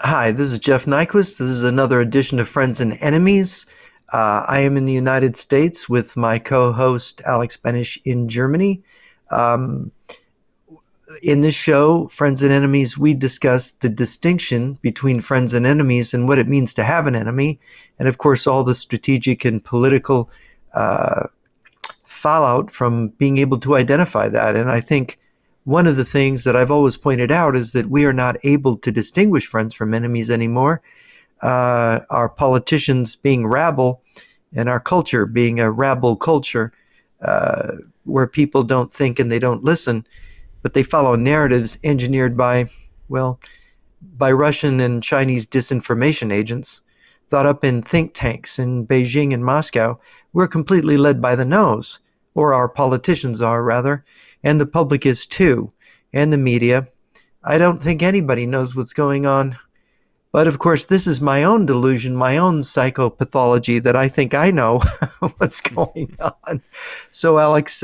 Hi, this is Jeff Nyquist. This is another edition of Friends and Enemies. I am in the United States with my co-host Alex Benesch in Germany. Um, in this show, Friends and Enemies, we discuss the distinction between friends and enemies and what it means to have an enemy, and of course, all the strategic and political uh, fallout from being able to identify that. And I think one of the things that I've always pointed out is that we are not able to distinguish friends from enemies anymore. Our politicians being rabble and our culture being a rabble culture, where people don't think and they don't listen, but they follow narratives engineered by Russian and Chinese disinformation agents, thought up in think tanks in Beijing and Moscow. We're completely led by the nose, or our politicians are, rather, and the public is too, and the media. I don't think anybody knows what's going on. But of course, this is my own delusion, my own psychopathology that I think I know what's going on. So, Alex,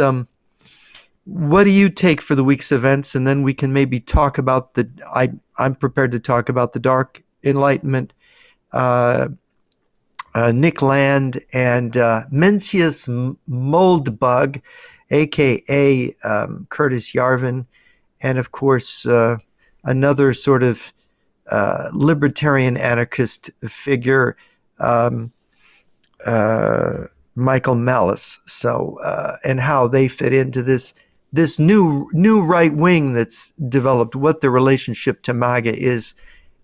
what do you take for the week's events? And then we can maybe talk about I'm prepared to talk about the Dark Enlightenment, Nick Land, and Mencius Moldbug, a.k.a. Curtis Yarvin, and of course, another sort of libertarian anarchist figure, Michael Malice. So, and how they fit into this new right wing that's developed, what the relationship to MAGA is,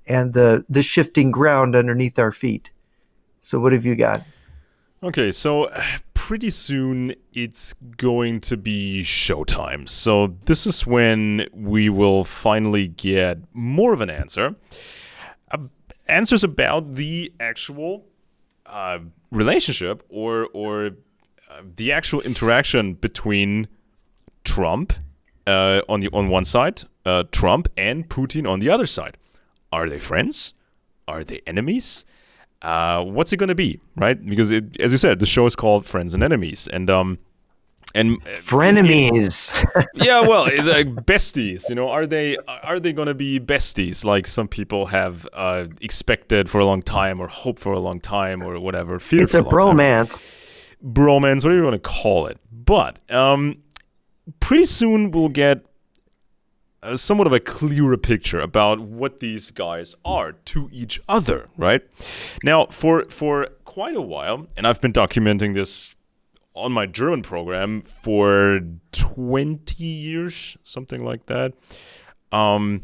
and the shifting ground underneath our feet. So, what have you got? Okay, so pretty soon it's going to be showtime. So this is when we will finally get more of an answer. Answers about the actual relationship or the actual interaction between Trump on one side, Trump and Putin on the other side. Are they friends? Are they enemies? What's it going to be, right? Because as you said, the show is called Friends and Enemies, and frenemies. Yeah, well, it's like besties. Are they going to be besties like some people have expected for a long time, or hoped for a long time, or whatever? Feared It's for a bromance. Bromance, whatever you want to call it. But pretty soon we'll get somewhat of a clearer picture about what these guys are to each other, right? Now, for quite a while, and I've been documenting this on my German program for 20 years, something like that. Well,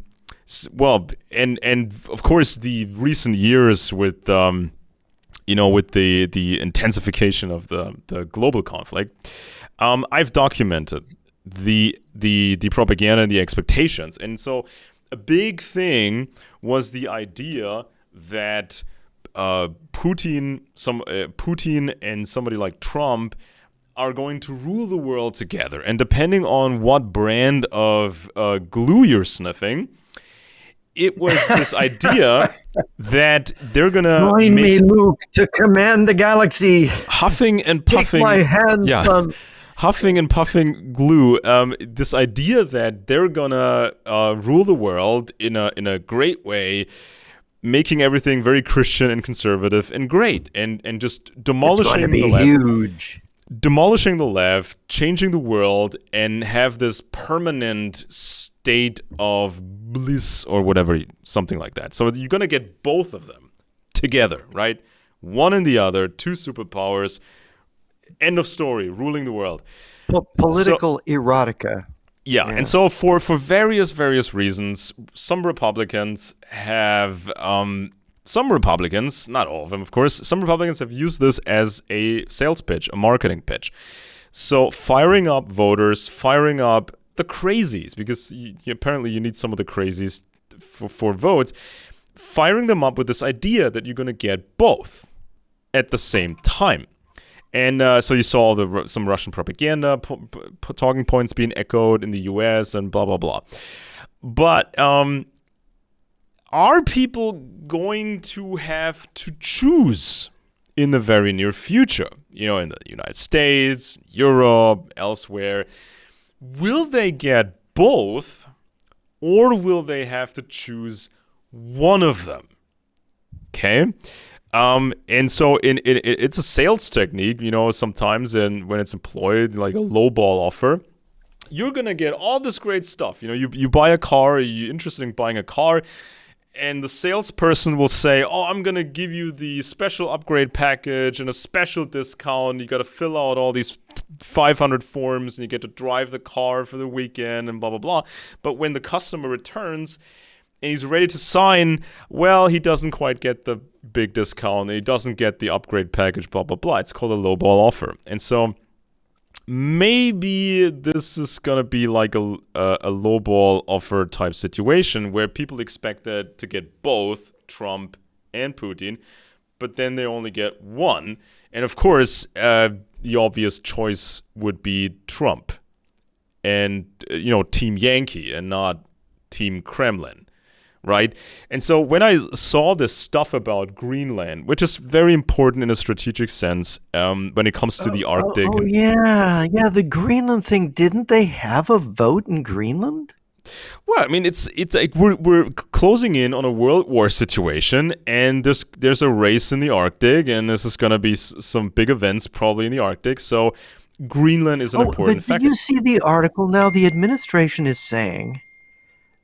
and of course, the recent years with with the intensification of the global conflict, I've documented the propaganda and the expectations. And so a big thing was the idea that Putin and somebody like Trump are going to rule the world together. And depending on what brand of glue you're sniffing, it was this idea that they're going to Join me, Luke, to command the galaxy. Huffing and puffing. Take my hand, son. Huffing and puffing glue. This idea that they're gonna rule the world in a great way, making everything very Christian and conservative and great, and just demolishing the left. Huge. Demolishing the left, changing the world, and have this permanent state of bliss or whatever, something like that. So you're gonna get both of them together, right? One and the other, two superpowers. End of story, ruling the world. Political erotica. Yeah, and so for various reasons, some Republicans, not all of them, of course, some Republicans have used this as a sales pitch, a marketing pitch. So firing up voters, firing up the crazies, because apparently you need some of the crazies for votes, firing them up with this idea that you're going to get both at the same time. And so you saw some Russian propaganda talking points being echoed in the U.S. and blah, blah, blah. But are people going to have to choose in the very near future? In the United States, Europe, elsewhere. Will they get both, or will they have to choose one of them? Okay. And so it's a sales technique, sometimes, and when it's employed, like a lowball offer, you're going to get all this great stuff. You buy a car, you're interested in buying a car, and the salesperson will say, oh, I'm going to give you the special upgrade package and a special discount. You got to fill out all these 500 forms, and you get to drive the car for the weekend and blah, blah, blah. But when the customer returns and he's ready to sign, well, he doesn't quite get the big discount. He doesn't get the upgrade package, blah, blah, blah. It's called a lowball offer. And so maybe this is going to be like a lowball offer type situation where people expected to get both Trump and Putin, but then they only get one. And of course, the obvious choice would be Trump and, Team Yankee and not Team Kremlin. Right? And so when I saw this stuff about Greenland, which is very important in a strategic sense when it comes to the Arctic. Yeah, the Greenland thing. Didn't they have a vote in Greenland? Well, I mean, it's like we're closing in on a world war situation, and there's a race in the Arctic, and this is going to be some big events probably in the Arctic. So Greenland is an important factor. Did you see the article? Now the administration is saying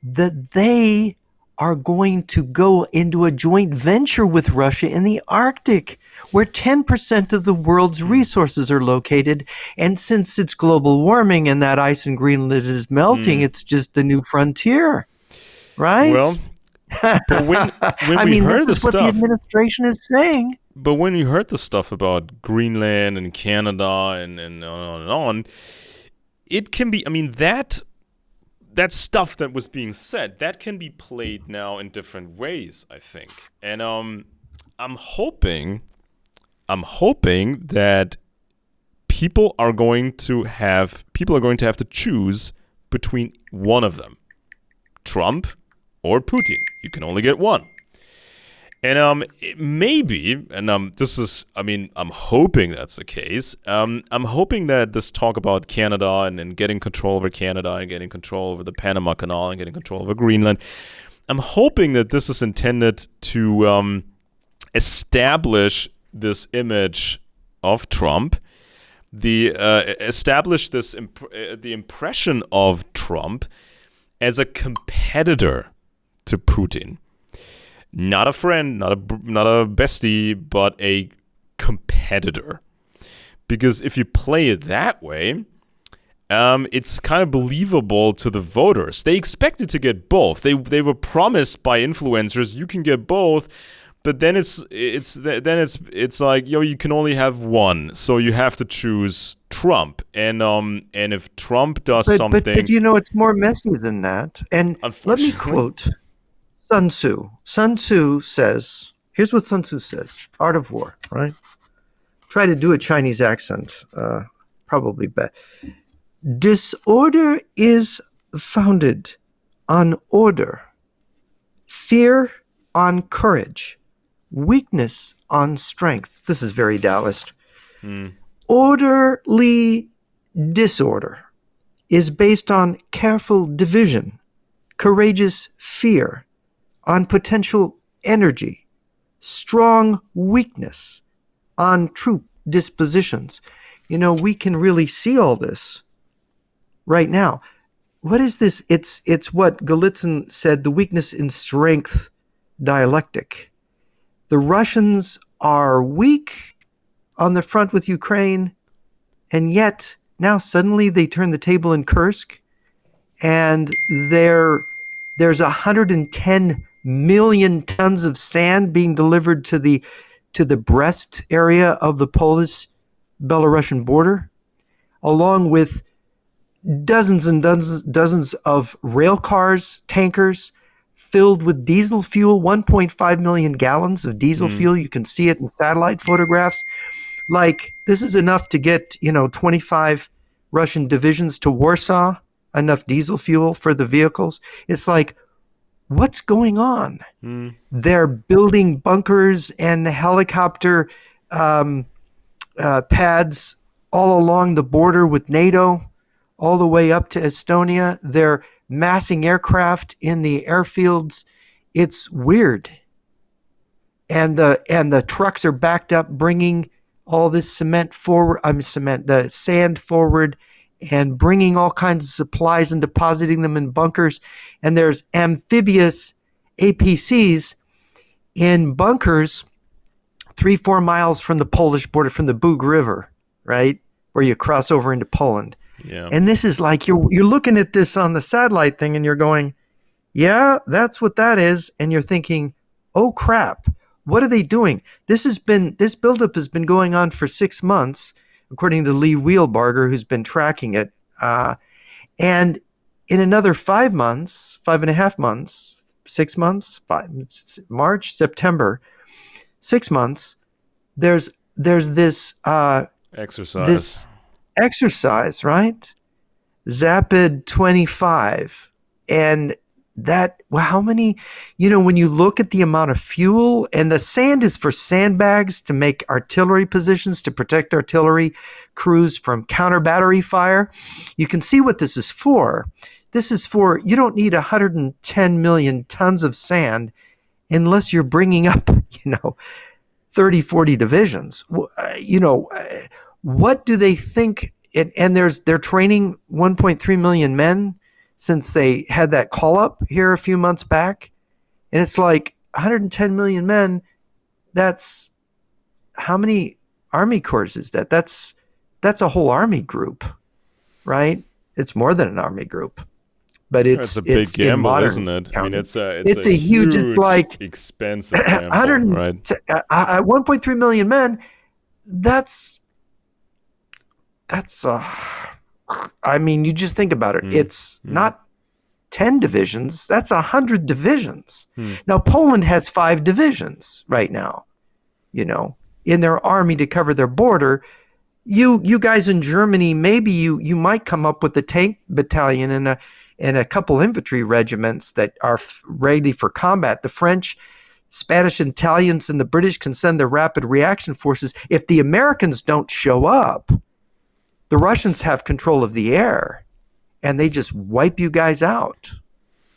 that they are going to go into a joint venture with Russia in the Arctic, where 10% of the world's resources are located. And since it's global warming and that ice in Greenland is melting, it's just the new frontier, right? Well, but when we heard the stuff, what the administration is saying. But when you heard the stuff about Greenland and Canada and on and on, it can be, I mean, that stuff that was being said, that can be played now in different ways, I think. And I'm hoping that people are going to have to choose between one of them, Trump or Putin. You can only get one. And maybe, and this is, I mean, I'm hoping that's the case. I'm hoping that this talk about Canada and getting control over Canada and getting control over the Panama Canal and getting control over Greenland, I'm hoping that this is intended to establish this image of Trump, establish this the impression of Trump as a competitor to Putin. Not a friend, not a bestie, but a competitor. Because if you play it that way, it's kind of believable to the voters. They expected to get both. They were promised by influencers, you can get both, but then it's like, you can only have one, so you have to choose Trump. And if Trump does something, but it's more messy than that. And let me quote Sun Tzu. Sun Tzu says, here's what Sun Tzu says, Art of War, right? Try to do a Chinese accent, probably bad. Disorder is founded on order, fear on courage, weakness on strength. This is very Taoist. Orderly disorder is based on careful division, courageous fear, on potential energy, strong weakness, on troop dispositions. We can really see all this right now. What is this? It's what Golitsyn said, the weakness in strength dialectic. The Russians are weak on the front with Ukraine, and yet now suddenly they turn the table in Kursk, and there's 110 million tons of sand being delivered to the Brest area of the Polish-Belarusian border, along with dozens and dozens of rail cars, tankers filled with diesel fuel, 1.5 million gallons of diesel fuel. You can see it in satellite photographs. Like, this is enough to get, 25 Russian divisions to Warsaw, enough diesel fuel for the vehicles. It's like, what's going on? They're building bunkers and helicopter pads all along the border with NATO, all the way up to Estonia. They're massing aircraft in the airfields. It's weird. the trucks are backed up, bringing all this cement forward. The sand forward, and bringing all kinds of supplies and depositing them in bunkers. And there's amphibious APCs in bunkers 3-4 miles from the Polish border, from the Bug River, right, where you cross over into Poland. Yeah. And this is like you're looking at this on the satellite thing, and you're going, yeah, that's what that is. And you're thinking, oh crap, what are they doing? This buildup has been going on for 6 months, according to Lee Wheelbarger, who's been tracking it. And in another 5 months, 5.5 months, 6 months, March, September, 6 months, there's this exercise, right? Zapad 25. And that, well, how many, when you look at the amount of fuel, and the sand is for sandbags to make artillery positions, to protect artillery crews from counter battery fire. You can see what this is for. This is for, you don't need 110 million tons of sand unless you're bringing up, 30, 40 divisions. What do they think? And they're training 1.3 million men since they had that call up here a few months back. And it's like 110 million men. That's how many Army Corps is that? That's a whole Army group, right? It's more than an Army group. But it's a big gamble, isn't it? Counting. I mean, it's a huge, it's like expensive gamble, right? 1.3 million men. That's I mean, you just think about it. It's not 10 divisions. That's 100 divisions. Now, Poland has 5 divisions right now, in their army to cover their border. You guys in Germany, maybe you might come up with a tank battalion and a couple infantry regiments that are ready for combat. The French, Spanish, Italians, and the British can send their rapid reaction forces. If the Americans don't show up, the Russians have control of the air, and they just wipe you guys out,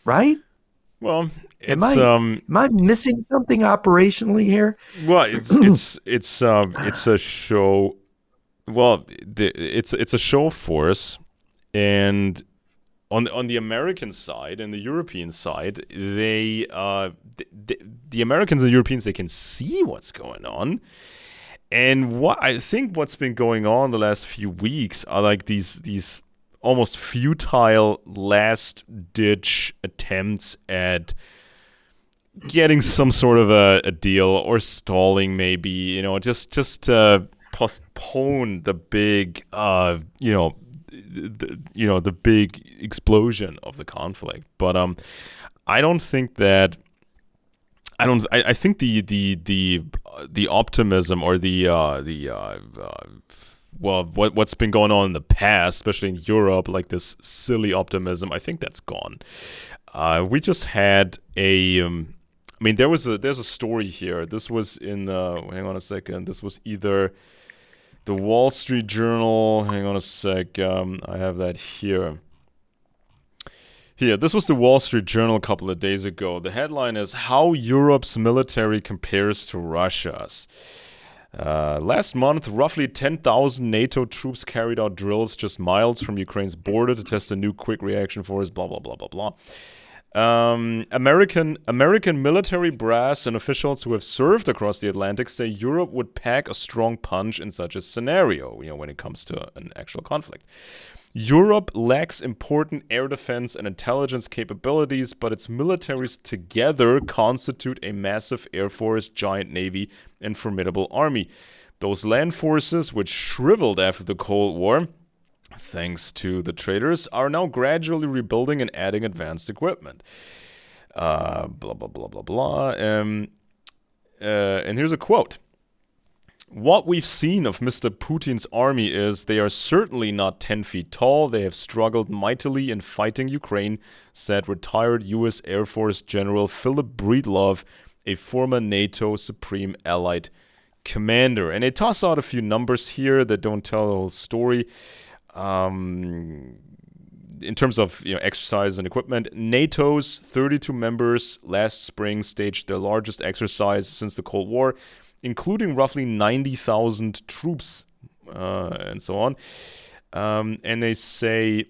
right? Well, am I missing something operationally here? Well, it's a show. Well, it's a show force, and on the American side and the European side, the Americans and Europeans, they can see what's going on. And what's been going on the last few weeks are like these almost futile last-ditch attempts at getting some sort of a deal, or stalling, maybe, just to postpone the big the big explosion of the conflict. But I don't think that. I think the optimism, or what's been going on in the past, especially in Europe, like this silly optimism, I think that's gone. We just had there's a story here. This was in hang on a second. This was either the Wall Street Journal. Hang on a sec. I have that here. Here, this was the Wall Street Journal a couple of days ago. The headline is "How Europe's Military Compares to Russia's." Last month, roughly 10,000 NATO troops carried out drills just miles from Ukraine's border to test a new quick reaction force, blah, blah, blah, blah, blah. American military brass and officials who have served across the Atlantic say Europe would pack a strong punch in such a scenario, when it comes to an actual conflict. Europe lacks important air defense and intelligence capabilities, but its militaries together constitute a massive air force, giant navy, and formidable army. Those land forces, which shriveled after the Cold War, thanks to the traitors, are now gradually rebuilding and adding advanced equipment. Blah, blah, blah, blah, blah. And here's a quote. "What we've seen of Mr. Putin's army is they are certainly not 10 feet tall. They have struggled mightily in fighting Ukraine," said retired U.S. Air Force General Philip Breedlove, a former NATO Supreme Allied Commander. And they toss out a few numbers here that don't tell the whole story. in terms of exercise and equipment, NATO's 32 members last spring staged their largest exercise since the Cold War, including roughly 90,000 troops and so on. And they say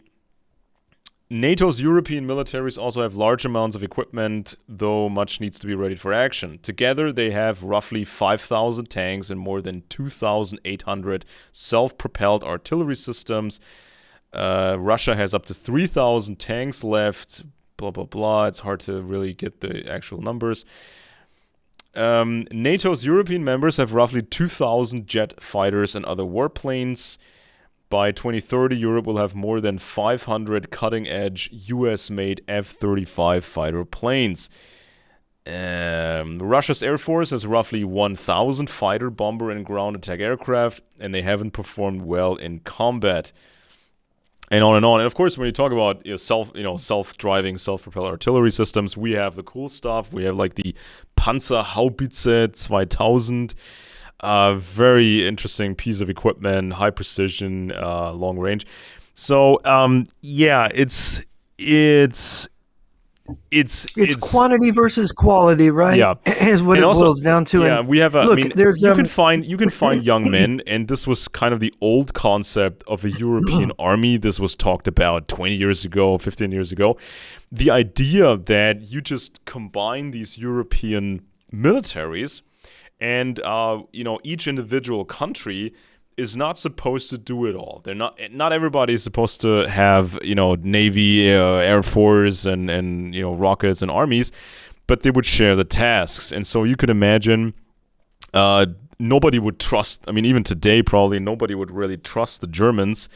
NATO's European militaries also have large amounts of equipment, though much needs to be ready for action. Together, they have roughly 5,000 tanks and more than 2,800 self-propelled artillery systems. Russia has up to 3,000 tanks left, blah, blah, blah. It's hard to really get the actual numbers. NATO's European members have roughly 2,000 jet fighters and other warplanes. By 2030, Europe will have more than 500 cutting-edge US-made F-35 fighter planes. Russia's Air Force has roughly 1,000 fighter, bomber, and ground attack aircraft, and they haven't performed well in combat. And on and on. And of course, when you talk about self-driving, self-propelled artillery systems, we have the cool stuff. We have like the Panzerhaubitze 2000. Very interesting piece of equipment, high precision, long range. So it's quantity versus quality, right? Yeah, is what it boils down to. Yeah, and we have. Look, you can find young men, and this was kind of the old concept of a European army. This was talked about 20 years ago, 15 years ago. The idea that you just combine these European militaries. And each individual country is not supposed to do it all. They're not everybody is supposed to have Navy, Air Force, and rockets and armies, but they would share the tasks. And so you could imagine nobody would trust. I mean, even today, probably nobody would really trust the Germans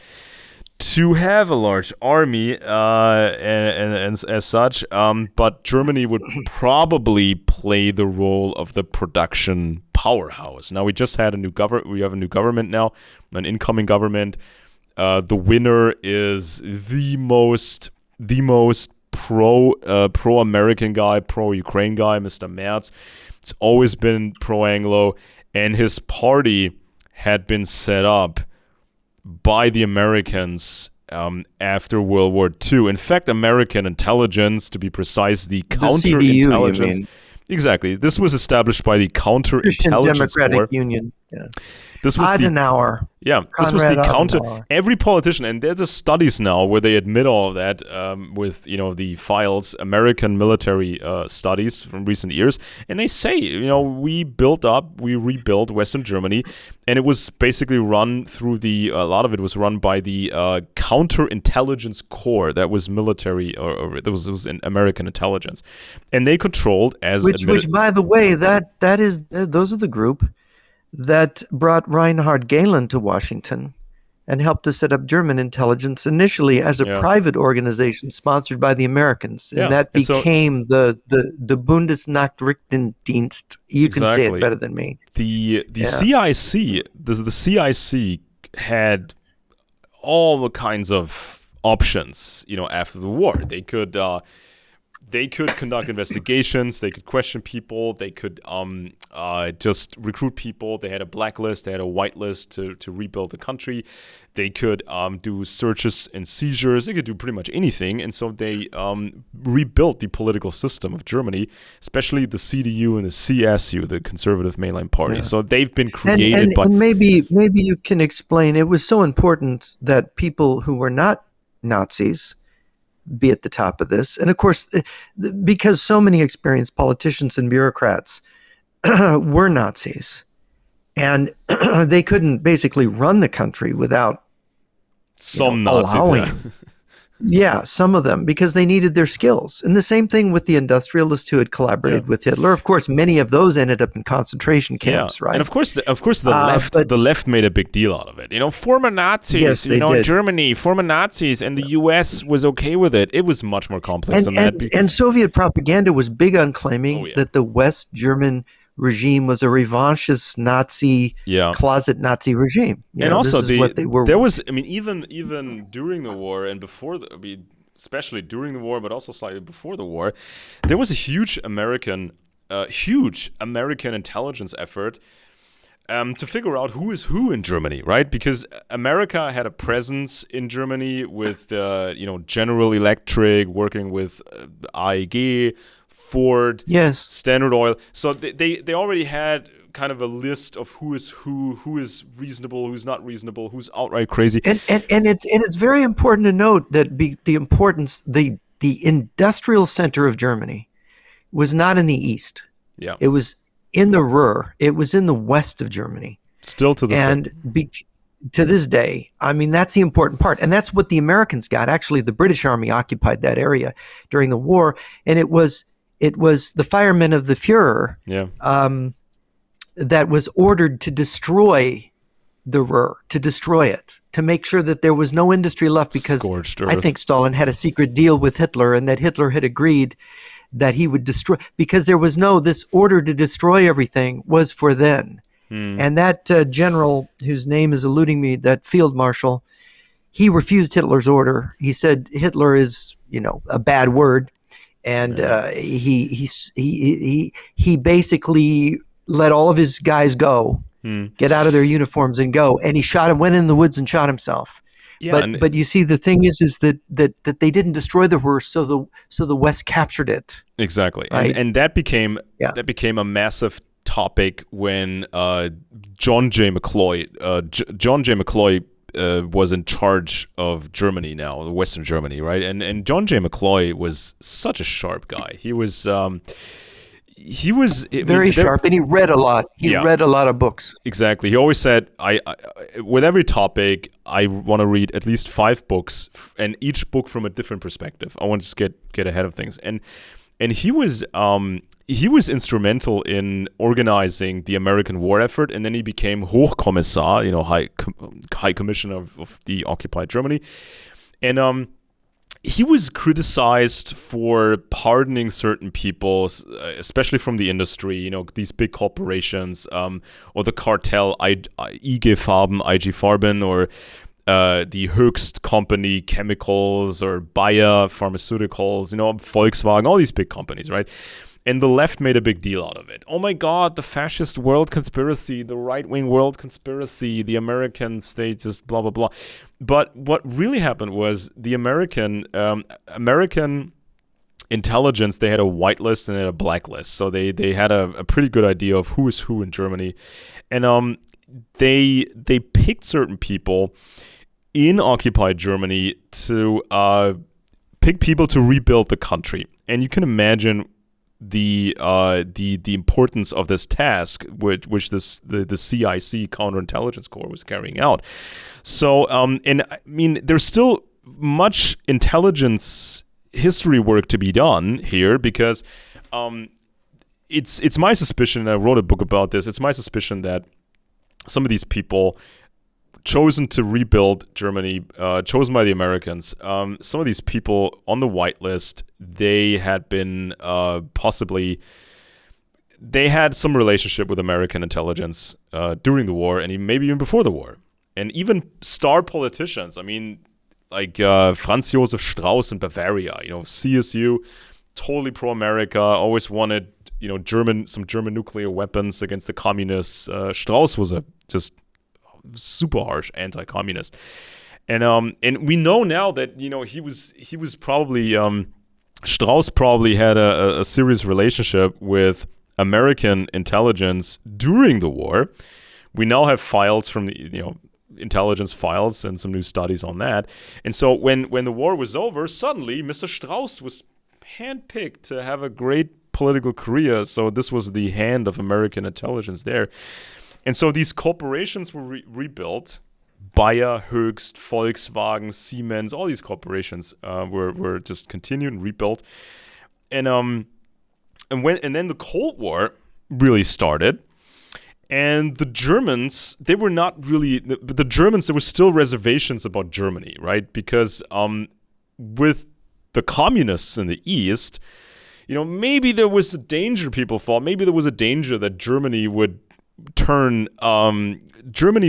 to have a large army and as such, but Germany would probably play the role of the production powerhouse. Now we just had a new government. We have a new government now, an incoming government. The winner is the most pro-American guy, pro-Ukraine guy, Mr. Merz. It's always been pro-Anglo, and his party had been set up by the Americans after World War II. In fact, American intelligence, to be precise, the counterintelligence. Exactly. This was established by the counterintelligence Christian Democratic Corps. Union. Yeah. This was Adenauer. This was the counter. Adenauer. Every politician, and there's a studies now where they admit all of that with the files, American military studies from recent years, and they say we rebuilt Western Germany, and it was basically run through a lot of it was run by the counterintelligence corps that was military or that was in American intelligence, and they controlled which by the way those are the group that brought Reinhard Gehlen to Washington and helped to set up German intelligence initially as a private organization sponsored by the Americans. And that became the Bundesnachrichtendienst. You can say it better than me. The CIC, the CIC had all kinds of options, after the war. They could conduct investigations. They could question people. They could just recruit people. They had a blacklist. They had a whitelist to rebuild the country. They could do searches and seizures. They could do pretty much anything. And so they rebuilt the political system of Germany, especially the CDU and the CSU, the Conservative Mainline Party. Yeah. So they've been created by... And maybe you can explain, it was so important that people who were not Nazis be at the top of this. And of course, because so many experienced politicians and bureaucrats were Nazis, and they couldn't basically run the country without some Nazis. Yeah, some of them, because they needed their skills. And the same thing with the industrialists who had collaborated with Hitler. Of course, many of those ended up in concentration camps, right? And of course, the left made a big deal out of it. Former Nazis, yes, did. Germany, former Nazis, and the U.S. was okay with it. It was much more complex than that. And Soviet propaganda was big on claiming that the West German regime was a revanchist Nazi, closet Nazi regime. And also, there was, even during the war and before, especially during the war, but also slightly before the war, there was a huge American intelligence effort to figure out who is who in Germany, right? Because America had a presence in Germany with, General Electric, working with AEG, Ford, Yes. Standard Oil. So they already had kind of a list of who is reasonable, who's not reasonable, who's outright crazy. And it's very important to note that the industrial center of Germany was not in the east. Yeah. It was in the Ruhr. It was in the west of Germany. Still to this And day. to this day, I mean, that's the important part. And that's what the Americans got. Actually, the British Army occupied that area during the war. And it was the firemen of the Fuhrer that was ordered to destroy the Ruhr, to destroy it, to make sure that there was no industry left, because I think Stalin had a secret deal with Hitler, and that Hitler had agreed that he would destroy, because there was this order to destroy everything was for then. And that general, whose name is eluding me, that field marshal, he refused Hitler's order. He said Hitler is, a bad word, and he basically let all of his guys go, get out of their uniforms and go. And he went in the woods and shot himself. Yeah, but you see, the thing is that they didn't destroy the Ruhr, so the West captured it. Exactly, right? and that became a massive topic when John J. McCloy was in charge of Germany now, Western Germany, right? And John J. McCloy was such a sharp guy. He was very sharp, and he read a lot. He read a lot of books. Exactly. He always said, "I with every topic, I want to read at least 5 books, and each book from a different perspective. I want to just get ahead of things." And he was instrumental in organizing the American war effort, and then he became Hochkommissar, High Commissioner of the occupied Germany, and he was criticized for pardoning certain people, especially from the industry, these big corporations, or the cartel IG Farben, or the Höchst Company Chemicals, or Bayer Pharmaceuticals, Volkswagen, all these big companies, right? And the left made a big deal out of it. Oh my God, the fascist world conspiracy, the right-wing world conspiracy, the American state, just blah, blah, blah. But what really happened was the American intelligence, they had a white list and they had a black list. So they had a pretty good idea of who is who in Germany. And they picked certain people in occupied Germany to pick people to rebuild the country. And you can imagine the importance of this task, which the CIC, Counterintelligence Corps, was carrying out. So, and I mean, there's still much intelligence history work to be done here, because it's my suspicion, and I wrote a book about this, it's my suspicion that some of these people chosen to rebuild Germany, chosen by the Americans, some of these people on the white list, they had been possibly, they had some relationship with American intelligence during the war, and maybe even before the war. And even star politicians, I mean, like Franz Josef Strauss in Bavaria, CSU, totally pro-America, always wanted, some German nuclear weapons against the communists. Strauss was just super harsh anti-communist, and we know now that he was probably Strauss probably had a serious relationship with American intelligence during the war. We now have files from the intelligence files and some new studies on that. And so when the war was over, suddenly Mr. Strauss was handpicked to have a great political career. So this was the hand of American intelligence there. And so these corporations were rebuilt. Bayer, Höchst, Volkswagen, Siemens, all these corporations were just continued and rebuilt. And then the Cold War really started. And the Germans, they were not really, the Germans, there were still reservations about Germany, right? Because with the communists in the East, maybe there was a danger, people thought, maybe there was a danger that Germany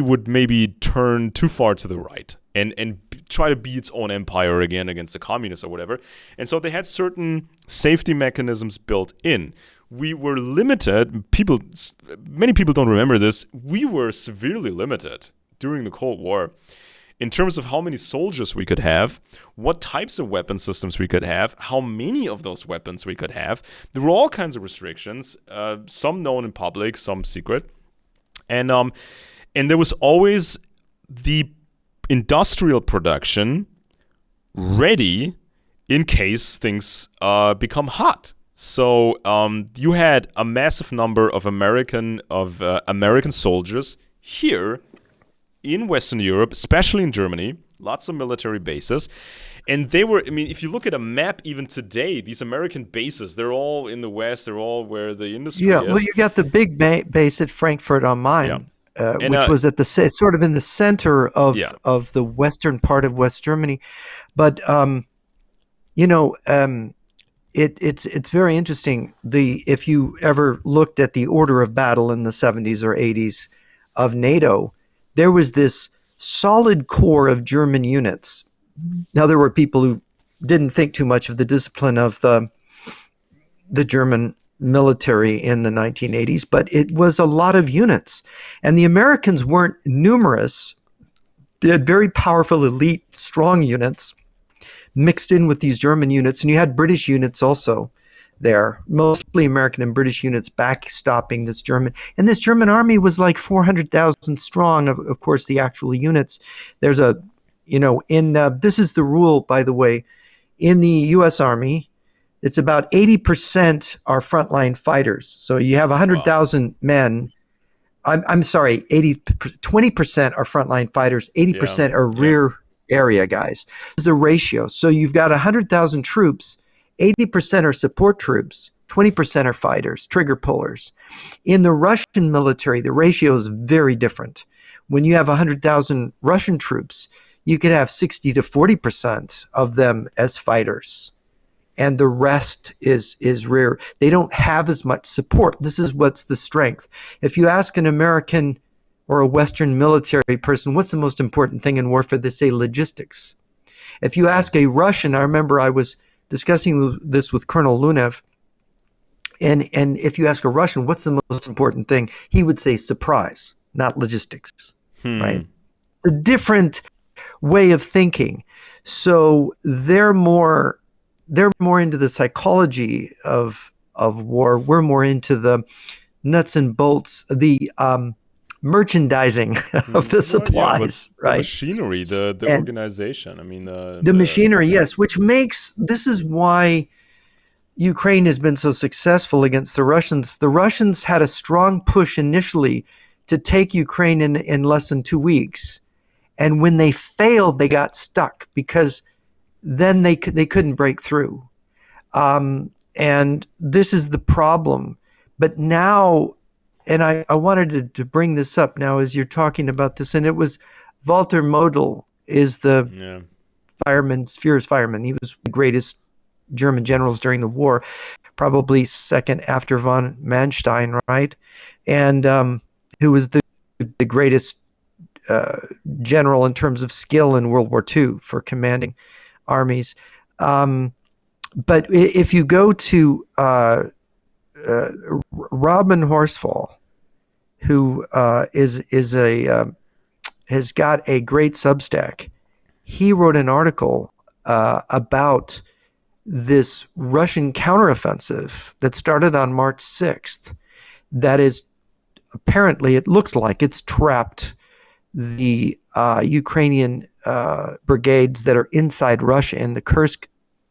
would maybe turn too far to the right and try to be its own empire again against the communists or whatever. And so they had certain safety mechanisms built in. we were limited. Many people don't remember this. We were severely limited during the Cold War in terms of how many soldiers we could have, what types of weapon systems we could have, how many of those weapons we could have. There were all kinds of restrictions, some known in public, some secret. And there was always the industrial production ready in case things become hot. So you had a massive number of American soldiers here in Western Europe, especially in Germany, lots of military bases. And they were, I mean, if you look at a map even today, these American bases, they're all in the West, they're all where the industry is. Yeah, well, you got the big base at Frankfurt am Main, which was at sort of in the center of the western part of West Germany. But, it's very interesting. If you ever looked at the order of battle in the 70s or 80s of NATO, there was this solid core of German units. Now, there were people who didn't think too much of the discipline of the German military in the 1980s, but it was a lot of units. And the Americans weren't numerous. They had very powerful, elite, strong units mixed in with these German units. And you had British units also there, mostly American and British units backstopping this German. And this German army was like 400,000 strong, of course, the actual units. There's this is the rule, by the way, in the U.S. Army, it's about 80% are frontline fighters. So you have 100,000 men. I'm sorry, 20% are frontline fighters, 80% are rear area guys. This is the ratio. So you've got 100,000 troops, 80% are support troops, 20% are fighters, trigger pullers. In the Russian military, the ratio is very different. When you have 100,000 Russian troops, you could have 60 to 40% of them as fighters. And the rest is rear. They don't have as much support. This is what's the strength. If you ask an American or a Western military person, what's the most important thing in warfare? They say logistics. If you ask a Russian, I remember I was discussing this with Colonel Lunev, and if you ask a Russian, what's the most important thing? He would say surprise, not logistics, right? It's a different way of thinking. So they're more into the psychology of war. We're more into the nuts and bolts, the merchandising of the supplies, right? The machinery, the organization. I mean, the machinery, yes, which makes, this is why Ukraine has been so successful against the Russians. The Russians had a strong push initially to take Ukraine in less than 2 weeks. And when they failed, they got stuck because then they couldn't break through. And this is the problem. But now, and I wanted to bring this up now as you're talking about this, and it was Walter Model is the fierce fireman. He was the greatest German generals during the war, probably second after von Manstein, right? And who was the greatest general in terms of skill in World War II for commanding armies. But if you go to Robin Horsfall, who has got a great Substack, he wrote an article about this Russian counteroffensive that started on March 6th. That is apparently, it looks like it's trapped the Ukrainian brigades that are inside Russia in the Kursk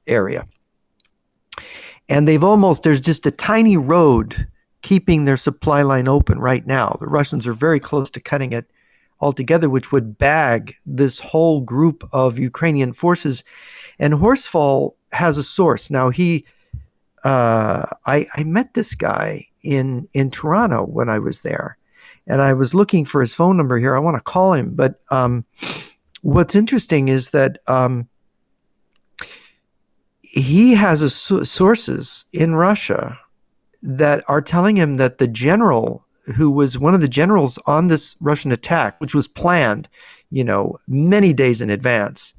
area. And there's just a tiny road keeping their supply line open right now. The Russians are very close to cutting it altogether, which would bag this whole group of Ukrainian forces. And Horsfall has a source. Now, I met this guy in Toronto when I was there, and I was looking for his phone number here. I want to call him, but what's interesting is that he has sources in Russia that are telling him that the general who was one of the generals on this Russian attack, which was planned, many days in advance,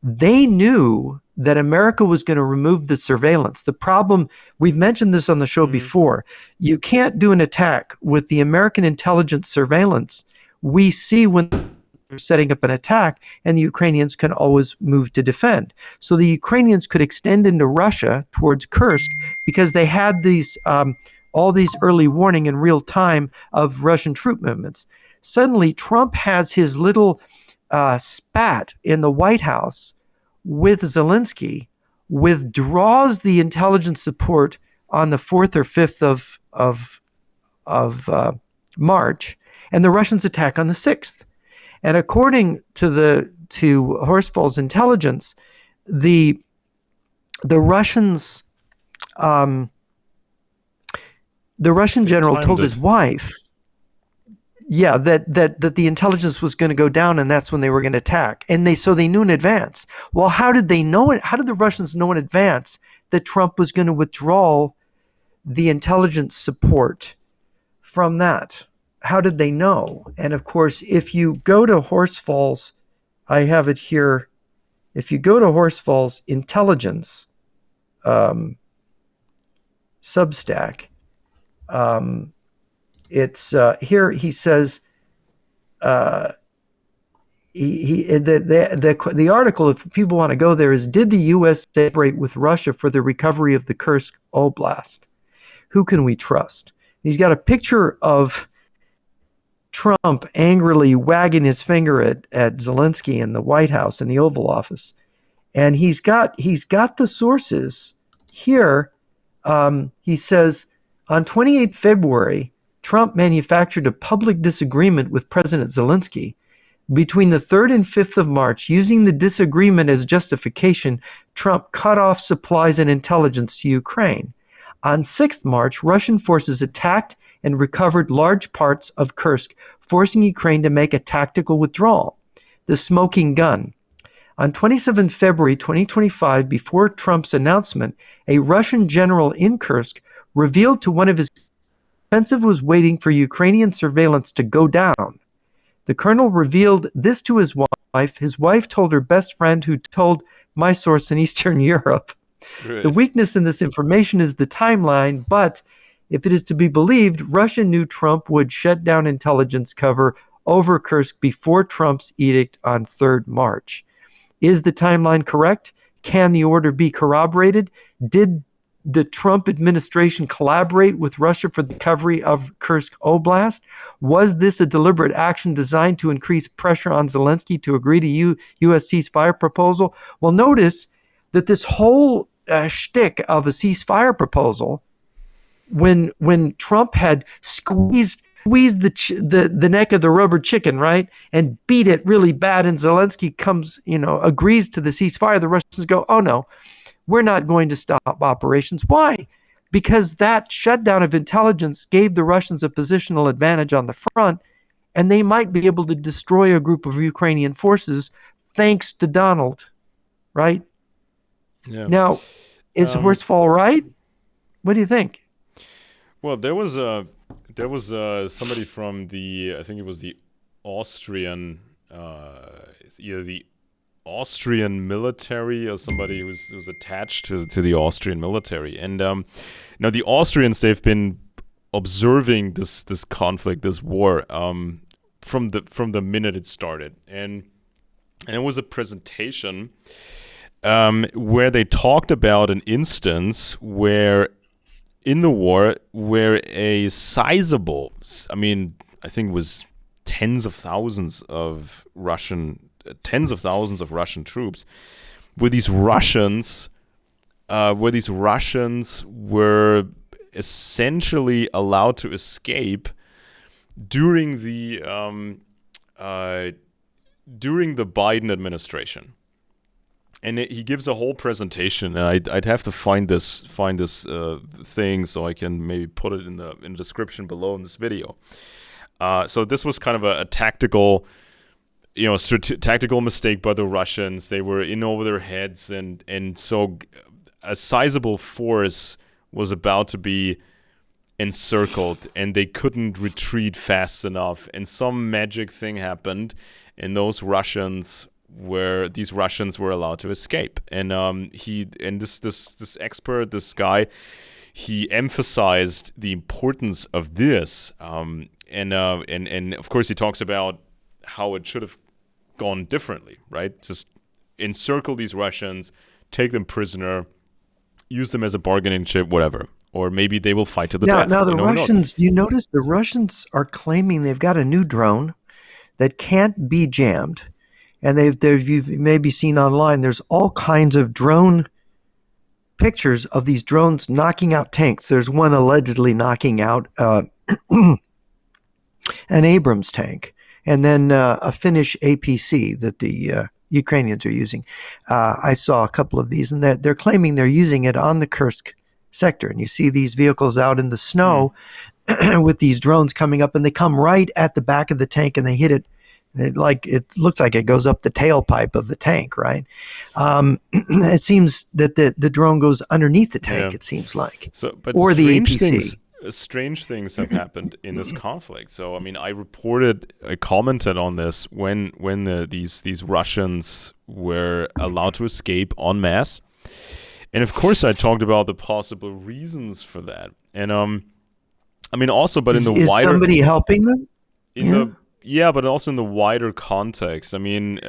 They knew that America was going to remove the surveillance. The problem, we've mentioned this on the show before, you can't do an attack with the American intelligence surveillance. We see when they're setting up an attack, and the Ukrainians can always move to defend. So the Ukrainians could extend into Russia towards Kursk because they had these all these early warning in real time of Russian troop movements. Suddenly, Trump has his little spat in the White House with Zelensky, withdraws the intelligence support on the 4th or 5th of March, and the Russians attack on the 6th. And according to Horsfall's intelligence, the Russians, the Russian general told his wife, that the intelligence was going to go down, and that's when they were going to attack. And they knew in advance. Well, how did they know it? How did the Russians know in advance that Trump was going to withdraw the intelligence support from that? How did they know? And of course, if you go to Horsfall's, I have it here. If you go to Horsfall's intelligence Substack, it's here. He says the article, if people want to go there, is, did the U.S. cooperate with Russia for the recovery of the Kursk Oblast? Who can we trust? He's got a picture of Trump angrily wagging his finger at Zelensky in the White House, in the Oval Office, and he's got the sources here. He says on 28 February. Trump manufactured a public disagreement with President Zelensky. Between the 3rd and 5th of March, using the disagreement as justification, Trump cut off supplies and intelligence to Ukraine. On 6th March, Russian forces attacked and recovered large parts of Kursk, forcing Ukraine to make a tactical withdrawal. The smoking gun. On 27 February 2025, before Trump's announcement, a Russian general in Kursk revealed to one of his offensive was waiting for Ukrainian surveillance to go down. The colonel revealed this to his wife. His wife told her best friend, who told my source in Eastern Europe. Right. The weakness in this information is the timeline, but if it is to be believed, Russia knew Trump would shut down intelligence cover over Kursk before Trump's edict on 3rd March. Is the timeline correct? Can the order be corroborated? Did the Trump administration collaborate with Russia for the recovery of Kursk Oblast? Was this a deliberate action designed to increase pressure on Zelensky to agree to U.S. ceasefire proposal? Well, notice that this whole shtick of a ceasefire proposal, when Trump had squeezed the neck of the rubber chicken, right, and beat it really bad, and Zelensky agrees to the ceasefire, the Russians go, oh no, we're not going to stop operations. Why? Because that shutdown of intelligence gave the Russians a positional advantage on the front, and they might be able to destroy a group of Ukrainian forces thanks to Donald, right? Yeah. Now, is Horsfall right? What do you think? Well, there was somebody from I think it was the Austrian, either the Austrian military or somebody who's attached to the Austrian military. And now the Austrians, they've been observing this conflict, this war, from the minute it started. And it was a presentation where they talked about an instance where in the war where a sizable, I think it was tens of thousands of Russian troops, where these Russians were essentially allowed to escape during the Biden administration. And he gives a whole presentation, and I'd have to find this thing so I can maybe put it in the description below in this video. So this was kind of a tactical, tactical mistake by the Russians. They were in over their heads, and so a sizable force was about to be encircled, and they couldn't retreat fast enough. And some magic thing happened, and those Russians these Russians were allowed to escape. And this expert, this guy, he emphasized the importance of this. And of course he talks about how it should have gone differently, right? Just encircle these Russians, take them prisoner, use them as a bargaining chip, whatever. Or maybe they will fight to the death. Now the Russians, you notice the Russians are claiming they've got a new drone that can't be jammed. And you've maybe seen online, there's all kinds of drone pictures of these drones knocking out tanks. There's one allegedly knocking out an Abrams tank, and then a Finnish APC that the Ukrainians are using. I saw a couple of these, and they're claiming they're using it on the Kursk sector. And you see these vehicles out in the snow with these drones coming up, and they come right at the back of the tank, and they hit it. It looks like it goes up the tailpipe of the tank, right? It seems that the drone goes underneath the tank. It seems like, or the APC. Strange things have happened in this conflict. So, I mean, I commented on this when these Russians were allowed to escape en masse, and of course, I talked about the possible reasons for that. And I mean, also, but in the is wider, somebody helping them? But also in the wider context. I mean,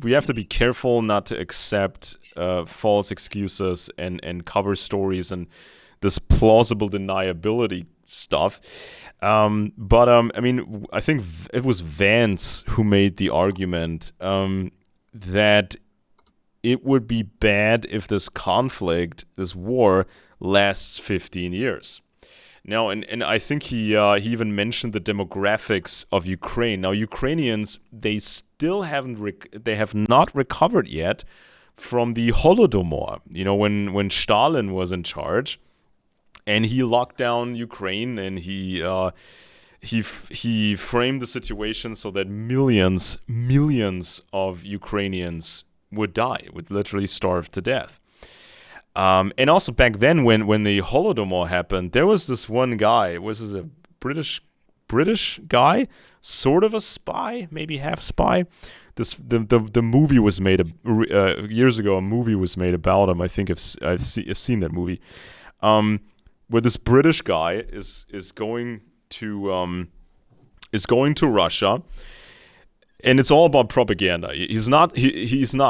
we have to be careful not to accept false excuses and cover stories and this plausible deniability stuff. I mean, I think it was Vance who made the argument that it would be bad if this conflict, this war, lasts 15 years. Now, and I think he even mentioned the demographics of Ukraine. Now, Ukrainians, they still have not recovered yet from the Holodomor. You know, when Stalin was in charge, and he locked down Ukraine, and he framed the situation so that millions of Ukrainians would die, would literally starve to death. And also back then, when the Holodomor happened, there was this one guy. Was this a British guy, sort of a spy, maybe half spy? The movie was made years ago. A movie was made about him. I think I've seen that movie, where this British guy is going to Russia. And it's all about propaganda. He's not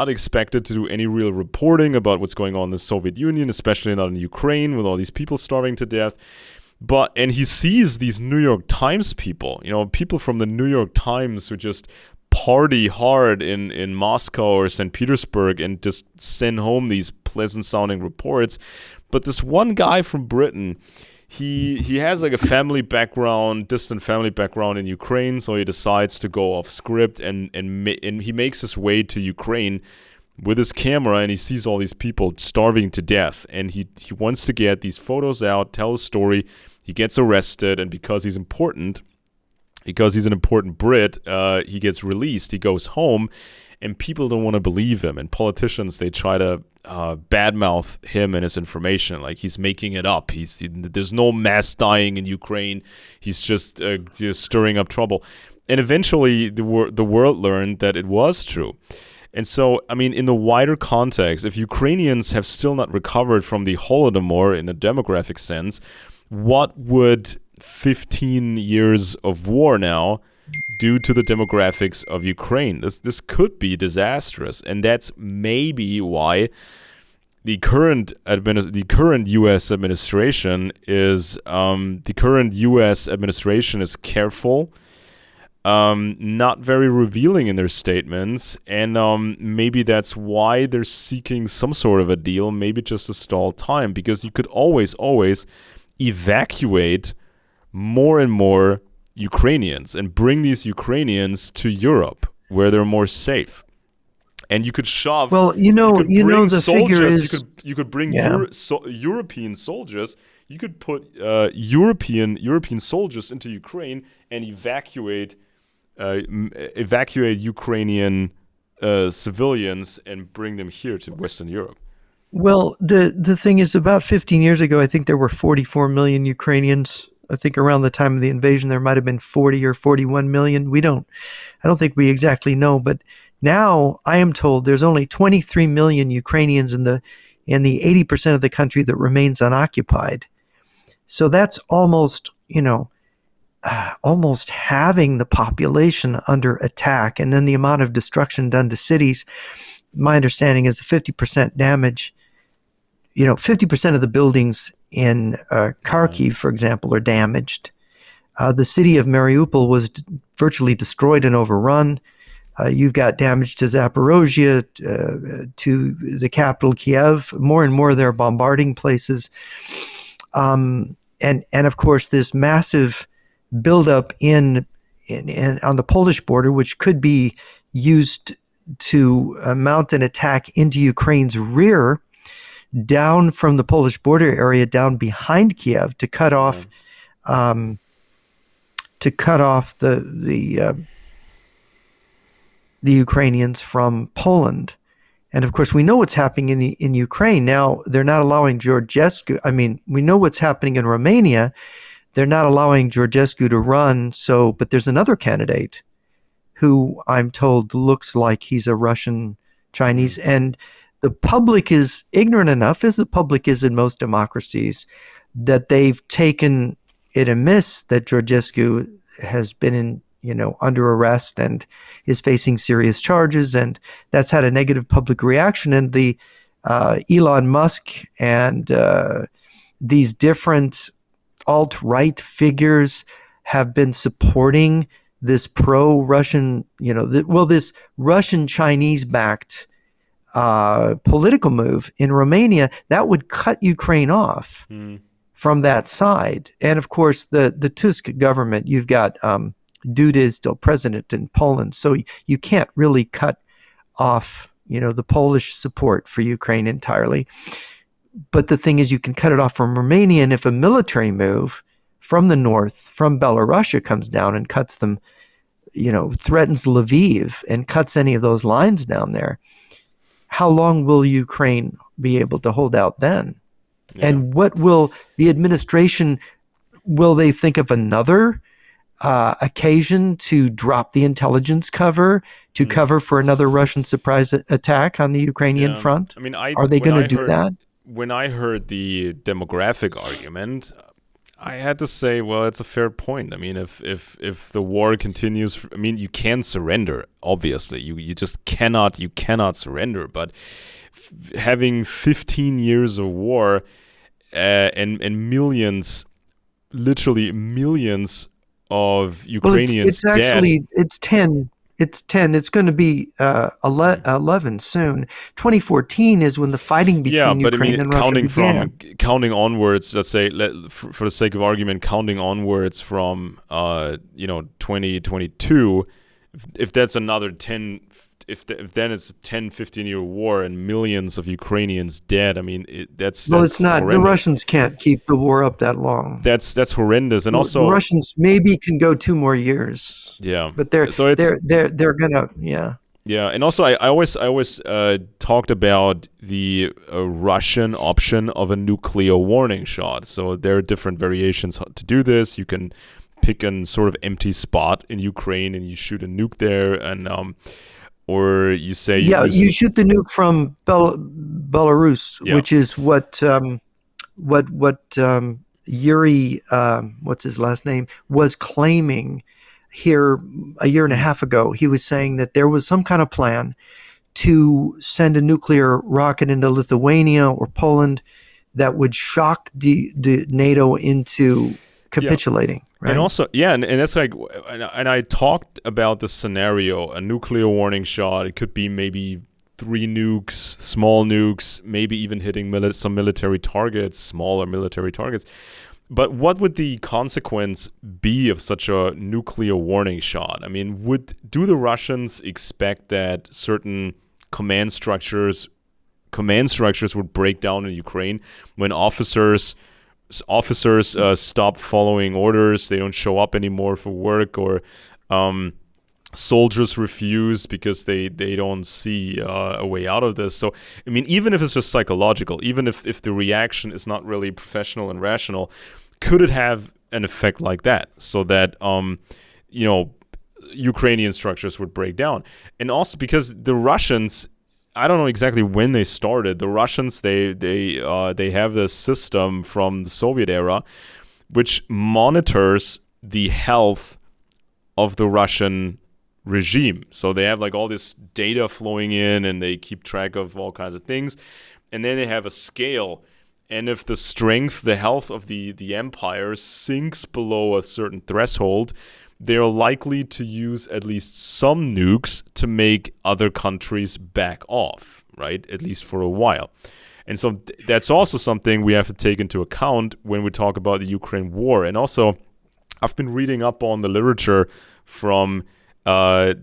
expected to do any real reporting about what's going on in the Soviet Union, especially not in Ukraine with all these people starving to death. And he sees these New York Times people, people from the New York Times who just party hard in Moscow or St. Petersburg and just send home these pleasant-sounding reports. But this one guy from Britain, He has like a distant family background in Ukraine, so he decides to go off script and he makes his way to Ukraine with his camera, and he sees all these people starving to death, and he wants to get these photos out, tell a story. He gets arrested, and because he's an important Brit, he gets released. He goes home, and people don't want to believe him, and politicians, they try to badmouth him and his information, like he's making it up. There's no mass dying in Ukraine. He's just stirring up trouble. And eventually, the world learned that it was true. And so, I mean, in the wider context, if Ukrainians have still not recovered from the Holodomor in a demographic sense, what would 15 years of war now do to the demographics of Ukraine? This could be disastrous, and that's maybe why the current U.S. administration is careful, not very revealing in their statements, and maybe that's why they're seeking some sort of a deal, maybe just to stall time, because you could always evacuate more and more Ukrainians and bring these Ukrainians to Europe where they're more safe. And you could shove. Well, the figure is you could bring European soldiers. You could put European soldiers into Ukraine and evacuate Ukrainian civilians and bring them here to Western Europe. Well, the thing is, about 15 years ago, I think there were 44 million Ukrainians. I think around the time of the invasion, there might have been 40 or 41 million. I don't think we exactly know, but Now I am told there's only 23 million Ukrainians in the 80% of the country that remains unoccupied. So that's almost, almost having the population under attack, and then the amount of destruction done to cities. My understanding is 50% damage. 50% of the buildings in Kharkiv, for example, are damaged. The city of Mariupol was virtually destroyed and overrun. You've got damage to Zaporozhye, to the capital, Kiev. More and more they're bombarding places. And of course, this massive buildup in on the Polish border, which could be used to mount an attack into Ukraine's rear, down from the Polish border area, down behind Kiev, to cut off the Ukrainians from Poland. And of course, we know what's happening in Ukraine now. They're not allowing Georgescu. I mean, we know what's happening in Romania. They're not allowing Georgescu to run. But there's another candidate who I'm told looks like he's a Russian Chinese. And the public is ignorant enough, as the public is in most democracies, that they've taken it amiss that Georgescu has been under arrest and is facing serious charges, and that's had a negative public reaction. And the Elon Musk and these different alt-right figures have been supporting this pro-Russian, this Russian Chinese-backed political move in Romania that would cut Ukraine off from that side. And of course, the Tusk government, you've got Duda is still president in Poland, so you can't really cut off, the Polish support for Ukraine entirely. But the thing is, you can cut it off from Romania, and if a military move from the north, from Belarus, comes down and cuts them, threatens Lviv and cuts any of those lines down there, how long will Ukraine be able to hold out then? Yeah. And what will the administration, will they think of another occasion to drop the intelligence cover, to cover for another Russian surprise attack on the Ukrainian front? I mean, are they going to do that? When I heard the demographic argument, I had to say, well, it's a fair point. I mean, if the war continues, I mean, you can surrender. Obviously, you just cannot surrender. But having 15 years of war and millions, literally millions of Ukrainians dead. Actually, it's 10. It's 10. It's going to be 11 soon. 2014 is when the fighting between Ukraine and Russia began. Counting onwards, let's say, for the sake of argument, counting onwards from 2022, if that's another 10, if then it's a 10, 15-year war and millions of Ukrainians dead, I mean, that's it's not. Horrendous. The Russians can't keep the war up that long. That's horrendous, and also the Russians maybe can go 2 more years. Yeah, but they're gonna Yeah, and also I always talked about the Russian option of a nuclear warning shot. So there are different variations to do this. You can pick a sort of empty spot in Ukraine and you shoot a nuke there, and or you say you shoot the nuke from Belarus, which is what Yuri, what's his last name, was claiming here a year and a half ago. He was saying that there was some kind of plan to send a nuclear rocket into Lithuania or Poland that would shock the NATO into capitulating. Right? And also, and that's like, and I talked about the scenario, a nuclear warning shot. It could be maybe 3 nukes, small nukes, maybe even hitting some military targets, smaller military targets. But what would the consequence be of such a nuclear warning shot? I mean, do the Russians expect that certain command structures would break down in Ukraine when officers stop following orders, they don't show up anymore for work, or soldiers refuse because they don't see a way out of this? So, I mean, even if it's just psychological, even if the reaction is not really professional and rational, could it have an effect like that? So that, Ukrainian structures would break down. And also because the Russians, I don't know exactly when they started. The Russians, they have this system from the Soviet era which monitors the health of the Russian regime. So they have like all this data flowing in, and they keep track of all kinds of things. And then they have a scale. And if the strength, the health of the empire sinks below a certain threshold, they're likely to use at least some nukes to make other countries back off, right? At least for a while. And so that's also something we have to take into account when we talk about the Ukraine war. And also, I've been reading up on the literature from, I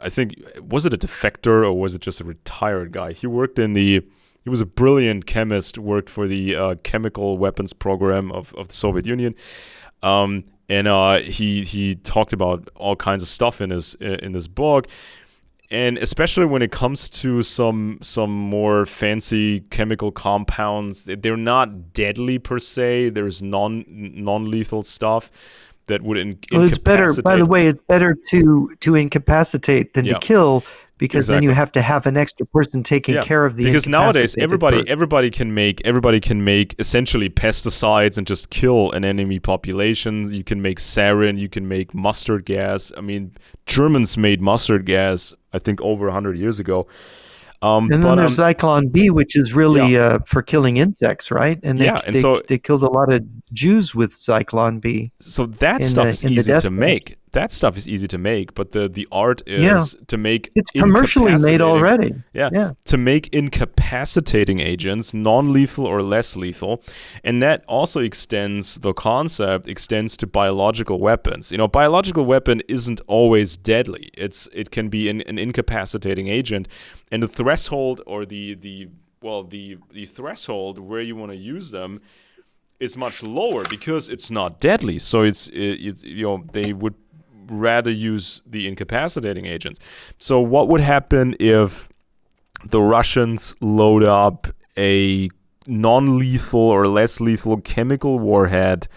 think, was it a defector or was it just a retired guy? He was a brilliant chemist, worked for the chemical weapons program of the Soviet Union. And he talked about all kinds of stuff in this book, and especially when it comes to some more fancy chemical compounds, they're not deadly per se. There's non-lethal stuff that would incapacitate. Well, it's better. By the way, it's better to incapacitate than to kill. Because then you have to have an extra person taking care of the. Because nowadays everybody can make essentially pesticides and just kill an enemy population. You can make sarin, you can make mustard gas. I mean, Germans made mustard gas, I think, over 100 years ago. And then there's Zyklon B, which is really for killing insects, right? And they killed a lot of Jews with Zyklon B. So that stuff is easy to make. That stuff is easy to make, but the art is to make it's commercially made already. To make incapacitating agents, non-lethal or less lethal, and that also extends to biological weapons. You know, biological weapon isn't always deadly. It can be an incapacitating agent, and the threshold or the threshold where you want to use them is much lower because it's not deadly. So it's they would rather use the incapacitating agents. So what would happen if the Russians load up a non-lethal or less lethal chemical warhead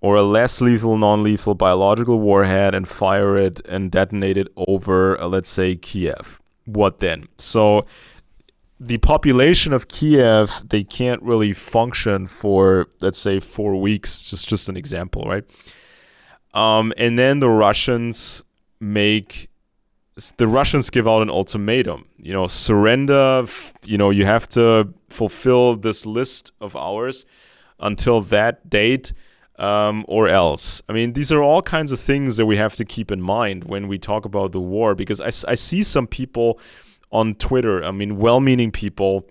or a less lethal, non-lethal biological warhead and fire it and detonate it over, let's say, Kiev? What then? So the population of Kiev, they can't really function for, let's say, 4 weeks. Just an example, right? And then the Russians give out an ultimatum. You know, surrender. You have to fulfill this list of ours until that date, or else. I mean, these are all kinds of things that we have to keep in mind when we talk about the war. Because I see some people on Twitter. I mean, well-meaning people,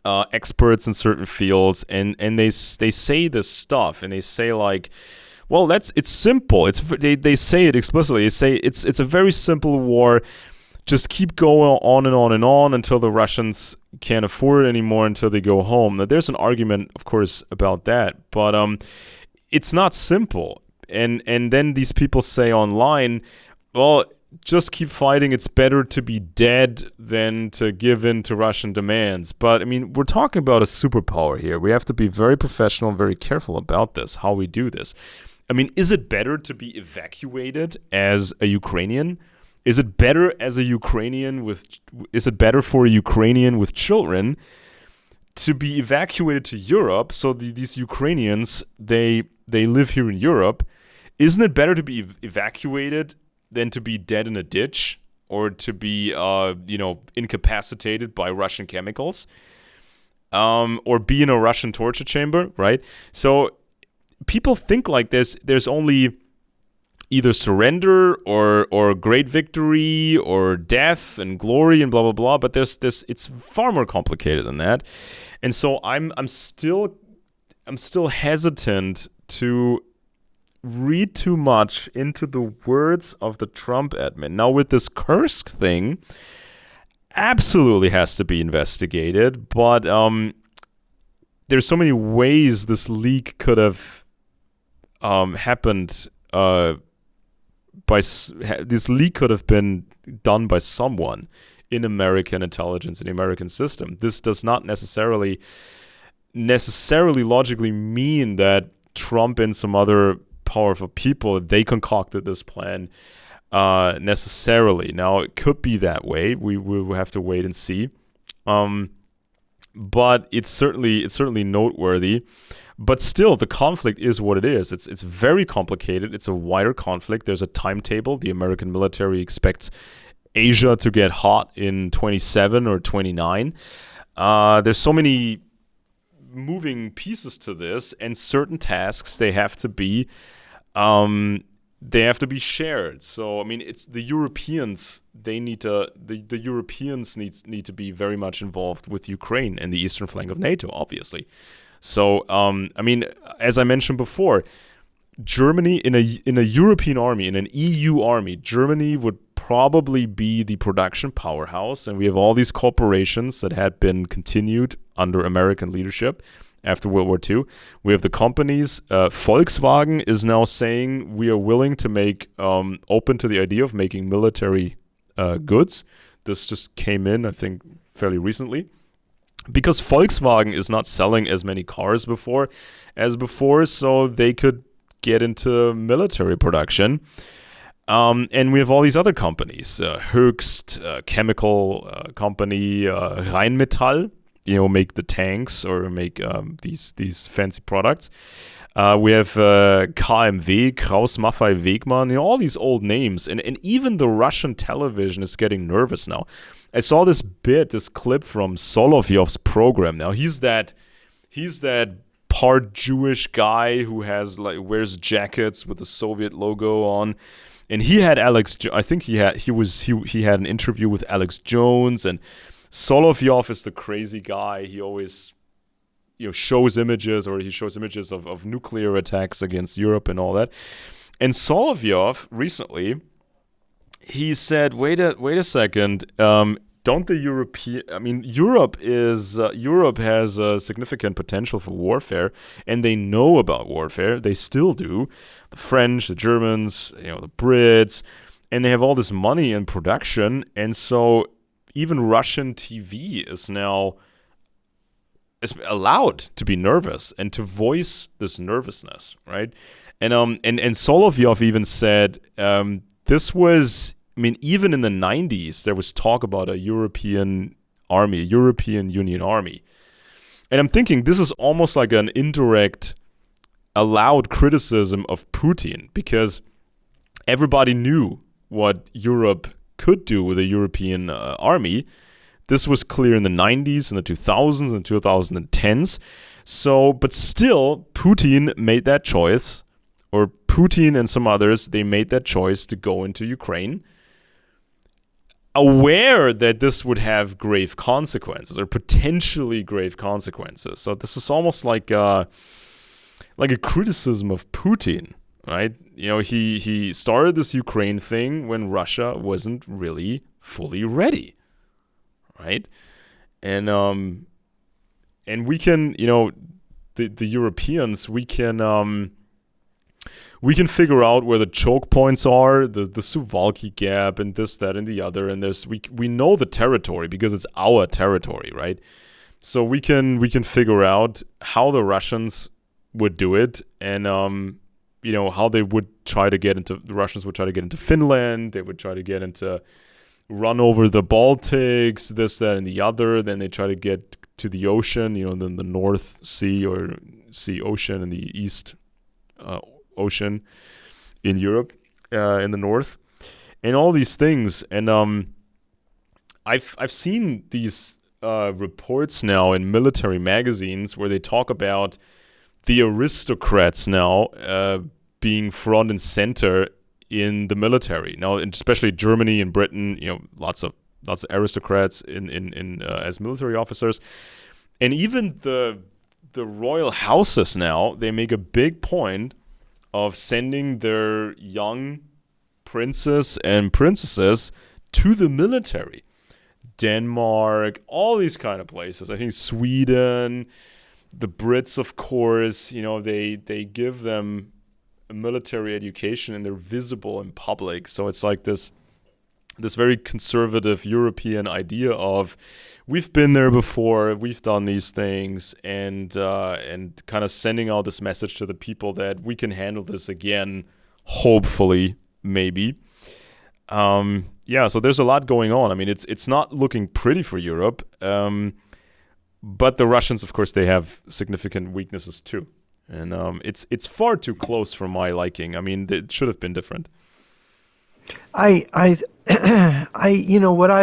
experts in certain fields, and they say this stuff, and they say like, well, it's simple. They say it explicitly. They say it's a very simple war. Just keep going on and on and on until the Russians can't afford it anymore, until they go home. Now, there's an argument, of course, about that, but it's not simple. And then these people say online, well, just keep fighting. It's better to be dead than to give in to Russian demands. But I mean, we're talking about a superpower here. We have to be very professional, very careful about this, how we do this. I mean, is it better to be evacuated as a Ukrainian? Is it better as a Ukrainian is it better for a Ukrainian with children to be evacuated to Europe? So these Ukrainians, they live here in Europe. Isn't it better to be evacuated than to be dead in a ditch or to be incapacitated by Russian chemicals, or be in a Russian torture chamber, right? So people think like this. There's only either surrender or great victory or death and glory and blah blah blah. But there's this. It's far more complicated than that. And so I'm still hesitant to read too much into the words of the Trump admin. Now with this Kursk thing, absolutely has to be investigated. But there's so many ways this leak could have happened. This leak could have been done by someone in American intelligence, in the American system. This does not necessarily logically mean that Trump and some other powerful people, they concocted this plan. necessarily. Now, it could be that way. We will have to wait and see. But it's certainly noteworthy. But still, the conflict is what it is. It's very complicated. It's a wider conflict. There's a timetable. The American military expects Asia to get hot in 27 or 29. There's so many moving pieces to this, and certain tasks they have to be shared. So I mean, it's the Europeans. They need to the Europeans need to be very much involved with Ukraine and the eastern flank of NATO, obviously. So I mean, as I mentioned before, Germany in a European army, in an EU army, Germany would probably be the production powerhouse, and we have all these corporations that had been continued under American leadership after World War II. We have the companies. Volkswagen is now saying we are willing to make open to the idea of making military goods. This just came in, I think, fairly recently. Because Volkswagen is not selling as many cars before, so they could get into military production. And we have all these other companies, Höchst, chemical company, Rheinmetall, make the tanks or make these fancy products. We have KMW, Kraus Maffei Wegmann, all these old names. And even the Russian television is getting nervous now. I saw this clip from Solovyov's program. Now, he's that part Jewish guy who wears jackets with the Soviet logo on. And he had I think he had an interview with Alex Jones, and Solovyov is the crazy guy. He always shows images of nuclear attacks against Europe and all that. And Solovyov recently, he said, wait a second, don't the European, I mean, Europe has a significant potential for warfare, and they know about warfare. They still do. The French, the Germans, the Brits, and they have all this money in production, and so even Russian TV is now allowed to be nervous and to voice this nervousness, right? And Solovyov even said this was, I mean, even in the 90s, there was talk about a European army, a European Union army. And I'm thinking this is almost like an indirect, allowed criticism of Putin, because everybody knew what Europe could do with a European army. This was clear in the 90s, in the 2000s, and 2010s. So, but still, Putin made that choice, or Putin and some others, they made that choice to go into Ukraine, aware that this would have grave consequences, or potentially grave consequences. So this is almost like a criticism of Putin, right? He started this Ukraine thing when Russia wasn't really fully ready, right? And we can, the Europeans, we can figure out where the choke points are, the Suwalki gap, and this, that, and the other. And we know the territory because it's our territory, right? So we can figure out how the Russians would do it, and how the Russians would try to get into Finland. They would try to run over the Baltics, this, that, and the other. Then they try to get to the ocean, then the North Sea or Sea Ocean and the East Ocean in Europe, in the north, and all these things. And I've seen these reports now in military magazines where they talk about the aristocrats now being front and center in the military now, especially Germany and Britain. Lots of aristocrats in as military officers, and even the royal houses now, they make a big point of sending their young princes and princesses to the military. Denmark, all these kind of places. I think Sweden, the Brits, of course, they give them a military education and they're visible in public. So it's like this very conservative European idea of, we've been there before, we've done these things, and kind of sending out this message to the people that we can handle this again, hopefully, maybe. So there's a lot going on. I mean, it's not looking pretty for Europe, but the Russians, of course, they have significant weaknesses too, and it's far too close for my liking. I mean, it should have been different. What I've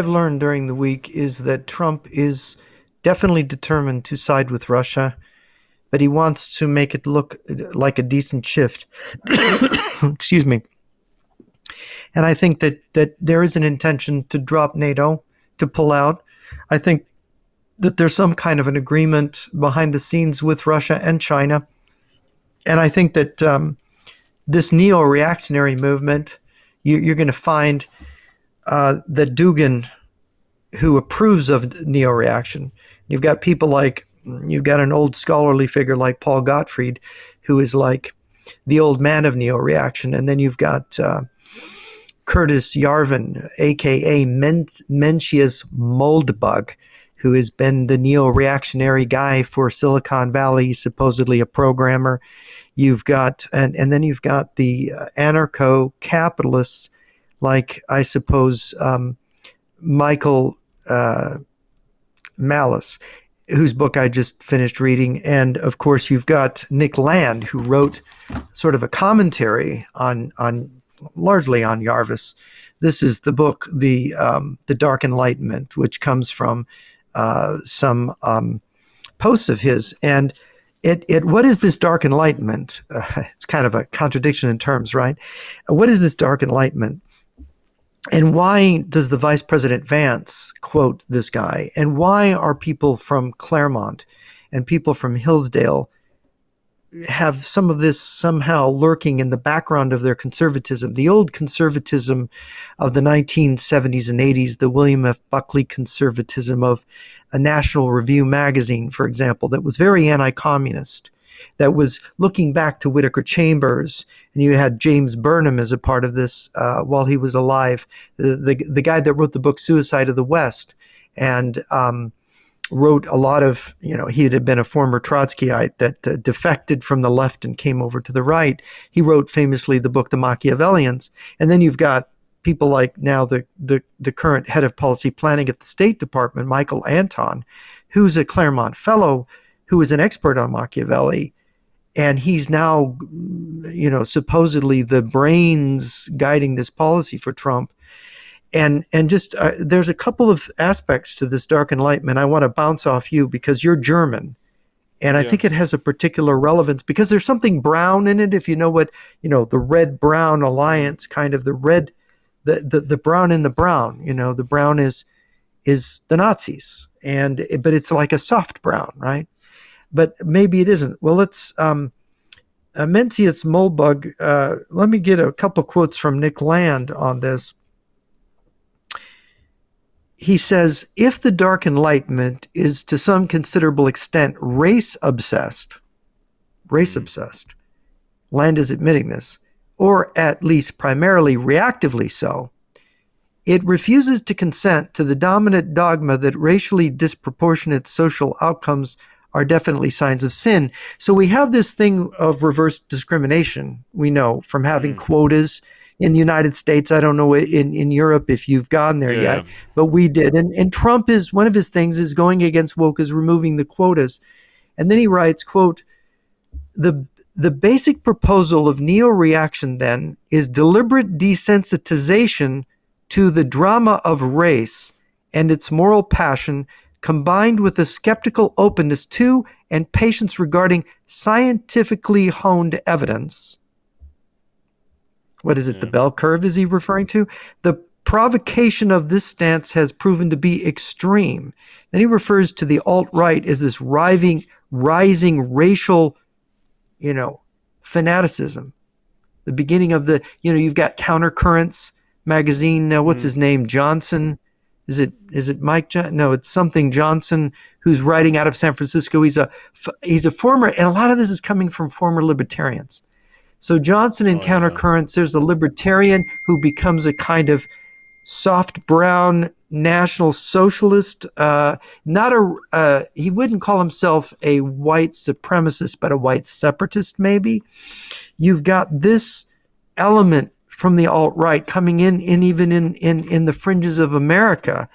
learned during the week is that Trump is definitely determined to side with Russia, but he wants to make it look like a decent shift. Excuse me. And I think that there is an intention to drop NATO, to pull out. I think that there's some kind of an agreement behind the scenes with Russia and China. And I think that this neo-reactionary movement, you're going to find that Dugin, who approves of neo-reaction, you've got an old scholarly figure like Paul Gottfried, who is like the old man of neo-reaction. And then you've got Curtis Yarvin, a.k.a. Mencius Moldbug, who has been the neo-reactionary guy for Silicon Valley, supposedly a programmer. You've got, and then you've got the anarcho-capitalists, like, I suppose, Michael Malice, whose book I just finished reading. And, of course, you've got Nick Land, who wrote sort of a commentary on largely on Jarvis. This is the book, the Dark Enlightenment, which comes from some posts of his. And what is this Dark Enlightenment? It's kind of a contradiction in terms, right? What is this Dark Enlightenment? And why does the Vice President Vance quote this guy? And why are people from Claremont and people from Hillsdale have some of this somehow lurking in the background of their conservatism? The old conservatism of the 1970s and 80s, the William F. Buckley conservatism of a National Review magazine, for example, that was very anti-communist, that was looking back to Whittaker Chambers, and you had James Burnham as a part of this while he was alive, the guy that wrote the book Suicide of the West, and wrote a lot of, he had been a former Trotskyite that defected from the left and came over to the right. He wrote famously the book The Machiavellians. And then you've got people like now the current head of policy planning at the State Department, Michael Anton, who's a Claremont Fellow, who is an expert on Machiavelli. And he's now, supposedly the brains guiding this policy for Trump. And just there's a couple of aspects to this Dark Enlightenment I want to bounce off you, because you're German. And I think it has a particular relevance because there's something brown in it. If you know what, the red-brown alliance, kind of the red, the brown in the brown, the brown is the Nazis. But it's like a soft brown, right? But maybe it isn't. Well, let's Mencius Moldbug. Let me get a couple quotes from Nick Land on this. He says, if the Dark Enlightenment is to some considerable extent race-obsessed, Land is admitting this, or at least primarily reactively so, it refuses to consent to the dominant dogma that racially disproportionate social outcomes are definitely signs of sin. So we have this thing of reverse discrimination, we know, from having quotas in the United States. I don't know in Europe if you've gone there yet, but we did. And Trump is, one of his things is going against woke is removing the quotas. And then he writes, quote, the basic proposal of neo-reaction then is deliberate desensitization to the drama of race and its moral passion, combined with a skeptical openness to and patience regarding scientifically honed evidence. What is it, the bell curve is he referring to? The provocation of this stance has proven to be extreme. Then he refers to the alt-right as this rising racial, fanaticism. The beginning of the, you've got Countercurrents magazine. What's his name? Johnson. Is it Mike? No, it's something Johnson, who's writing out of San Francisco. He's a former, and a lot of this is coming from former libertarians. So Johnson in Countercurrents, there's the libertarian who becomes a kind of soft brown national socialist. He wouldn't call himself a white supremacist, but a white separatist maybe. You've got this element from the alt-right coming in even in the fringes of America.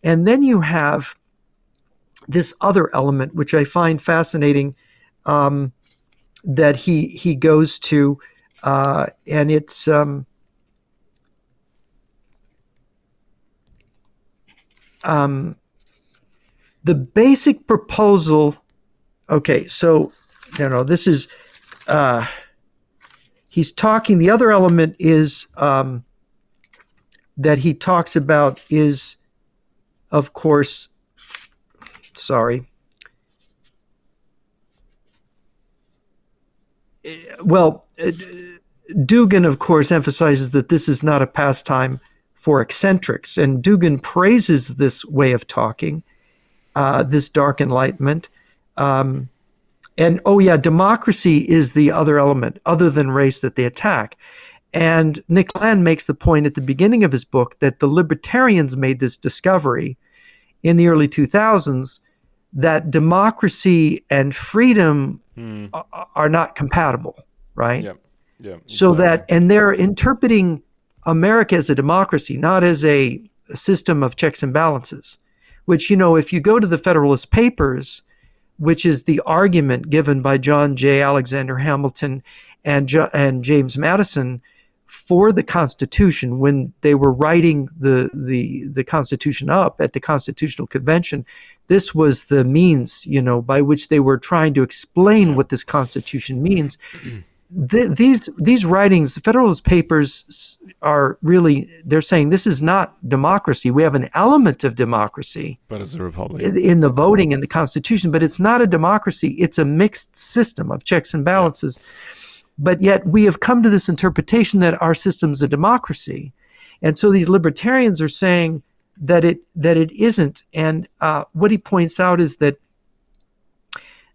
And then you have this other element, which I find fascinating, that he goes to, and it's the basic proposal. Okay, so this is he's talking. The other element is that he talks about is, of course, sorry. Well, Dugin, of course, emphasizes that this is not a pastime for eccentrics, and Dugin praises this way of talking, this Dark Enlightenment. And democracy is the other element, other than race, that they attack. And Nick Land makes the point at the beginning of his book that the libertarians made this discovery in the early 2000s that democracy and freedom are not compatible, right? Yeah. Yeah. So exactly. and they're interpreting America as a democracy, not as a system of checks and balances, which, if you go to the Federalist Papers, which is the argument given by John J. Alexander Hamilton and James Madison for the Constitution when they were writing the Constitution up at the Constitutional Convention, this was the means, by which they were trying to explain what this Constitution means. These writings, the Federalist Papers, are really, they're saying this is not democracy. We have an element of democracy, But it's a republic. in the voting in the Constitution, but it's not a democracy. It's a mixed system of checks and balances. Yeah. But yet we have come to this interpretation that our system's a democracy. And so these libertarians are saying that it isn't. And what he points out is that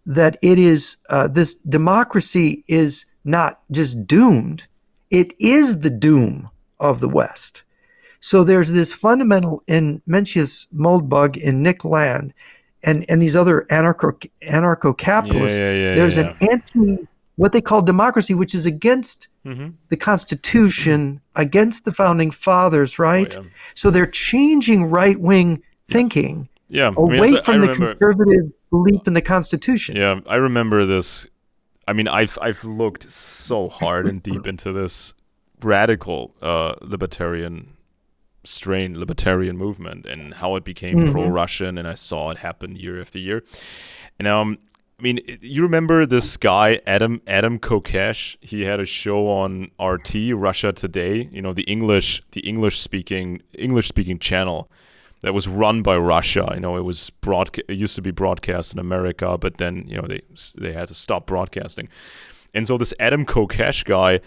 it is, this democracy is not just doomed, it is the doom of the West. So there's this fundamental in Mencius Moldbug, in Nick Land, and these other anarcho-capitalists. There's an anti, what they call democracy, which is against the Constitution, against the Founding Fathers, right? Oh, yeah. So they're changing right-wing thinking away from the conservative belief in the Constitution. Yeah, I remember this. I mean, I've looked so hard and deep into this radical libertarian movement and how it became pro-Russian, and I saw it happen year after year. And I mean, you remember this guy Adam Kokesh? He had a show on RT, Russia Today. The English speaking channel that was run by Russia. It was it used to be broadcast in America, but then they had to stop broadcasting. And so this Adam Kokesh guy,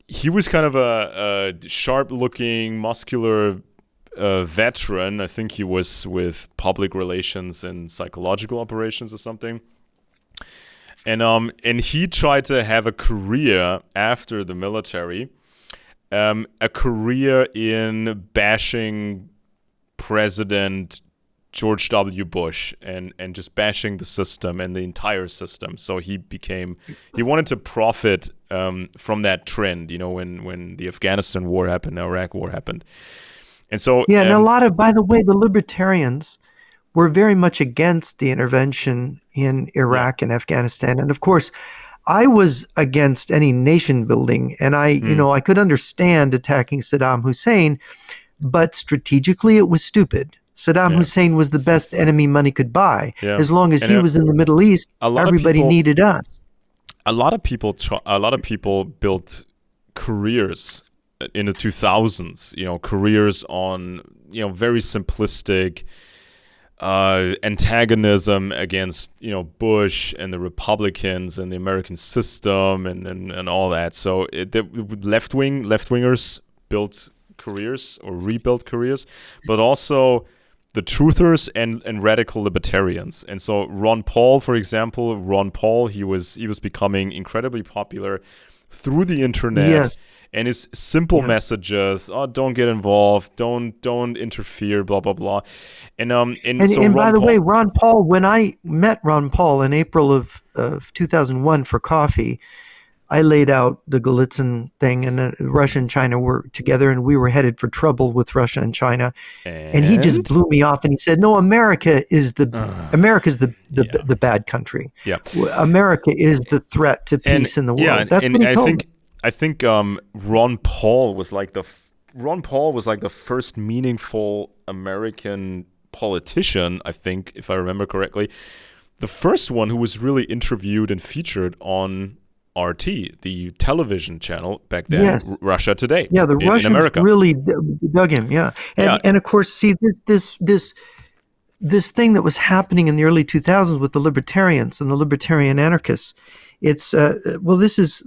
he was kind of a sharp-looking, muscular veteran. I think he was with public relations and psychological operations or something. And he tried to have a career after the military, a career in bashing President George W. Bush and just bashing the system and the entire system. So he wanted to profit from that trend, when the Afghanistan war happened, the Iraq war happened. And so and a lot of, by the way, the libertarians were very much against the intervention in Iraq and Afghanistan. And of course, I was against any nation building, and I could understand attacking Saddam Hussein, but strategically it was stupid. Saddam Hussein was the best enemy money could buy. Yeah. As long as he was in the Middle East, everybody needed us. A lot of people built careers in the 2000s, careers on, very simplistic antagonism against, Bush and the Republicans and the American system and all that. So left-wingers built careers or rebuilt careers, but also the truthers and radical libertarians. And so Ron Paul, for example, he was becoming incredibly popular through the internet, and his simple messages: don't get involved, don't interfere, blah blah blah. And by the way, Ron Paul, when I met Ron Paul in April of 2001 for coffee, I laid out the Golitsyn thing, and Russia and China were together, and we were headed for trouble with Russia and China. And he just And blew me off, and he said, "No, America's yeah, the bad country. yeah, America is the threat to and peace in the yeah, world." That's and what he told me. I think Ron Paul was like the first meaningful American politician, I think, if I remember correctly, the first one who was really interviewed and featured on RT, the television channel back then, Yes. Russia Today, Yeah, the in Russians America. really dug him. Yeah, Yeah. and of course, see this thing that was happening in the early 2000s with the libertarians and the libertarian anarchists. It's this is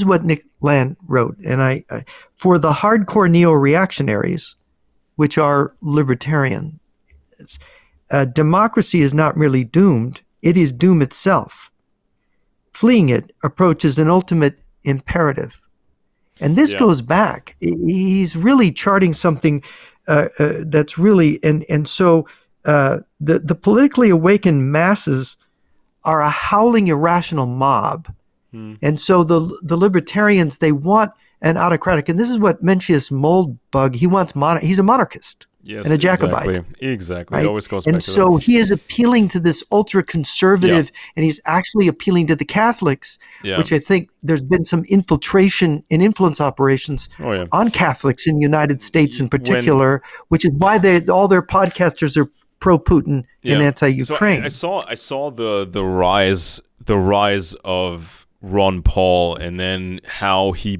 what Nick Land wrote, and I for the hardcore neo-reactionaries, which are libertarian, democracy is not merely doomed; it is doom itself. Fleeing it approaches an ultimate imperative. And this goes back. He's really charting something that's really, and so the politically awakened masses are a howling irrational mob. And so the libertarians, they want an autocratic, and this is what Mencius Moldbug, he's a monarchist. Yes, And a Jacobite. Exactly. Right? It always goes and back to so he is appealing to this ultra-conservative, and he's actually appealing to the Catholics, which I think there's been some infiltration and influence operations on Catholics in the United States in particular, which is why all their podcasters are pro-Putin and anti-Ukraine. So I saw the rise of Ron Paul, and then how he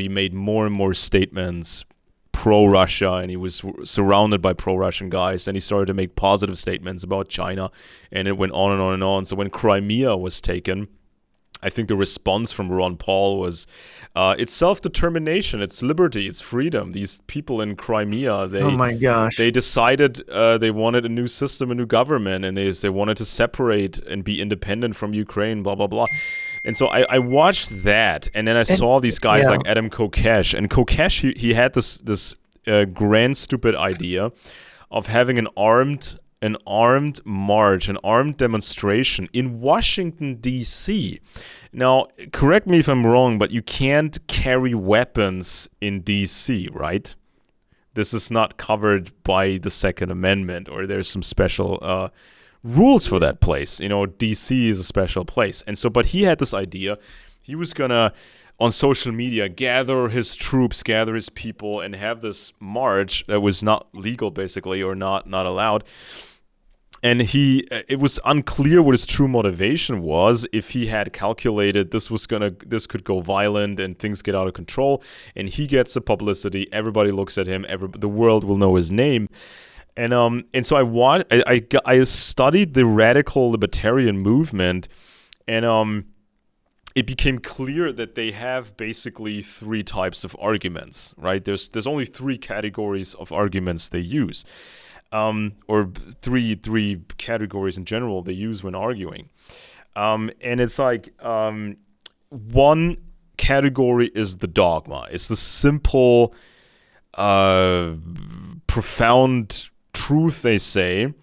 made more and more statements pro-Russia, and he was surrounded by pro-Russian guys, and he started to make positive statements about China, and it went on and on and on. So when Crimea was taken, I think the response from Ron Paul was, it's self-determination, it's liberty, it's freedom. These people in Crimea, they decided they wanted a new system, a new government, and they wanted to separate and be independent from Ukraine, blah, blah, blah. And so I watched that, and then I saw these guys like Adam Kokesh. And Kokesh, he had this grand stupid idea of having an armed march, an armed demonstration in Washington, D.C. Now, correct me if I'm wrong, but you can't carry weapons in D.C., right? This is not covered by the Second Amendment, or there's some special rules for that place. You know, DC is a special place. And so, but he had this idea. He was gonna, on social media, gather his troops, gather his people, and have this march that was not legal, basically, or not allowed. And it was unclear what his true motivation was. If he had calculated this could go violent and things get out of control, and he gets the publicity, everybody looks at him, the world will know his name. And so I studied the radical libertarian movement, and it became clear that they have basically three types of arguments, right? There's only three categories of arguments they use, or three categories in general they use when arguing, and it's like one category is the dogma. It's the simple, profound truth they say.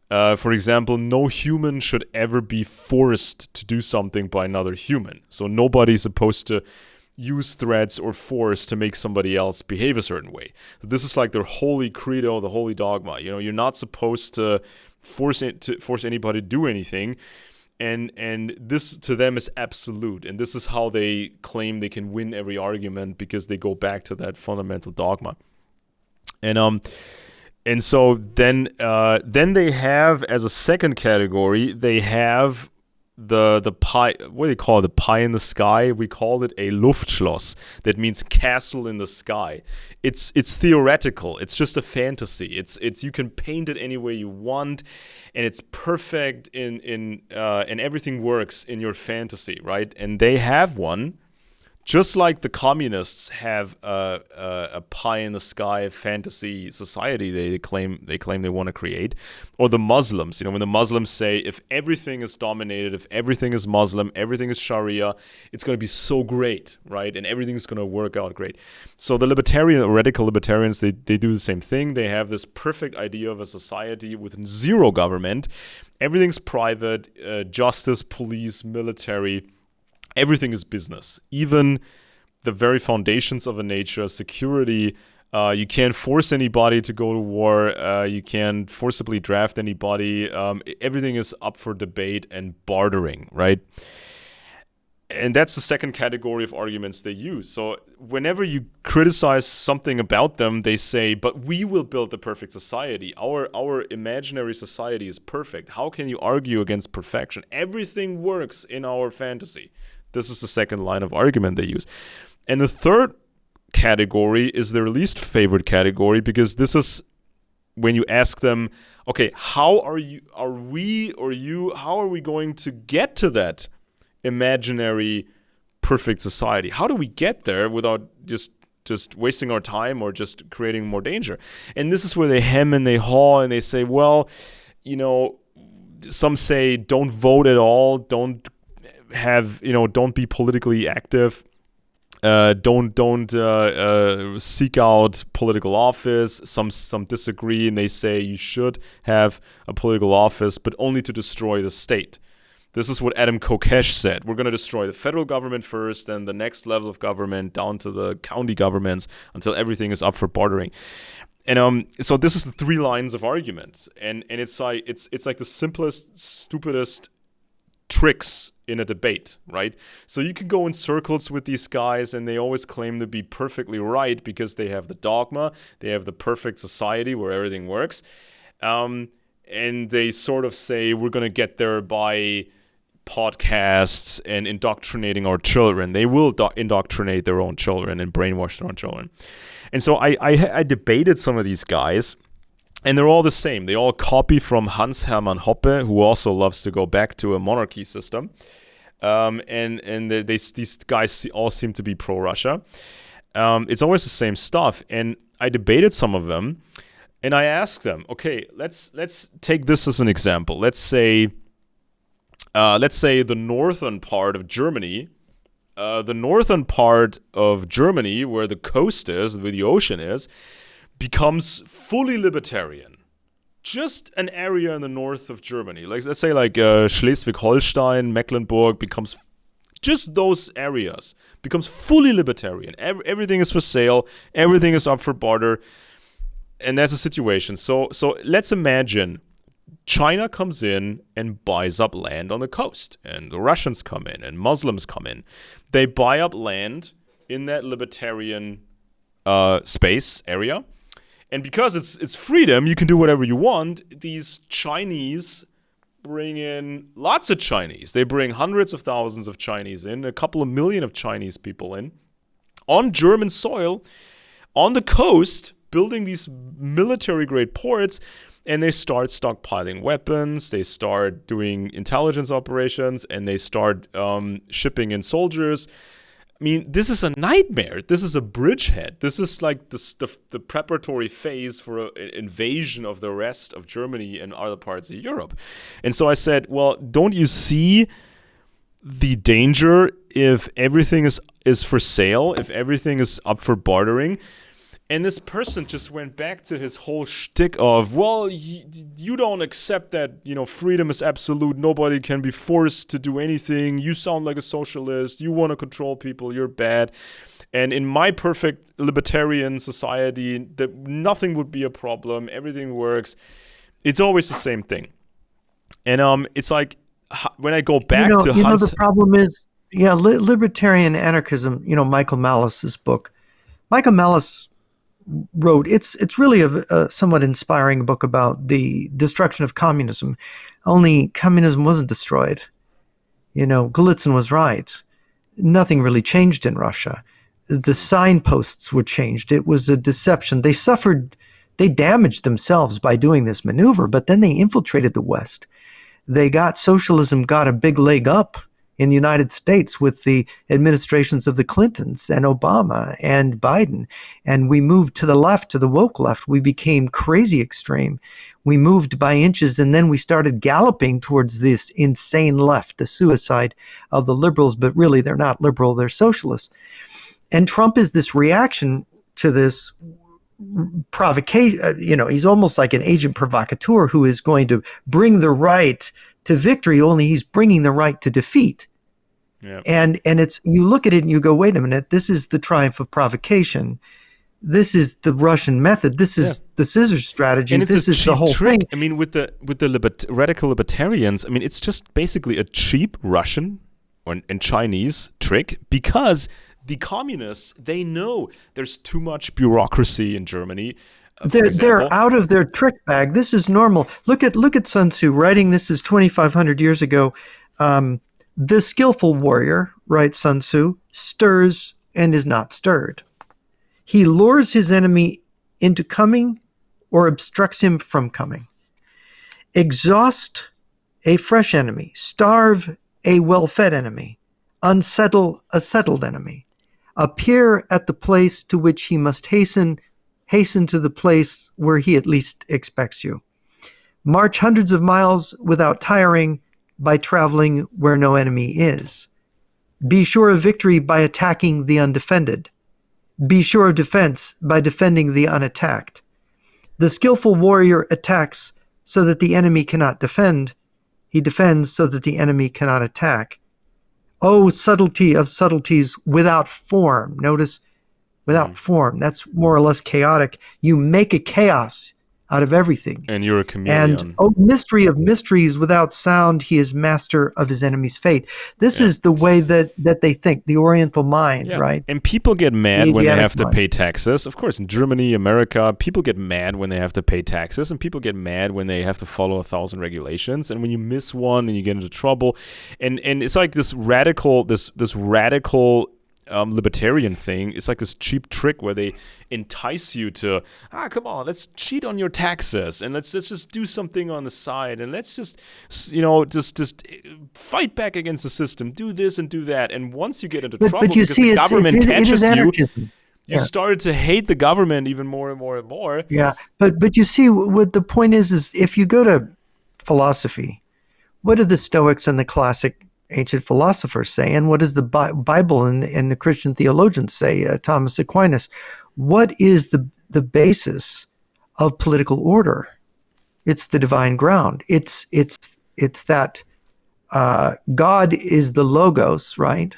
For example, no human should ever be forced to do something by another human. So nobody's supposed to use threats or force to make somebody else behave a certain way. So this is like their holy credo, the holy dogma. You know, you're not supposed to force anybody to do anything. And this to them is absolute. And this is how they claim they can win every argument, because they go back to that fundamental dogma. And so then they have, as a second category, they have the pie. What do you call it? The pie in the sky. We called it a Luftschloss. That means castle in the sky. It's theoretical. It's just a fantasy. It's you can paint it any way you want, and it's perfect and everything works in your fantasy, right? And they have one. Just like the communists have a pie-in-the-sky fantasy society they claim they want to create, or the Muslims, when the Muslims say, if everything is dominated, if everything is Muslim, everything is Sharia, it's going to be so great, right? And everything's going to work out great. So the radical libertarians, they do the same thing. They have this perfect idea of a society with zero government. Everything's private, justice, police, military. Everything is business. Even the very foundations of a nature, security. You can't force anybody to go to war. You can't forcibly draft anybody. Everything is up for debate and bartering, right? And that's the second category of arguments they use. So whenever you criticize something about them, they say, but we will build the perfect society. Our imaginary society is perfect. How can you argue against perfection? Everything works in our fantasy. This is the second line of argument they use. And the third category is their least favorite category, because this is when you ask them, okay, how are we going to get to that imaginary perfect society? How do we get there without just wasting our time or just creating more danger? And this is where they hem and they haw and they say, well, some say don't vote at all, don't be politically active, don't seek out political office. Some disagree and they say you should have a political office, but only to destroy the state. This is what Adam Kokesh said. We're going to destroy the federal government first, then the next level of government down to the county governments until everything is up for bartering. And so this is the three lines of arguments, and it's like the simplest, stupidest tricks in a debate, right? So you can go in circles with these guys, and they always claim to be perfectly right because they have the dogma, they have the perfect society where everything works, and they sort of say we're going to get there by podcasts and indoctrinating our children. They will indoctrinate their own children and brainwash their own children. And so I debated some of these guys, and they're all the same. They all copy from Hans Hermann Hoppe, who also loves to go back to a monarchy system. These guys all seem to be pro-Russia. It's always the same stuff. And I debated some of them, and I asked them, okay, let's take this as an example. Let's say the northern part of Germany, where the coast is, where the ocean is, becomes fully libertarian. Just an area in the north of Germany, let's say Schleswig-Holstein, Mecklenburg, becomes just those areas, becomes fully libertarian. Everything is for sale, everything is up for barter, and that's a situation. So let's imagine China comes in and buys up land on the coast, and the Russians come in, and Muslims come in. They buy up land in that libertarian space area, and because it's freedom, you can do whatever you want. These Chinese bring in lots of Chinese. They bring hundreds of thousands of Chinese in, a couple of million of Chinese people in, on German soil, on the coast, building these military-grade ports, and they start stockpiling weapons, they start doing intelligence operations, and they start shipping in soldiers. I mean, this is a nightmare. This is a bridgehead. This is like the preparatory phase for an invasion of the rest of Germany and other parts of Europe. And so I said, well, don't you see the danger if everything is for sale, if everything is up for bartering? And this person just went back to his whole shtick of, well, you don't accept that, freedom is absolute. Nobody can be forced to do anything. You sound like a socialist. You want to control people. You're bad. And in my perfect libertarian society, that nothing would be a problem. Everything works. It's always the same thing. And it's like when I go back to Hans... the problem is, libertarian anarchism, Michael Malice's book. Michael Malice wrote, it's really a somewhat inspiring book about the destruction of communism. Only communism wasn't destroyed. Golitsyn was right. Nothing really changed in Russia. The signposts were changed. It was a deception. They damaged themselves by doing this maneuver, but then they infiltrated the West. Socialism got a big leg up in the United States with the administrations of the Clintons and Obama and Biden. And we moved to the left, to the woke left. We became crazy extreme. We moved by inches, and then we started galloping towards this insane left, the suicide of the liberals. But really, they're not liberal, they're socialists. And Trump is this reaction to this provocation. He's almost like an agent provocateur who is going to bring the right to victory, only he's bringing the right to defeat. Yeah. And it's, you look at it and you go, wait a minute, this is the triumph of provocation. This is the Russian method. This is the scissors strategy. And it's this a is the cheap whole trick. thing. I mean, with the radical libertarians, I mean, it's just basically a cheap Russian and Chinese trick, because the communists, they know there's too much bureaucracy in Germany. They're out of their trick bag. This is normal. Look at Sun Tzu writing. This is 2,500 years ago. The skillful warrior, writes Sun Tzu, stirs and is not stirred. He lures his enemy into coming or obstructs him from coming. Exhaust a fresh enemy. Starve a well-fed enemy. Unsettle a settled enemy. Appear at the place to which he must hasten. Hasten to the place where he at least expects you. March hundreds of miles without tiring by traveling where no enemy is. Be sure of victory by attacking the undefended. Be sure of defense by defending the unattacked. The skillful warrior attacks so that the enemy cannot defend. He defends so that the enemy cannot attack. Oh, subtlety of subtleties without form. Notice, without form. That's more or less chaotic. You make a chaos out of everything. And you're a chameleon. And oh, mystery of mysteries without sound, he is master of his enemy's fate. This is the way that they think, the Oriental mind, right? And people get mad when they have to mind. pay taxes. Of course, in Germany, America, people get mad when they have to pay taxes, and people get mad when they have to follow 1,000 regulations. And when you miss one and you get into trouble, and it's like this radical libertarian thing. It's like this cheap trick where they entice you to, come on, let's cheat on your taxes, and let's just do something on the side, and let's just fight back against the system, do this and do that. And once you get into trouble but you because see, the government catches you, you started to hate the government even more and more and more. Yeah, but you see, what the point is if you go to philosophy, what do the Stoics and the classic ancient philosophers say, and what does the Bible and the Christian theologians say, Thomas Aquinas? What is the basis of political order? It's the divine ground. It's that God is the logos, right?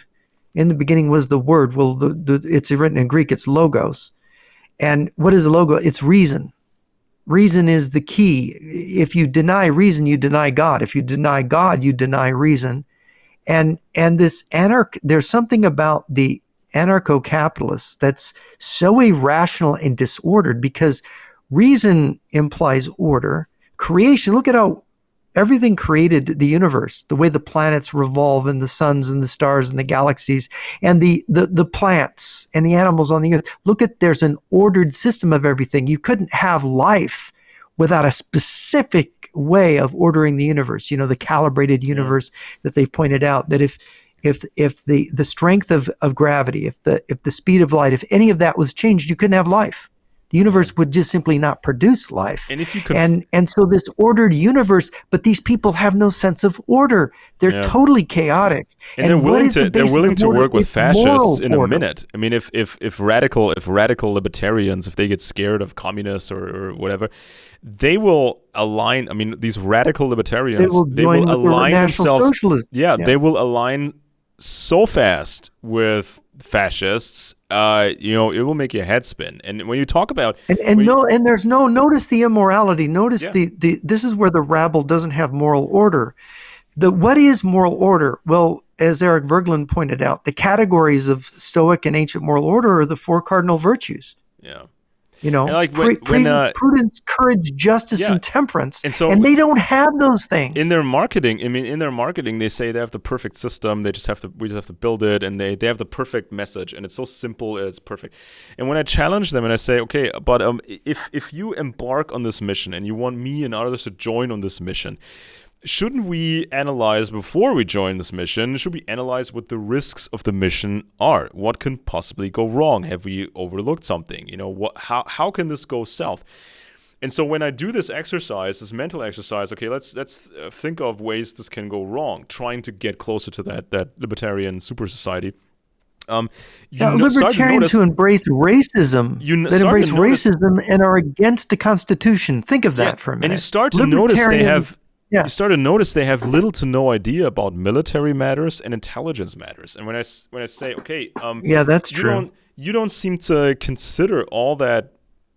In the beginning was the word. Well, it's written in Greek. It's logos. And what is the logo? It's reason. Reason is the key. If you deny reason, you deny God. If you deny God, you deny reason. And this there's something about the anarcho-capitalists that's so irrational and disordered, because reason implies order. Creation, look at how everything created the universe, the way the planets revolve and the suns and the stars and the galaxies and the plants and the animals on the earth. Look at, there's an ordered system of everything. You couldn't have life without a specific way of ordering the universe, the calibrated universe that they've pointed out, that if the strength of gravity, if the speed of light, if any of that was changed, you couldn't have life. The universe would just simply not produce life. And if you could, and so this ordered universe, but these people have no sense of order. They're totally chaotic. And they're willing to work with fascists in a minute. I mean, if radical libertarians, if they get scared of communists or whatever, they will align. I mean, these radical libertarians, they will align themselves. They will align so fast with fascists, it will make your head spin. And when you talk about notice the immorality. Notice this is where the rabble doesn't have moral order. What is moral order? Well, as Eric Berglund pointed out, the categories of Stoic and ancient moral order are the four cardinal virtues. Yeah. Prudence, courage, justice, and temperance. And they don't have those things. In their marketing, they say they have the perfect system. We just have to build it, and they have the perfect message, and it's so simple, it's perfect. And when I challenge them and I say, okay, but if you embark on this mission and you want me and others to join on this mission, shouldn't we analyze before we join this mission? Should we analyze what the risks of the mission are? What can possibly go wrong? Have we overlooked something? How can this go south? And so when I do this exercise, this mental exercise, okay, let's think of ways this can go wrong, trying to get closer to that libertarian super society. Libertarians who embrace racism, racism and are against the Constitution. Think of that for a minute. And you start to notice they have Yeah. you start to notice they have little to no idea about military matters and intelligence matters. And when I say, okay, Yeah, that's true. you don't seem to consider all that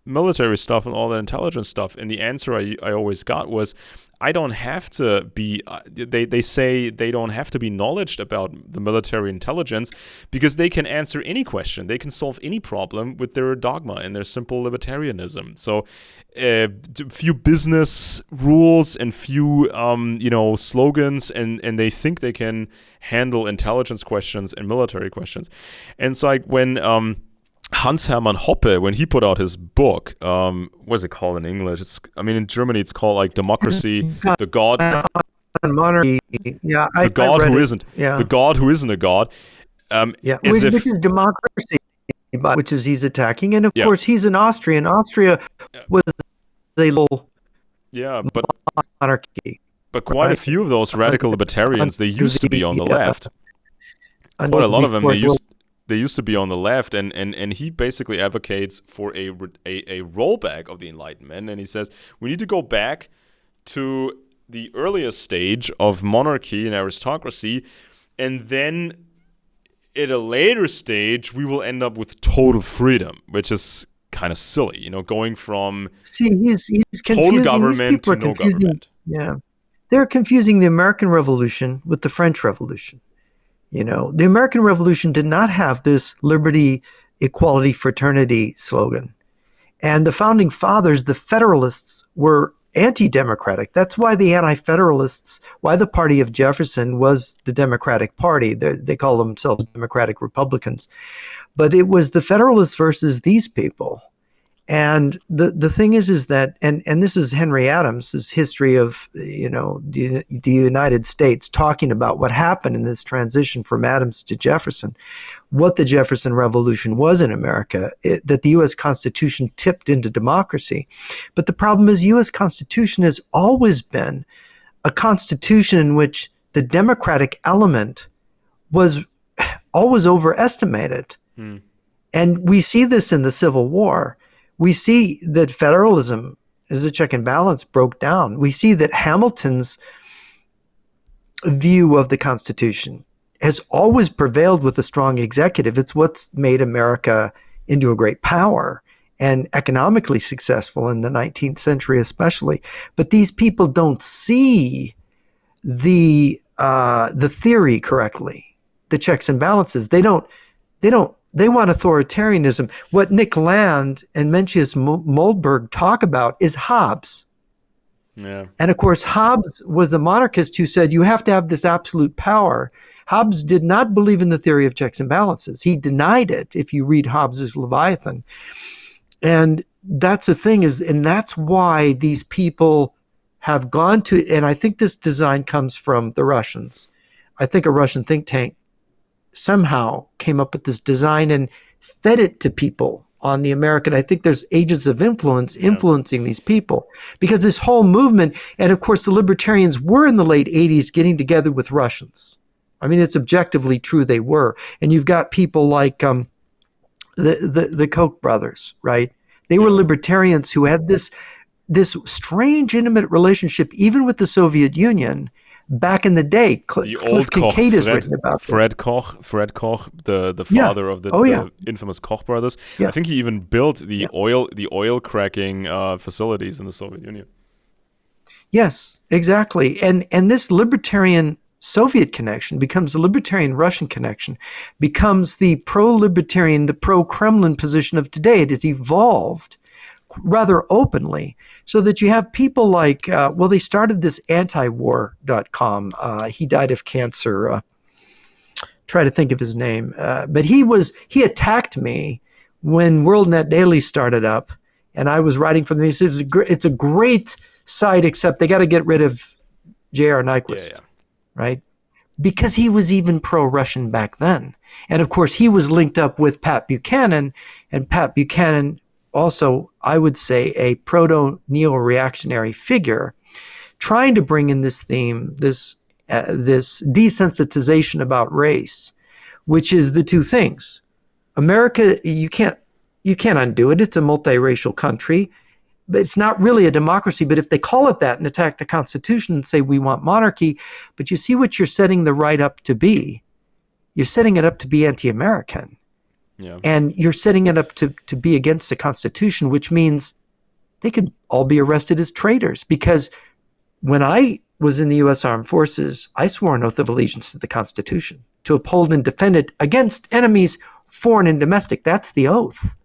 military stuff and all that intelligence stuff. And the answer I always got was, I don't have to be, they say they don't have to be knowledgeable about the military intelligence because they can answer any question. They can solve any problem with their dogma and their simple libertarianism. So few business rules and few, slogans, and they think they can handle intelligence questions and military questions. And it's like when Hans Hermann Hoppe, when he put out his book, what is it called in English? In Germany, it's called like Democracy, the God, Monarchy. Yeah, the God who it. isn't, Yeah. the God who isn't a God. Which is democracy, which is he's attacking, and of course he's an Austrian. Austria was a little but monarchy. But quite a few of those radical libertarians, they used to be on the left. Quite a lot of them, they used to be on the left, and he basically advocates for a rollback of the Enlightenment, and he says we need to go back to the earliest stage of monarchy and aristocracy, and then at a later stage we will end up with total freedom, which is kind of silly, going from he's total government to no government. Yeah, they're confusing the American Revolution with the French Revolution. The American Revolution did not have this liberty, equality, fraternity slogan. And the founding fathers, the Federalists, were anti-democratic. That's why the anti-Federalists, why the party of Jefferson was the Democratic Party. They call themselves Democratic Republicans. But it was the Federalists versus these people. And the thing is that, and this is Henry Adams' history of, the United States, talking about what happened in this transition from Adams to Jefferson, what the Jefferson Revolution was in America, that the U.S. Constitution tipped into democracy. But the problem is U.S. Constitution has always been a constitution in which the democratic element was always overestimated. And we see this in the Civil War. We see that federalism as a check and balance broke down. We see that Hamilton's view of the Constitution has always prevailed with a strong executive. It's what's made America into a great power and economically successful in the 19th century especially. But these people don't see the theory correctly, the checks and balances. They want authoritarianism. What Nick Land and Mencius Moldberg talk about is Hobbes. Yeah. And of course, Hobbes was a monarchist who said you have to have this absolute power. Hobbes did not believe in the theory of checks and balances. He denied it if you read Hobbes's Leviathan. And that's the thing and that's why these people have gone to, and I think this design comes from the Russians. I think a Russian think tank somehow came up with this design and fed it to people on the American. I think there's agents of influence influencing these people, because this whole movement, and of course the libertarians were in the late 80s getting together with Russians. I mean, it's objectively true they were. And you've got people like the Koch brothers, right? They were libertarians who had this strange intimate relationship even with the Soviet Union. Back in the day, the Cliff old Koch, Kincaid has written about Fred Koch, the father of the infamous Koch brothers. Yeah. I think he even built the oil cracking facilities in the Soviet Union. Yes, exactly. And this libertarian Soviet connection becomes the libertarian Russian connection, becomes the pro-libertarian, the pro-Kremlin position of today. It has evolved rather openly, so that you have people like, they started this antiwar.com. He died of cancer. Try to think of his name. But he attacked me when WorldNet Daily started up, and I was writing for them. He says, it's a great site, except they got to get rid of J.R. Nyquist, right? Because he was even pro-Russian back then. And of course, he was linked up with Pat Buchanan, and Pat Buchanan also, I would say, a proto-neo-reactionary figure, trying to bring in this theme, this desensitization about race, which is the two things. America, you can't undo it. It's a multiracial country, but it's not really a democracy. But if they call it that and attack the Constitution and say we want monarchy, but you see what you're setting the right up to be. You're setting it up to be anti-American. Yeah. And you're setting it up to be against the Constitution, which means they could all be arrested as traitors. Because when I was in the U.S. Armed Forces, I swore an oath of allegiance to the Constitution, to uphold and defend it against enemies, foreign and domestic. That's the oath.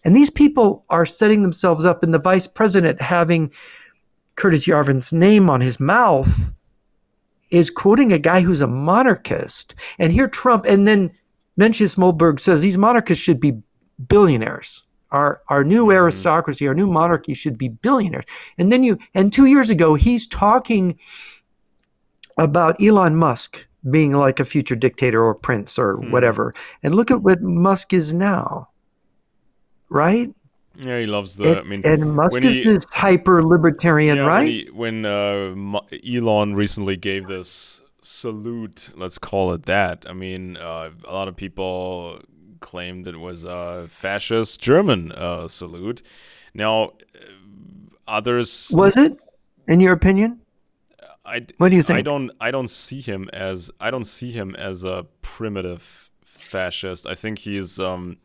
And these people are setting themselves up, and the vice president having Curtis Yarvin's name on his mouth is quoting a guy who's a monarchist. And here Trump, and then Mencius Mollberg says these monarchists should be billionaires. Our new aristocracy, our new monarchy should be billionaires. And then 2 years ago, he's talking about Elon Musk being like a future dictator or prince or whatever. And look at what Musk is now, right? Yeah, he loves the. And Musk is this hyper libertarian, right? When Elon recently gave this salute, let's call it that. I mean, a lot of people claimed it was a fascist German salute. Now, others. Was it, in your opinion? What do you think? I don't see him as a primitive fascist. I think he's no,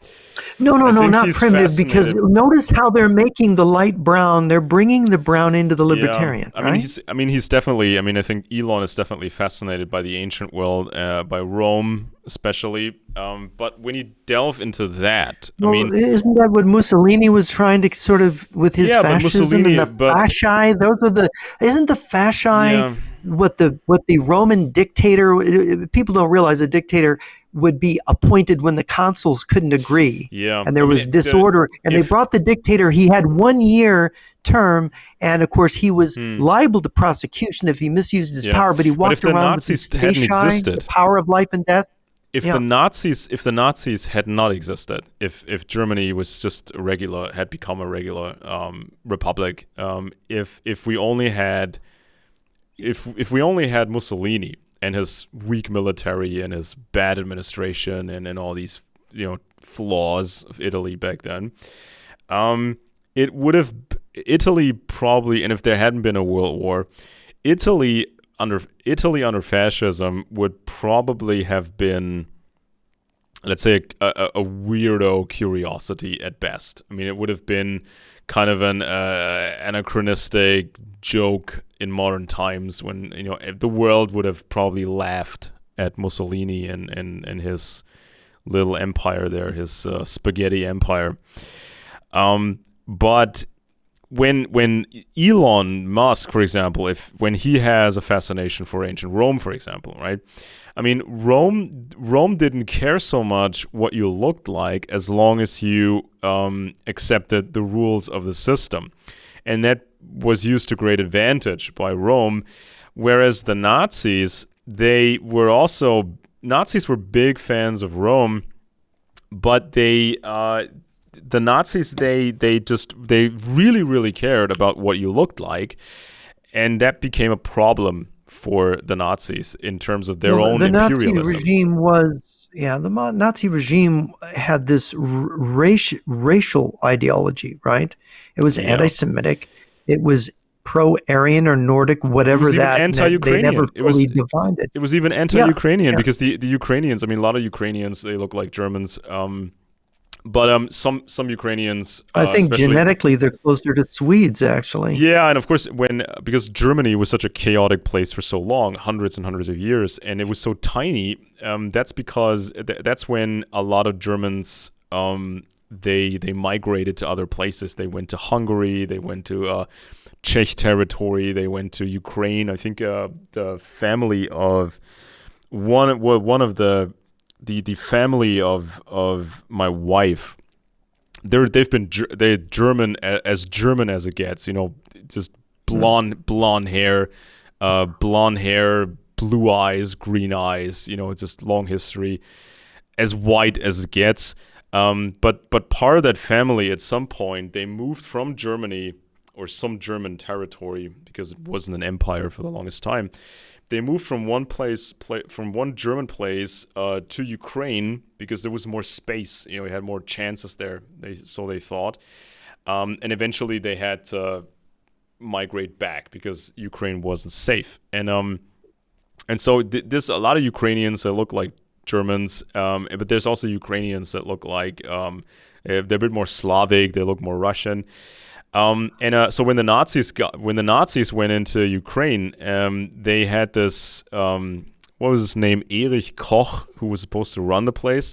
not primitive, because notice how they're making the light brown. They're bringing the brown into the libertarian. I mean, he's definitely. I mean, I think Elon is definitely fascinated by the ancient world, by Rome especially. But when you delve into that, isn't that what Mussolini was trying to sort of with his fascism and the fasci? Those are isn't the fasci what the Roman dictator? People don't realize a dictator would be appointed when the consuls couldn't agree. Yeah. And there was disorder. They brought the dictator. He had 1 year term. And of course, he was liable to prosecution if he misused his power. But he walked around with the power of life and death. If the Nazis had not existed, if Germany was just had become a regular republic, if we only had Mussolini and his weak military and his bad administration and all these flaws of Italy back then, it would have Italy probably, and if there hadn't been a world war, Italy under fascism would probably have been, let's say, a weirdo curiosity at best. I mean, it would have been kind of an anachronistic joke in modern times when the world would have probably laughed at Mussolini and his little empire there, his spaghetti empire. But when Elon Musk, for example, when he has a fascination for ancient Rome, for example, right? I mean, Rome didn't care so much what you looked like as long as you accepted the rules of the system, and that was used to great advantage by Rome. Whereas the Nazis, Nazis were big fans of Rome, but the Nazis, they really, really cared about what you looked like, and that became a problem for the Nazis in terms of their own imperialism. The Nazi regime had this racial ideology, right? It was anti-Semitic. It was pro-Aryan or Nordic, whatever that. Anti-Ukrainian. They never fully defined it. It was even anti-Ukrainian because the Ukrainians. I mean, a lot of Ukrainians, they look like Germans. But some Ukrainians, I think genetically they're closer to Swedes, actually. Yeah, and of course, because Germany was such a chaotic place for so long, hundreds and hundreds of years, and it was so tiny. That's because that's when a lot of Germans they migrated to other places. They went to Hungary, they went to Czech territory, they went to Ukraine. I think the family of one of the family of my wife, they're German as it gets. Just blonde hair, blue eyes, green eyes. It's just long history, as white as it gets. But part of that family, at some point, they moved from Germany or some German territory, because it wasn't an empire for the longest time. They moved from one German place to Ukraine because there was more space. You had more chances there. So they thought, and eventually they had to migrate back because Ukraine wasn't safe. And so there's a lot of Ukrainians that look like Germans, but there's also Ukrainians that look like they're a bit more Slavic. They look more Russian. So when the Nazis went into Ukraine, they had this what was his name, Erich Koch, who was supposed to run the place.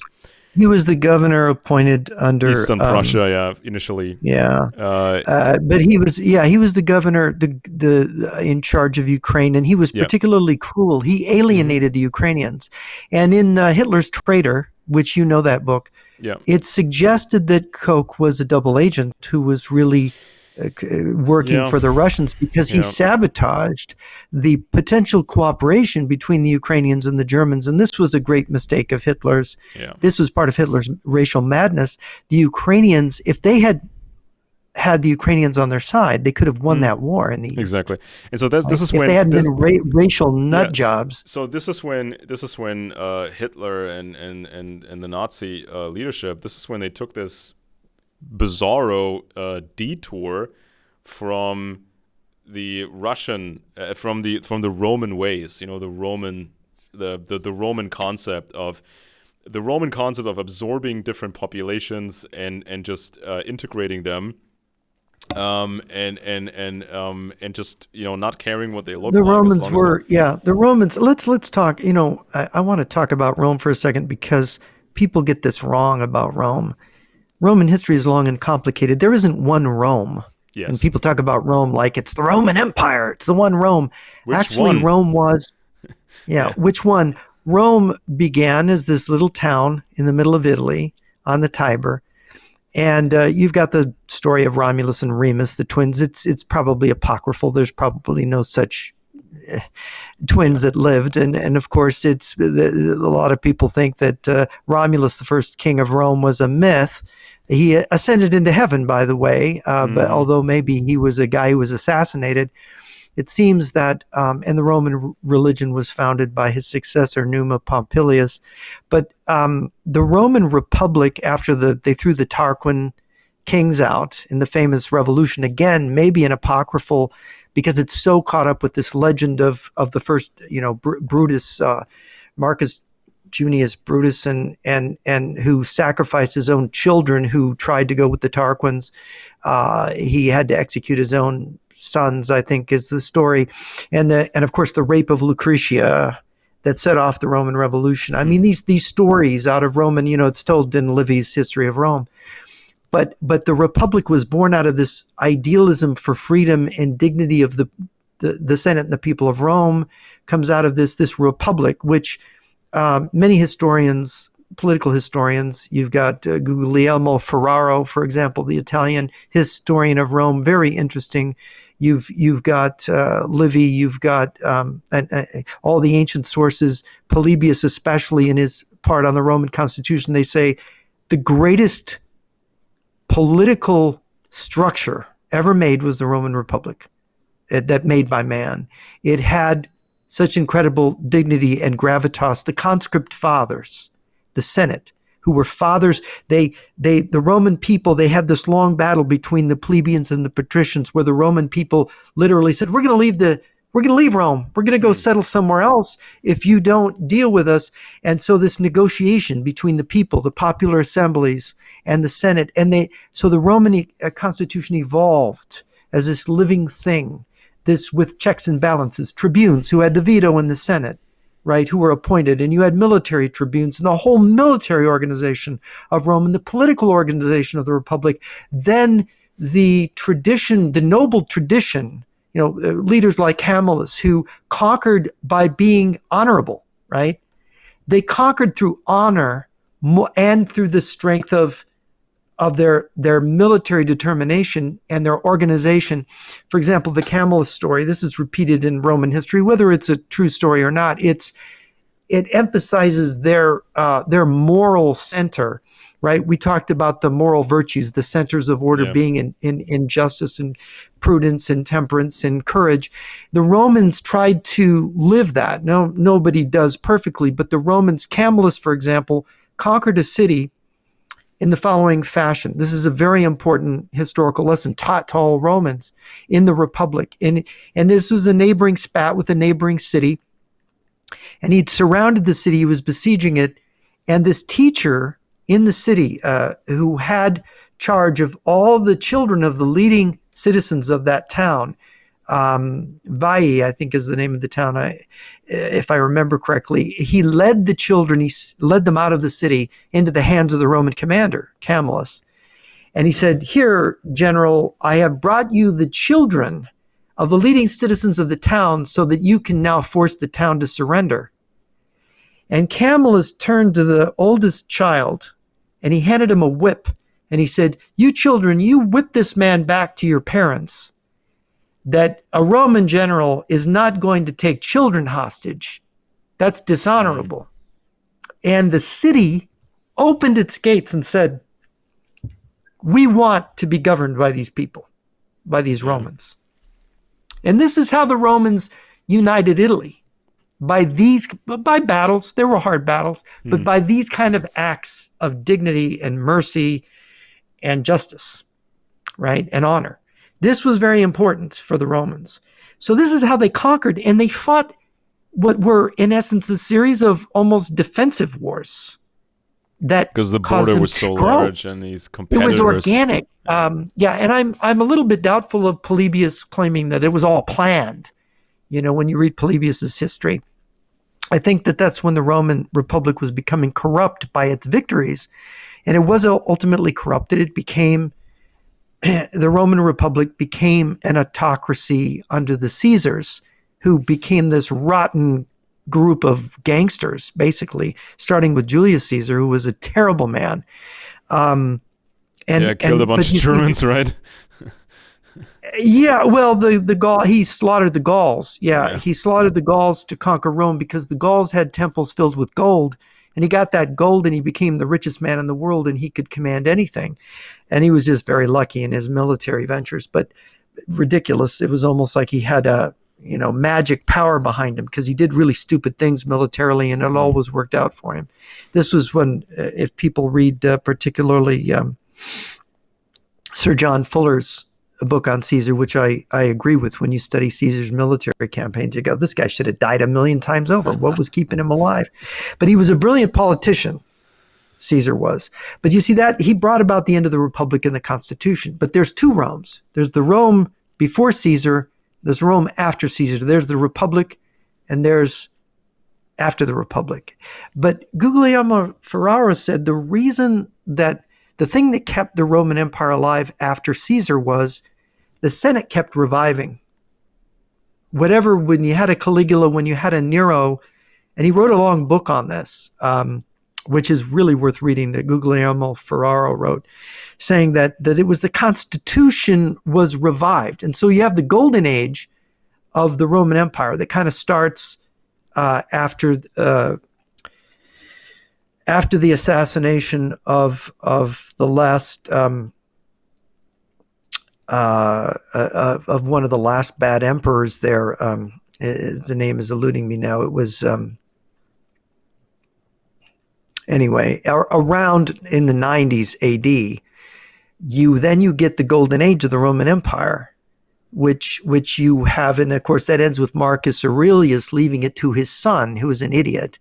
He was the governor appointed under Eastern Prussia, initially. Yeah, but he was the governor, the in charge of Ukraine, and he was particularly cruel. He alienated the Ukrainians, and in Hitler's Traitor, which you know that book, it suggested that Koch was a double agent who was really working for the Russians because he sabotaged the potential cooperation between the Ukrainians and the Germans. And this was a great mistake of Hitler's. This was part of Hitler's racial madness. The Ukrainians, if they had the Ukrainians on their side, they could have won that war. Exactly. And so this is if when they hadn't been racial nut jobs. So this is when Hitler and the Nazi leadership, this is when they took this bizarro detour from the Russian from the Roman ways, the Roman concept of absorbing different populations and just integrating them, and just not caring what they look like. The Romans. Let's talk. I want to talk about Rome for a second because people get this wrong about Rome. Roman history is long and complicated. There isn't one Rome. Yes. And people talk about Rome like it's the Roman Empire. It's the one Rome. Actually, Rome was, which one? Rome began as this little town in the middle of Italy on the Tiber. And you've got the story of Romulus and Remus, the twins. It's probably apocryphal. There's probably no such twins that lived. And of course, a lot of people think that Romulus, the first king of Rome, was a myth. He ascended into heaven, by the way, but although maybe he was a guy who was assassinated, it seems that, and the Roman religion was founded by his successor, Numa Pompilius. But the Roman Republic, after they threw the Tarquin kings out in the famous revolution, again, maybe an apocryphal, because it's so caught up with this legend of the first, Brutus, Marcus Junius Brutus, and who sacrificed his own children who tried to go with the Tarquins. He had to execute his own sons, I think, is the story, and of course the rape of Lucretia that set off the Roman Revolution. I mean, these stories out of Roman, it's told in Livy's History of Rome. But the Republic was born out of this idealism for freedom and dignity of the Senate and the people of Rome. Comes out of this Republic, which many historians, political historians, you've got Guglielmo Ferraro, for example, the Italian historian of Rome, very interesting. You've got Livy, you've got all the ancient sources, Polybius especially in his part on the Roman Constitution. They say the greatest political structure ever made was the Roman Republic, that made by man. It had such incredible dignity and gravitas. The conscript fathers, the Senate, who were fathers, the Roman people, they had this long battle between the plebeians and the patricians, where the Roman people literally said, we're going to leave Rome. We're going to go settle somewhere else if you don't deal with us. And so this negotiation between the people, the popular assemblies, and the Senate, so the Roman Constitution evolved as this living thing, this with checks and balances, tribunes who had the veto in the Senate, right, who were appointed, and you had military tribunes, and the whole military organization of Rome, and the political organization of the Republic. Then the tradition, the noble tradition, leaders like Camillus, who conquered by being honorable, right? They conquered through honor and through the strength of their military determination and their organization. For example, the Camillus story, this is repeated in Roman history, whether it's a true story or not, it emphasizes their moral center, right? We talked about the moral virtues, the centers of order being in justice and prudence and temperance and courage. The Romans tried to live that. No, nobody does perfectly, but the Romans, Camillus, for example, conquered a city in the following fashion. This is a very important historical lesson taught to all Romans in the Republic. And this was a neighboring spat with a neighboring city. And he'd surrounded the city, he was besieging it. And this teacher in the city who had charge of all the children of the leading citizens of that town, Veii, I think is the name of the town, if I remember correctly, he led the children, he led them out of the city into the hands of the Roman commander, Camillus. And he said, "Here, General, I have brought you the children of the leading citizens of the town so that you can now force the town to surrender." And Camillus turned to the oldest child and he handed him a whip. And he said, "You children, you whip this man back to your parents. That a Roman general is not going to take children hostage. That's dishonorable." And the city opened its gates and said, "We want to be governed by these people, by these Romans." And this is how the Romans united Italy. By battles, there were hard battles, but by these kind of acts of dignity and mercy and justice, right? And honor. This was very important for the Romans. So this is how they conquered, and they fought what were, in essence, a series of almost defensive wars that because the caused border them was to so grow. large and these competitors. It was organic. And I'm a little bit doubtful of Polybius claiming that it was all planned. You know, when you read Polybius's history, I think that that's when the Roman Republic was becoming corrupt by its victories, and it was ultimately corrupted. It became the Roman Republic became an autocracy under the Caesars, who became this rotten group of gangsters, basically, starting with Julius Caesar, who was a terrible man. Killed a bunch of Germans, right? Yeah, well, he slaughtered the Gauls. Yeah, he slaughtered the Gauls to conquer Rome because the Gauls had temples filled with gold, and he got that gold and he became the richest man in the world and he could command anything. And he was just very lucky in his military ventures, but ridiculous. It was almost like he had a, magic power behind him because he did really stupid things militarily and it always worked out for him. This was when, if people read particularly Sir John Fuller's book on Caesar, which I agree with, when you study Caesar's military campaigns, you go, this guy should have died 1,000,000 times over. What was keeping him alive? But he was a brilliant politician, Caesar was. But you see that he brought about the end of the Republic in the Constitution. But there's two Romes. There's the Rome before Caesar, there's Rome after Caesar. There's the Republic, and there's after the Republic. But Guglielmo Ferraro said the reason that the thing that kept the Roman Empire alive after Caesar was the Senate kept reviving. Whatever, when you had a Caligula, when you had a Nero, and he wrote a long book on this, which is really worth reading, that Guglielmo Ferraro wrote, saying that it was the Constitution was revived. And so you have the golden age of the Roman Empire that kind of starts after the assassination of the last of one of the last bad emperors there. The name is eluding me now. It was anyway around in the 90s AD. You get the golden age of the Roman Empire, which you have, and of course that ends with Marcus Aurelius leaving it to his son, who was an idiot,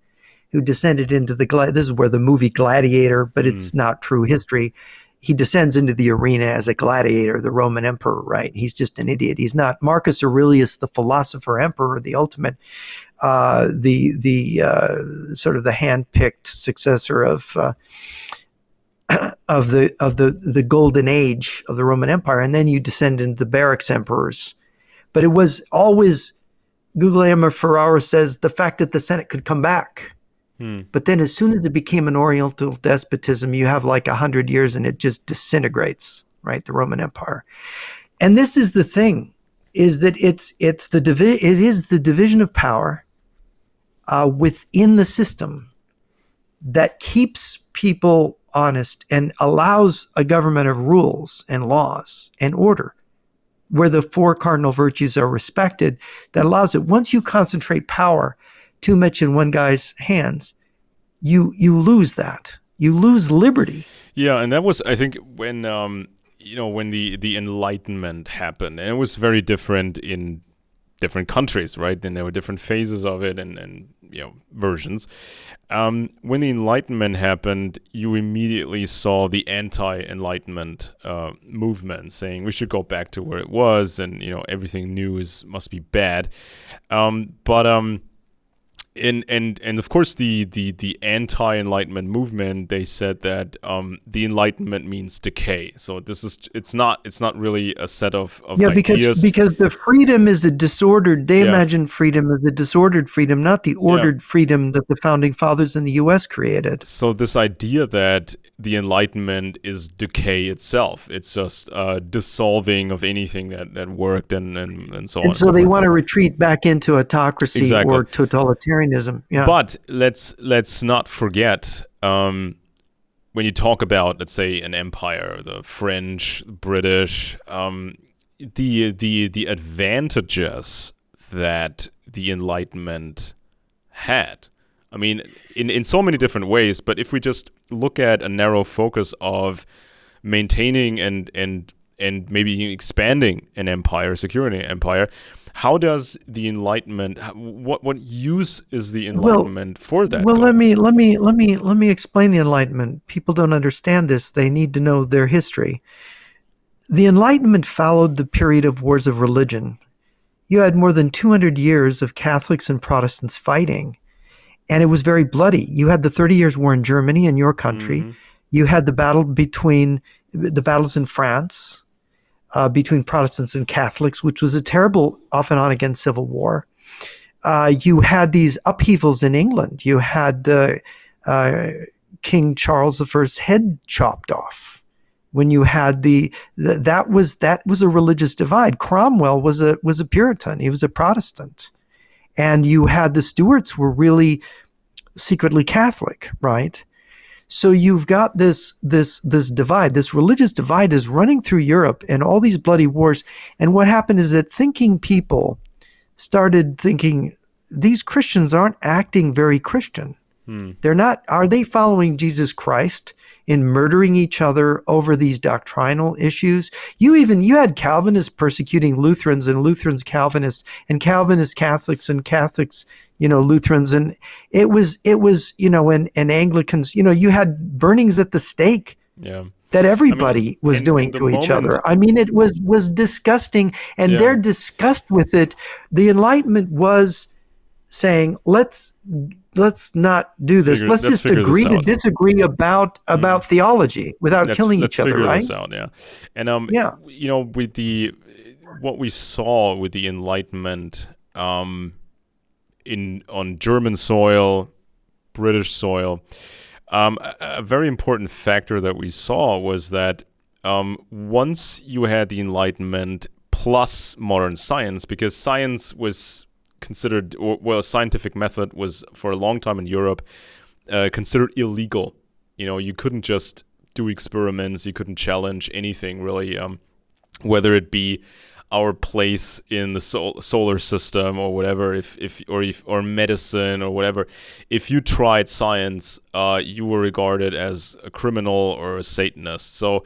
who descended into this is where the movie Gladiator, but it's not true history. He descends into the arena as a gladiator, the Roman emperor, right? He's just an idiot. He's not Marcus Aurelius, the philosopher emperor, the ultimate, the sort of the hand-picked successor of the golden age of the Roman Empire. And then you descend into the barracks emperors. But it was always, Guglielmo Ferraro says, the fact that the Senate could come back. But then as soon as it became an Oriental despotism, you have like 100 years and it just disintegrates, right? The Roman Empire. And this is the thing, is that it is the division of power within the system that keeps people honest and allows a government of rules and laws and order where the four cardinal virtues are respected, that allows it. Once you concentrate power too much in one guy's hands, you lose that. You lose liberty. Yeah, and that was, I think, when when the Enlightenment happened, and it was very different in different countries, right? And there were different phases of it, and versions. When the Enlightenment happened, you immediately saw the anti-Enlightenment movement saying we should go back to where it was, and everything new must be bad. And of course the anti-Enlightenment movement, they said that the Enlightenment means decay. So it's not really a set of ideas. because the freedom is a disordered. They imagine freedom as a disordered freedom, not the ordered freedom that the founding fathers in the U.S. created. So this idea that the Enlightenment is decay itself, it's just dissolving of anything that worked and so on. And so they want to retreat back into autocracy or totalitarianism. Yeah. But let's not forget, when you talk about, let's say, an empire, the French, British, the advantages that the Enlightenment had. I mean, in so many different ways. But if we just look at a narrow focus of maintaining and maybe expanding an empire, securing an empire, how does the Enlightenment? What use is the Enlightenment for that? Well, let me explain the Enlightenment. People don't understand this. They need to know their history. The Enlightenment followed the period of wars of religion. You had more than 200 years of Catholics and Protestants fighting, and it was very bloody. You had the 30 Years' War in Germany, in your country. Mm-hmm. You had the battles in France. Between Protestants and Catholics, which was a terrible off and on again civil war. You had these upheavals in England. You had King Charles I's head chopped off. When you had that was a religious divide. Cromwell was a Puritan. He was a Protestant, and you had the Stuarts were really secretly Catholic, right? So you've got this divide, this religious divide is running through Europe and all these bloody wars. And what happened is that thinking people started thinking, these Christians aren't acting very Christian. They're not. Are they following Jesus Christ in murdering each other over these doctrinal issues? You had Calvinists persecuting Lutherans and Lutherans Calvinists and Calvinists Catholics and Catholics Lutherans, and it was and Anglicans, you had burnings at the stake that everybody was doing to each other. I mean, it was disgusting, and their disgust with it, the Enlightenment was saying, let's not do this. Let's just agree to disagree about theology without killing each other, right? Let's figure this out, And with what we saw with the Enlightenment, on German soil, British soil, a very important factor that we saw was that once you had the Enlightenment plus modern science, because science was considered, a scientific method was for a long time in Europe considered illegal. You couldn't just do experiments, you couldn't challenge anything really, whether it be our place in the solar system or whatever, or medicine or whatever. If you tried science, you were regarded as a criminal or a Satanist. So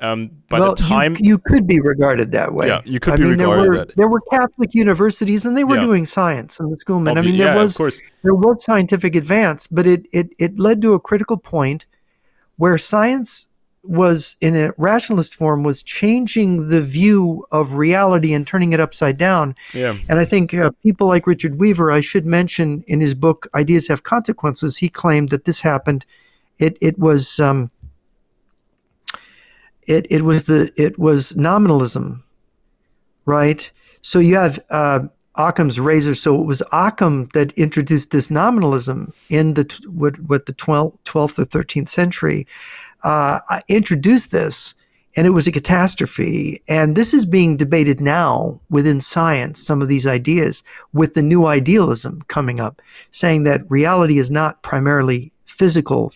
by the time you could be regarded that way. Yeah, you could be regarded there were Catholic universities, and they were doing science in the schoolmen. I mean, there was scientific advance, but it led to a critical point where science was, in a rationalist form, was changing the view of reality and turning it upside down. Yeah. And I think people like Richard Weaver, I should mention, in his book Ideas Have Consequences, he claimed that this happened. It was nominalism, right? So you have Occam's razor. So it was Occam that introduced this nominalism in the 12th or 13th century. Introduced this, and it was a catastrophe. And this is being debated now within science, some of these ideas, with the new idealism coming up, saying that reality is not primarily physical,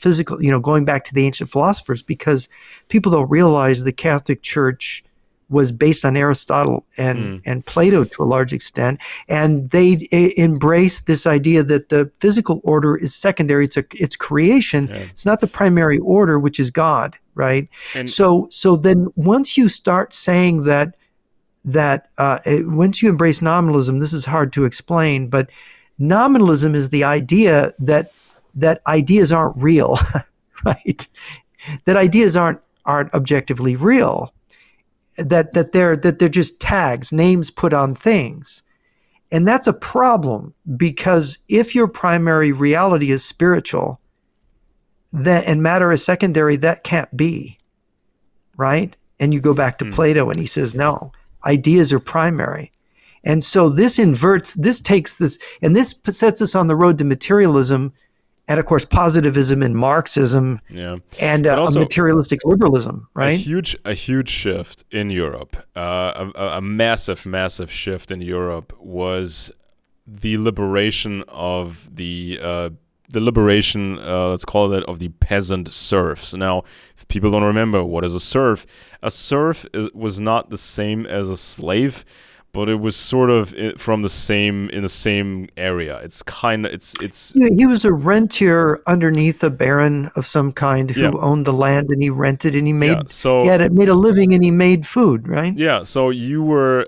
going back to the ancient philosophers, because people don't realize the Catholic Church was based on Aristotle Mm. and Plato to a large extent, and they embraced this idea that the physical order is secondary. It's creation. Yeah. It's not the primary order, which is God, right? And So then once you start saying that once you embrace nominalism, this is hard to explain, but nominalism is the idea that ideas aren't real, right? That ideas aren't objectively real. That they're just tags, names put on things. And that's a problem, because if your primary reality is spiritual, and matter is secondary, that can't be, right? And you go back to Plato and he says, no, ideas are primary. And so this takes this, and this sets us on the road to materialism, and of course positivism and Marxism, and but also materialistic liberalism, right? A huge shift in Europe, a massive shift in Europe was the liberation of let's call it, of the peasant serfs. Now, if people don't remember, what is a serf? A serf was not the same as a slave, but it was sort of in the same area. It's He was a rentier underneath a baron of some kind who owned the land, and he rented, and he made made a living, and he made food, right? Yeah. So you were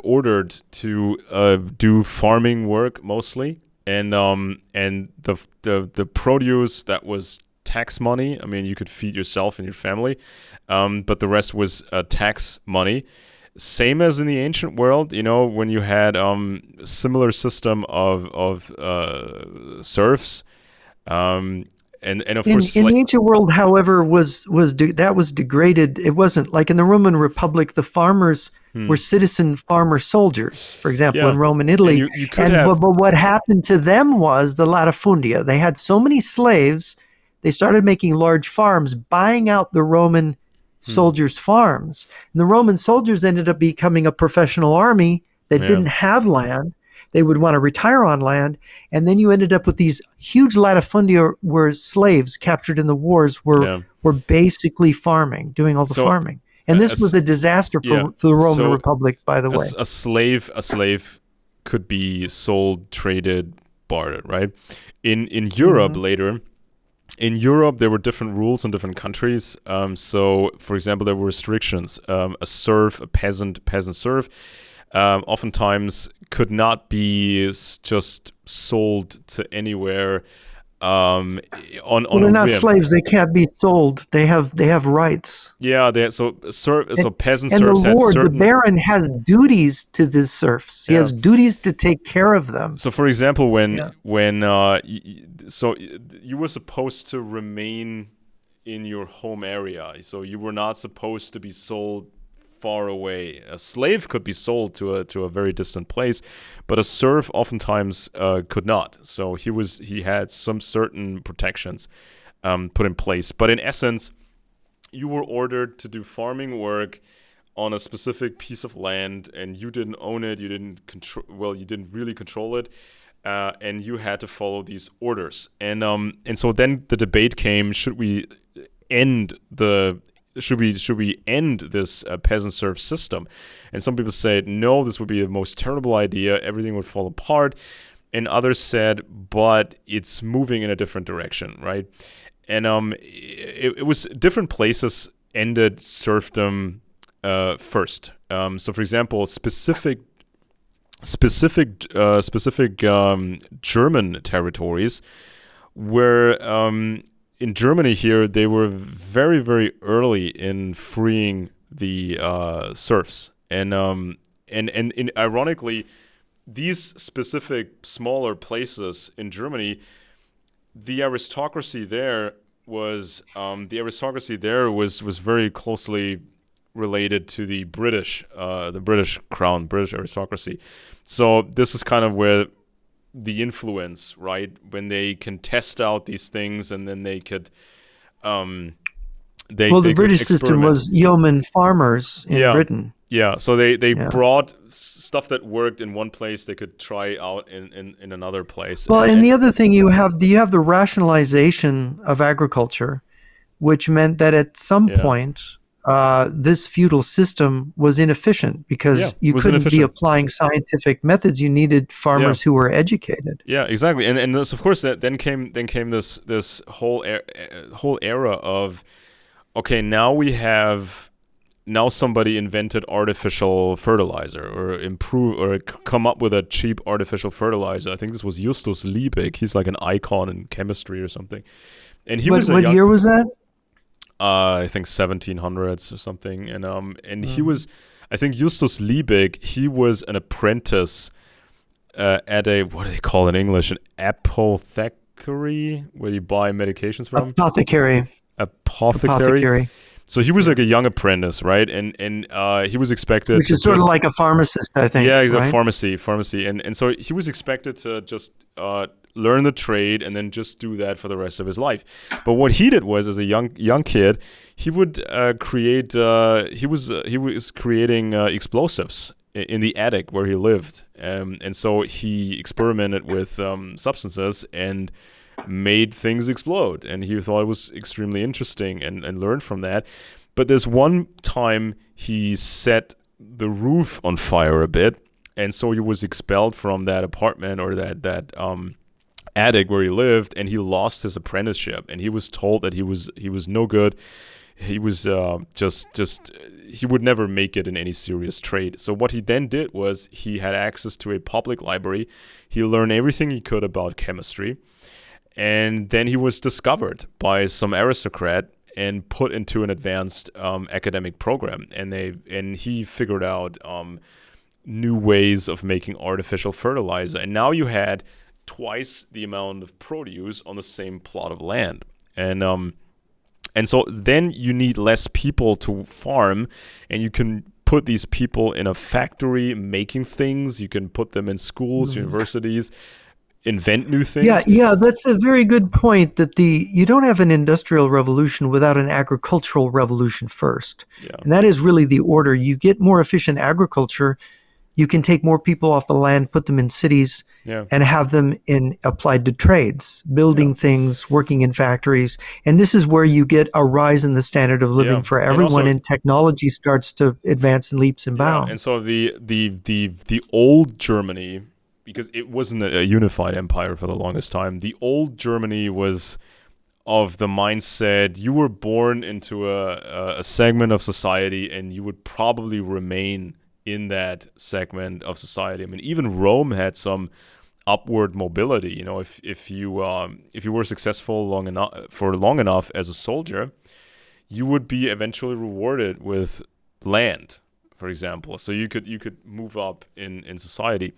ordered to do farming work mostly. And the produce that was tax money. I mean, you could feed yourself and your family, but the rest was tax money. Same as in the ancient world, when you had similar system of serfs, and of course in the ancient world, however, was degraded. It wasn't like in the Roman Republic. The farmers were citizen farmer soldiers, for example, in Rome and Italy. But what happened to them was the latifundia. They had so many slaves, they started making large farms, buying out the Roman soldiers' farms. And the Roman soldiers ended up becoming a professional army that didn't have land. They would want to retire on land. And then you ended up with these huge latifundia where slaves captured in the wars were basically farming, doing all the farming. And this was a disaster for the Roman Republic, by the way. A slave could be sold, traded, bartered, right? In Europe later, in Europe, there were different rules in different countries. So, for example, there were restrictions. A serf, a peasant serf, oftentimes could not be just sold to anywhere. On they're not slaves. They can't be sold. They have rights. Yeah, peasant serfs and the lord, had certain. The baron has duties to the serfs. He has duties to take care of them. So, for example, when you were supposed to remain in your home area, so you were not supposed to be sold far away. A slave could be sold to a very distant place, but a serf oftentimes could not. So he had some certain protections put in place. But in essence, you were ordered to do farming work on a specific piece of land, and you didn't own it. You didn't really control it, and you had to follow these orders. And so then the debate came: should we end this peasant serf system? And some people said, no, this would be the most terrible idea. Everything would fall apart. And others said, but it's moving in a different direction, right? And it was different places ended serfdom first. So, for example, specific German territories were in Germany here, they were very, very early in freeing the serfs, and ironically, these specific smaller places in Germany, the aristocracy there was very closely related to the British crown, British aristocracy. So this is kind of where the influence, right? When they can test out these things, and then they could, the British system was yeoman farmers in Britain. Yeah, so they brought stuff that worked in one place, they could try out in another place. Well, and the other thing you have the rationalization of agriculture, which meant that at some point, this feudal system was inefficient because you was couldn't be inefficient. applying scientific methods. You needed farmers who were educated. Yeah, exactly. And this, of course, that then came this whole era of, okay, now somebody invented artificial fertilizer or come up with a cheap artificial fertilizer. I think this was Justus Liebig. He's like an icon in chemistry or something. And he was What year was that? I think 1700s or something. And he was, I think Justus Liebig, he was an apprentice at a, what do they call it in English, an apothecary, where you buy medications from? Apothecary. So he was like a young apprentice, right? And he was expected Which is sort of like a pharmacist, I think. Yeah, he's right? a pharmacy. And so he was expected to just learn the trade and then just do that for the rest of his life. But what he did was, as a young kid, he would create. He was creating explosives in the attic where he lived, and so he experimented with substances and made things explode. And he thought it was extremely interesting and learned from that. But there's one time he set the roof on fire a bit, and so he was expelled from that apartment or that attic where he lived, and he lost his apprenticeship, and he was told that he was no good. He was he would never make it in any serious trade. So what he then did was he had access to a public library. He learned everything he could about chemistry, and then he was discovered by some aristocrat and put into an advanced academic program, and he figured out new ways of making artificial fertilizer, and now you had twice the amount of produce on the same plot of land. And so then you need less people to farm, and you can put these people in a factory making things. You can put them in schools, universities, invent new things. Yeah, that's a very good point, that you don't have an industrial revolution without an agricultural revolution first. Yeah. And that is really the order. You get more efficient agriculture, you can take more people off the land, put them in cities, and have them applied to trades, building things, working in factories. And this is where you get a rise in the standard of living for everyone, and technology starts to advance in leaps and bounds. And so the old Germany, because it wasn't a unified empire for the longest time, the old Germany was of the mindset you were born into a segment of society, and you would probably remain in that segment of society. I mean, even Rome had some upward mobility. You know, if you were successful long enough as a soldier, you would be eventually rewarded with land, for example. So you could move up in society.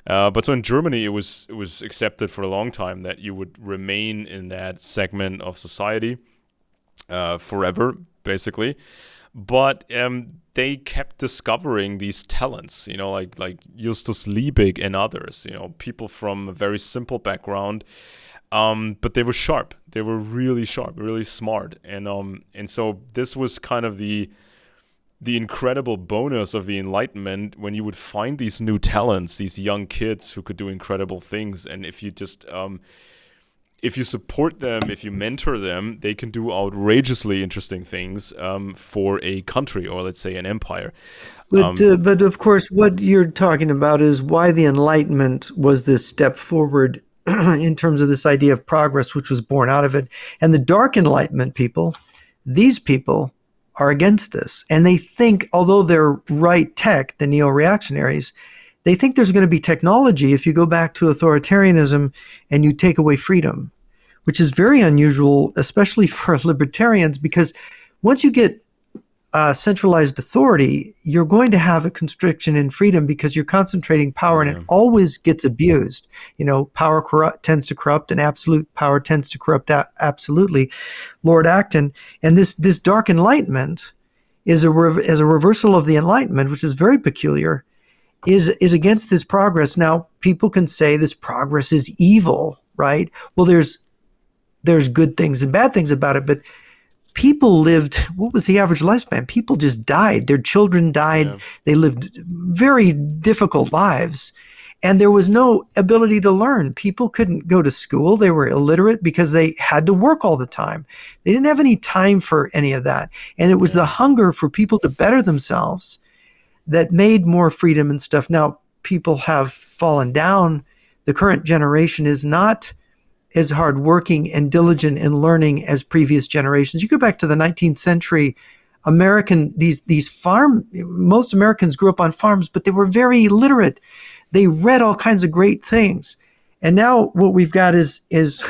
But so in Germany, it was accepted for a long time that you would remain in that segment of society forever, basically. But they kept discovering these talents, you know, like Justus Liebig and others, you know, people from a very simple background, but they were sharp. They were really sharp, really smart, and so this was kind of the incredible bonus of the Enlightenment, when you would find these new talents, these young kids who could do incredible things, and if you just if you support them, if you mentor them, they can do outrageously interesting things for a country, or let's say an empire. But of course, what you're talking about is why the Enlightenment was this step forward in terms of this idea of progress, which was born out of it. And the Dark Enlightenment people, these people are against this. And they think, although they're right tech, the neo-reactionaries, they think there's going to be technology if you go back to authoritarianism and you take away freedom, which is very unusual, especially for libertarians, because once you get centralized authority, you're going to have a constriction in freedom because you're concentrating power, and it always gets abused. You know, power tends to corrupt, and absolute power tends to corrupt absolutely. Lord Acton. And this Dark Enlightenment is a reversal of the Enlightenment, which is very peculiar, is against this progress. Now, people can say this progress is evil, right? Well, there's good things and bad things about it, but people lived, what was the average lifespan? People just died. Their children died. Yeah. They lived very difficult lives. And there was no ability to learn. People couldn't go to school. They were illiterate because they had to work all the time. They didn't have any time for any of that. And it was the hunger for people to better themselves that made more freedom and stuff. Now, people have fallen down. The current generation is not as hardworking and diligent in learning as previous generations. You go back to the 19th century, most Americans grew up on farms, but they were very literate. They read all kinds of great things. And now what we've got is as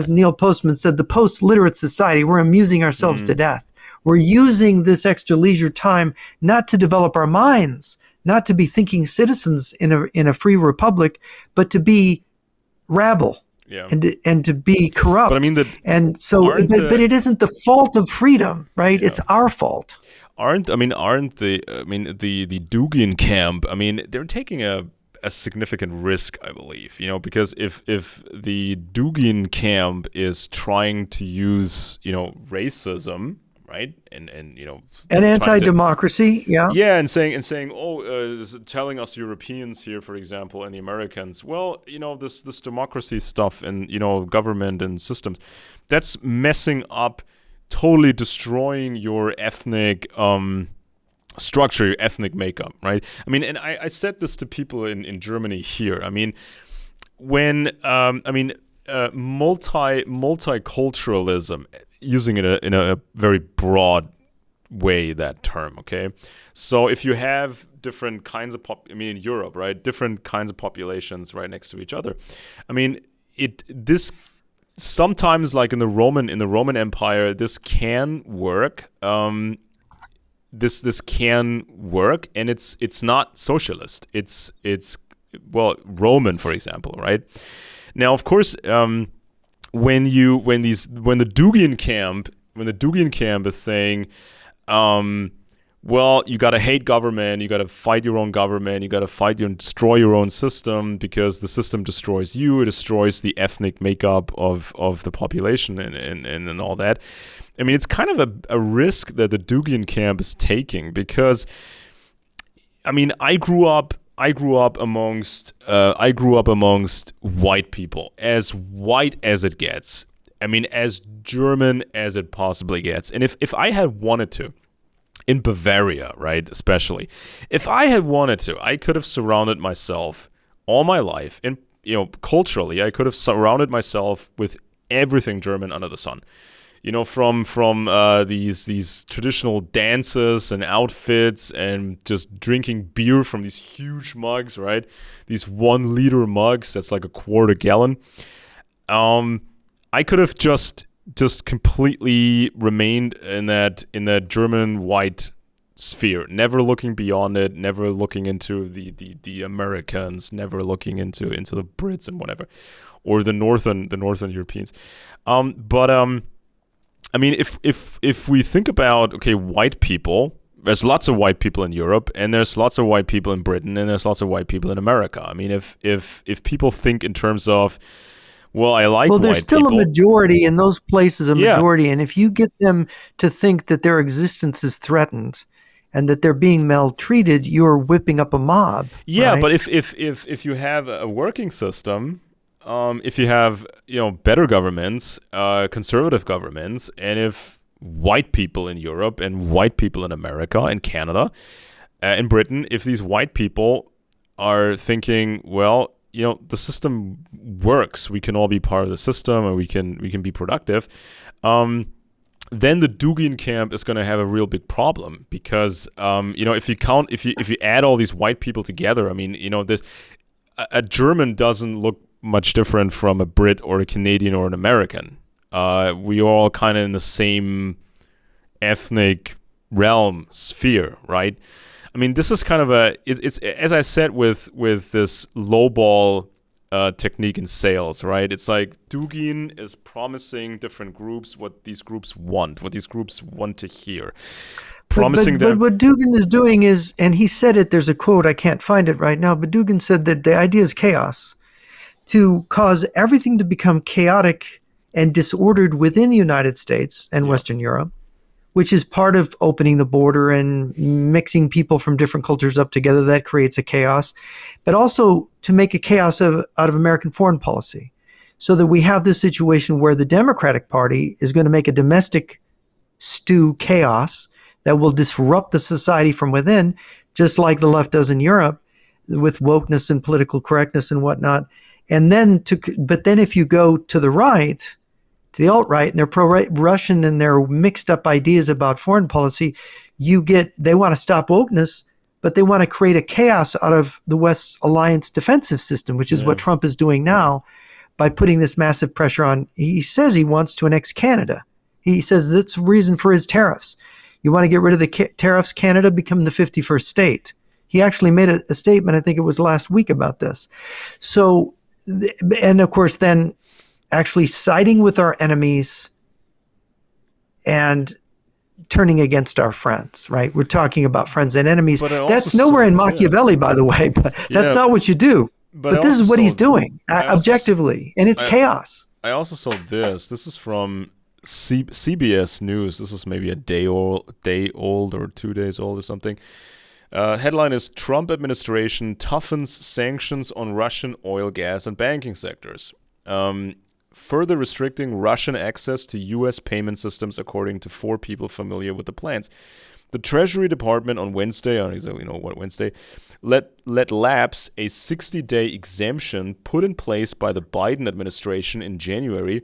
Neil Postman said, the post-literate society. We're amusing ourselves to death. We're using this extra leisure time not to develop our minds, not to be thinking citizens in a free republic, but to be rabble. Yeah. And to be corrupt. But I mean, but it isn't the fault of freedom, right? Yeah. It's our fault. The Dugin camp, I mean, they're taking a significant risk, I believe, because if the Dugin camp is trying to use, racism, right, and anti-democracy, and saying, telling us Europeans here, for example, and the Americans, well, this democracy stuff and government and systems, that's messing up, totally destroying your ethnic structure, your ethnic makeup, right? I mean, and I said this to people in Germany here. I mean, when multiculturalism, using it in a very broad way, that term, okay? So if you have different kinds of in Europe, right, different kinds of populations right next to each other, I mean, this sometimes, like in the Roman Empire, this can work. This can work, and it's not socialist. It's Roman, for example, right? Now, of course, when the Dugin camp is saying, well, you got to hate government, you got to fight your own government, you got to destroy your own system because the system destroys you, it destroys the ethnic makeup of the population and all that. I mean, it's kind of a risk that the Dugin camp is taking because, I mean, I grew up amongst white people, as white as it gets. I mean, as German as it possibly gets. And if I had wanted to, in Bavaria, right, especially, if I had wanted to, I could have surrounded myself all my life, and culturally, I could have surrounded myself with everything German under the sun. From these traditional dances and outfits, and just drinking beer from these huge mugs, right? These 1 liter mugs that's like a quarter gallon. I could have just completely remained in that German white sphere, never looking beyond it, never looking into the Americans, never looking into the Brits and whatever, or the northern Europeans. I mean, if we think about, okay, white people, there's lots of white people in Europe, and there's lots of white people in Britain, and there's lots of white people in America. I mean, if people think in terms of, well, I like white people. Well, there's still a majority in those places, and if you get them to think that their existence is threatened and that they're being maltreated, you're whipping up a mob. Yeah, right? But if you have a working system, if you have better governments, conservative governments, and if white people in Europe and white people in America and Canada, in Britain, if these white people are thinking, well, the system works, we can all be part of the system, and we can be productive, then the Dugin camp is going to have a real big problem because if you add all these white people together, I mean, a German doesn't look much different from a Brit or a Canadian or an American. We are all kind of in the same ethnic realm sphere, right? I mean, this is kind of it's as I said with this lowball technique in sales, right? It's like Dugin is promising different groups what these groups want to hear. Promising them. But what Dugin is doing is, and he said it, there's a quote, I can't find it right now, but Dugin said that the idea is chaos. To cause everything to become chaotic and disordered within the United States and Western Europe, which is part of opening the border and mixing people from different cultures up together. That creates a chaos. But also to make a chaos out of American foreign policy, so that we have this situation where the Democratic Party is going to make a domestic stew chaos that will disrupt the society from within, just like the left does in Europe with wokeness and political correctness and whatnot. But then if you go to the right, to the alt-right, and they're pro-Russian and they're mixed up ideas about foreign policy, they want to stop wokeness, but they want to create a chaos out of the West's alliance defensive system, which is what Trump is doing now by putting this massive pressure on. He says he wants to annex Canada. He says that's the reason for his tariffs. You want to get rid of the tariffs, Canada become the 51st state. He actually made a statement, I think it was last week, about this. So, and of course, then actually siding with our enemies and turning against our friends, right? We're talking about friends and enemies. That's nowhere in Machiavelli, by the way, but that's not what you do. But this is what he's doing, objectively, and it's chaos. I also saw this. This is from CBS News. This is maybe a day old or 2 days old or something. Headline is Trump administration toughens sanctions on Russian oil, gas, and banking sectors. Further restricting Russian access to U.S. payment systems, according to 4 people familiar with the plans. The Treasury Department on Wednesday, I don't exactly know what Wednesday, let lapse a 60-day exemption put in place by the Biden administration in January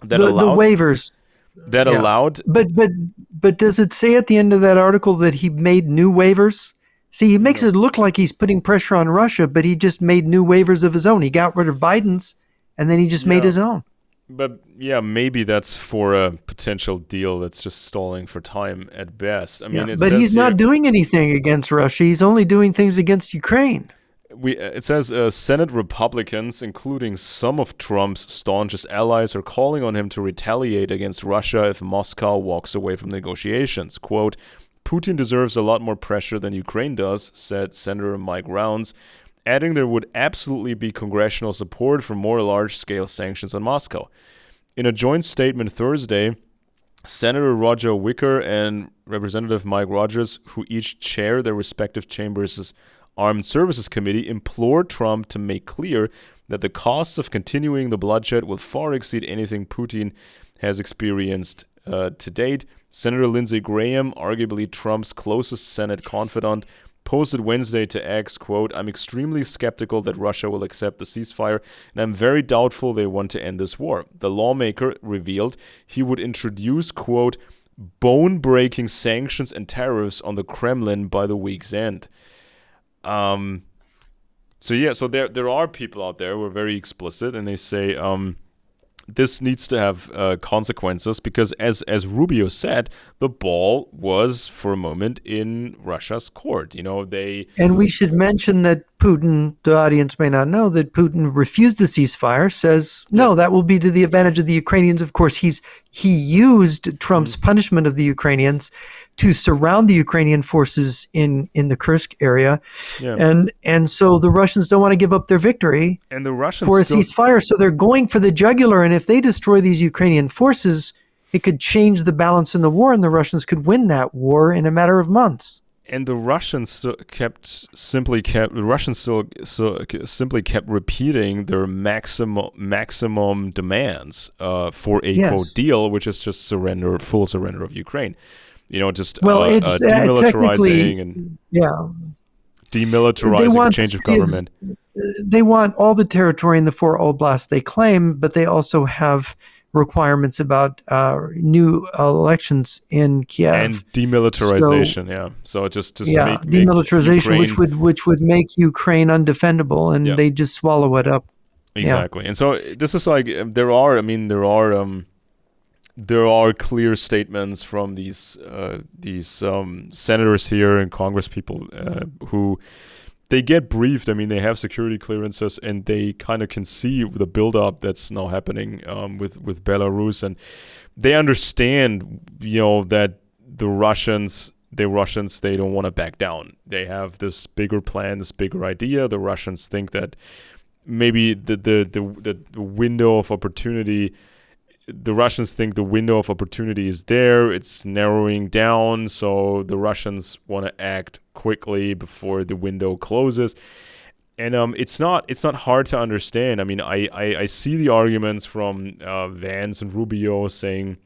that allowed the waivers. That allowed. But does it say at the end of that article that he made new waivers? See, he makes it look like he's putting pressure on Russia, but he just made new waivers of his own. He got rid of Biden's, and then he just made his own. But yeah, maybe that's for a potential deal that's just stalling for time at best. I mean, but he's not doing anything against Russia. He's only doing things against Ukraine. It says Senate Republicans, including some of Trump's staunchest allies, are calling on him to retaliate against Russia if Moscow walks away from negotiations. Quote, Putin deserves a lot more pressure than Ukraine does, said Senator Mike Rounds, adding there would absolutely be congressional support for more large-scale sanctions on Moscow. In a joint statement Thursday, Senator Roger Wicker and Representative Mike Rogers, who each chair their respective chambers' Armed Services Committee, implored Trump to make clear that the costs of continuing the bloodshed will far exceed anything Putin has experienced to date. Senator Lindsey Graham, arguably Trump's closest Senate confidant, posted Wednesday to X, quote, I'm extremely skeptical that Russia will accept the ceasefire, and I'm very doubtful they want to end this war. The lawmaker revealed he would introduce, quote, bone-breaking sanctions and tariffs on the Kremlin by the week's end. So there are people out there who are very explicit, and they say this needs to have consequences because, as Rubio said, the ball was for a moment in Russia's court. And we should mention that Putin, the audience may not know, that Putin refused a ceasefire, says, no, that will be to the advantage of the Ukrainians. Of course, he used Trump's punishment of the Ukrainians to surround the Ukrainian forces in the Kursk area. Yeah. And so the Russians don't want to give up their victory and the Russians for a ceasefire. So they're going for the jugular. And if they destroy these Ukrainian forces, it could change the balance in the war, and the Russians could win that war in a matter of months. And the Russians simply kept repeating their maximum demands for a quote deal, which is just full surrender of Ukraine. Demilitarizing and demilitarizing, change of government. They want all the territory in the 4 oblasts they claim, but they also have requirements about new elections in Kiev and demilitarization. So just demilitarization, Ukraine, which would make Ukraine undefendable, and they just swallow it up. Exactly. And so this is like there are clear statements from these senators here and Congress people who they get briefed. I mean, they have security clearances, and they kind of can see the buildup that's now happening with Belarus, and they understand, that the Russians they don't want to back down. They have this bigger plan, this bigger idea. The Russians think that maybe the window of opportunity. The Russians think the window of opportunity is there. It's narrowing down, so the Russians want to act quickly before the window closes. And it's not hard to understand. I mean, I see the arguments from Vance and Rubio saying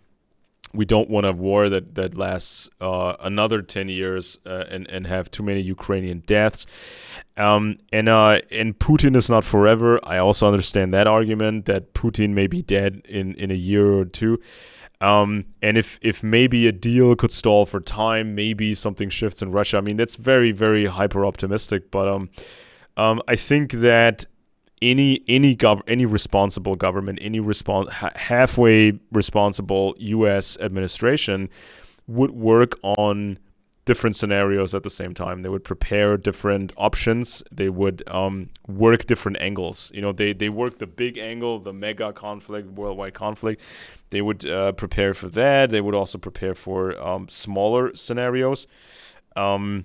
we don't want a war that lasts another 10 years and have too many Ukrainian deaths. And Putin is not forever. I also understand that argument that Putin may be dead in a year or two. And if maybe a deal could stall for time, maybe something shifts in Russia. I mean, that's very, very hyper optimistic. But I think that any responsible government, any halfway responsible U.S. administration would work on different scenarios at the same time. They would prepare different options. They would work different angles. You know, they work the big angle, the mega conflict, worldwide conflict. They would prepare for that. They would also prepare for smaller scenarios. Because,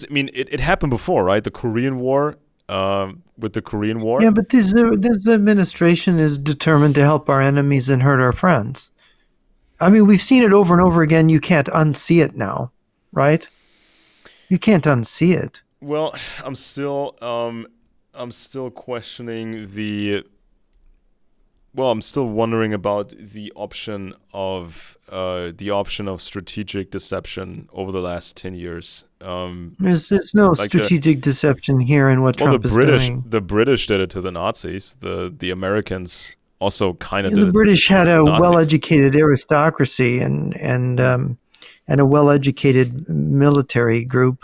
I mean, it happened before, right? The Korean War, with the Korean War. Yeah, but this administration is determined to help our enemies and hurt our friends. I mean, we've seen it over and over again. You can't unsee it now, right? You can't unsee it. Well, I'm still questioning the. Well, I'm still wondering about the option of strategic deception over the last 10 years. There's no strategic deception here in what Trump is doing. The British did it to the Nazis. The Americans also kind of did it. The British had a well-educated aristocracy and a well-educated military group.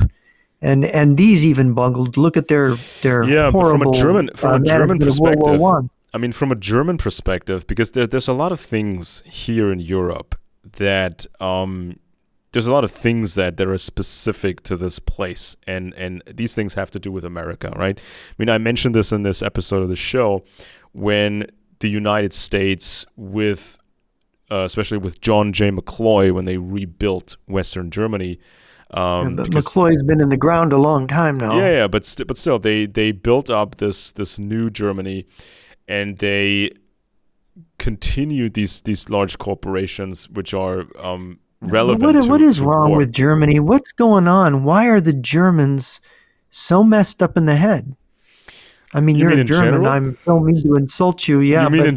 And these even bungled. Look at their horrible but from a German perspective. World War I. I mean, from a German perspective, because there's a lot of things here in Europe that there's a lot of things that are specific to this place, and these things have to do with America, right? I mean, I mentioned this in this episode of the show when the United States, especially with John J. McCloy, when they rebuilt Western Germany. But McCloy's been in the ground a long time now. Yeah, but still, they built up this new Germany. And they continued these large corporations, which are relevant. What is wrong with Germany? What's going on? Why are the Germans so messed up in the head? I mean, you're a German. I don't mean to insult you. Yeah, you mean in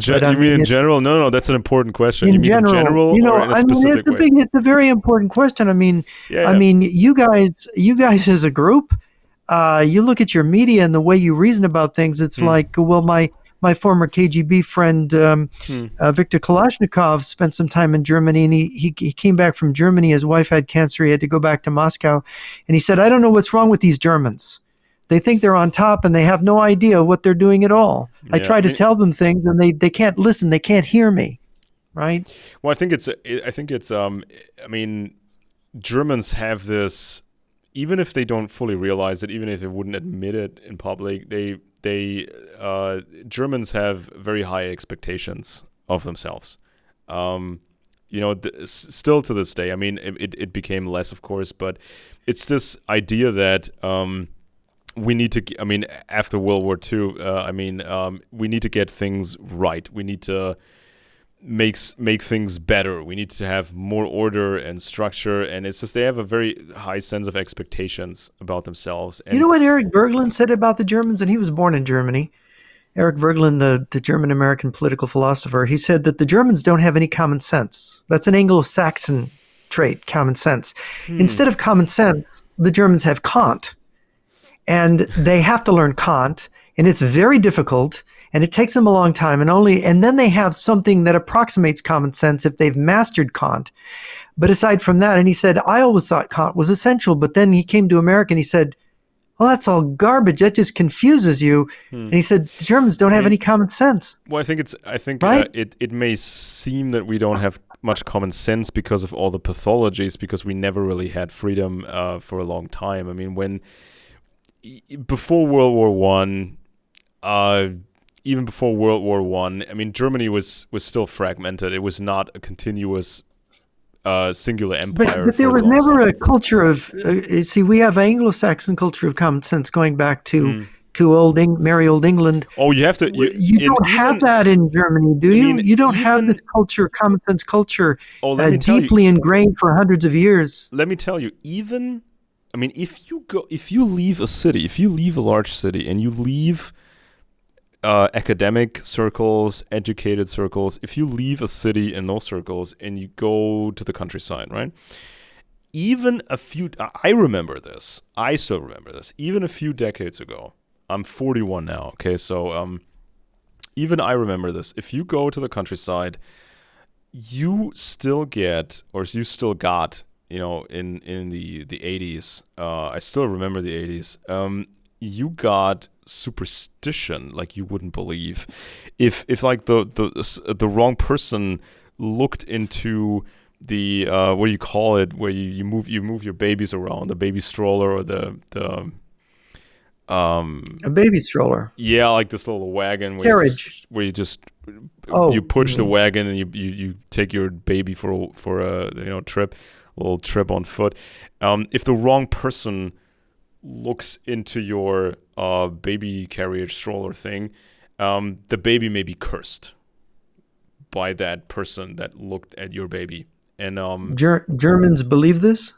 general? No, that's an important question. In general, you know, or in a specific way? It's a very important question. I mean, I mean, you guys as a group, you look at your media and the way you reason about things. It's like, well, my former KGB friend, Viktor Kalashnikov, spent some time in Germany, and he came back from Germany. His wife had cancer. He had to go back to Moscow. And he said, I don't know what's wrong with these Germans. They think they're on top, and they have no idea what they're doing at all. Yeah, I try to tell them things, and they can't listen. They can't hear me, right? Well, I mean, Germans have this, even if they don't fully realize it, even if they wouldn't admit it in public, Germans have very high expectations of themselves. You know, still to this day. I mean, it became less, of course, but it's this idea that we need to. I mean, after World War II, we need to get things right. We need to make things better. We need to have more order and structure, and it's just they have a very high sense of expectations about themselves. And you know what Eric Berglund said about the Germans, and he was born in Germany. Eric Berglund, the German-American political philosopher, he said that the Germans don't have any common sense. That's an Anglo-Saxon trait, common sense. Instead of common sense, the Germans have Kant, and they have to learn Kant, and it's very difficult. And it takes them a long time, and then they have something that approximates common sense if they've mastered Kant. But aside from that, and he said, I always thought Kant was essential, but then he came to America and he said, well, that's all garbage. That just confuses you. And he said, the Germans don't have any common sense. Well, I think right? It may seem that we don't have much common sense because of all the pathologies, because we never really had freedom for a long time. I mean, before World War I, even before World War I, I mean, Germany was still fragmented. It was not a continuous singular empire. But there was never a culture of, see, we have Anglo-Saxon culture of common sense going back to merry old England. Oh, you have to. You don't have that in Germany, do you? You don't have this culture, common sense culture, deeply ingrained for hundreds of years. Let me tell you, even mean, if you leave a city, if you leave a large city, and you leave academic circles, educated circles, if you leave a city in those circles and you go to the countryside, right? I remember this. I still remember this. Even a few decades ago, I'm 41 now. Okay, so even I remember this. If you go to the countryside, you still got, in the 80s. I still remember the 80s. You got superstition like you wouldn't believe. If like the wrong person looked into the what do you call it, where you move your babies around, the baby stroller or the a baby stroller. Yeah, like this little wagon Carriage. You push the wagon and you take your baby for a trip, a little trip on foot. If the wrong person looks into your baby carriage stroller thing, the baby may be cursed by that person that looked at your baby. And Germans believe this?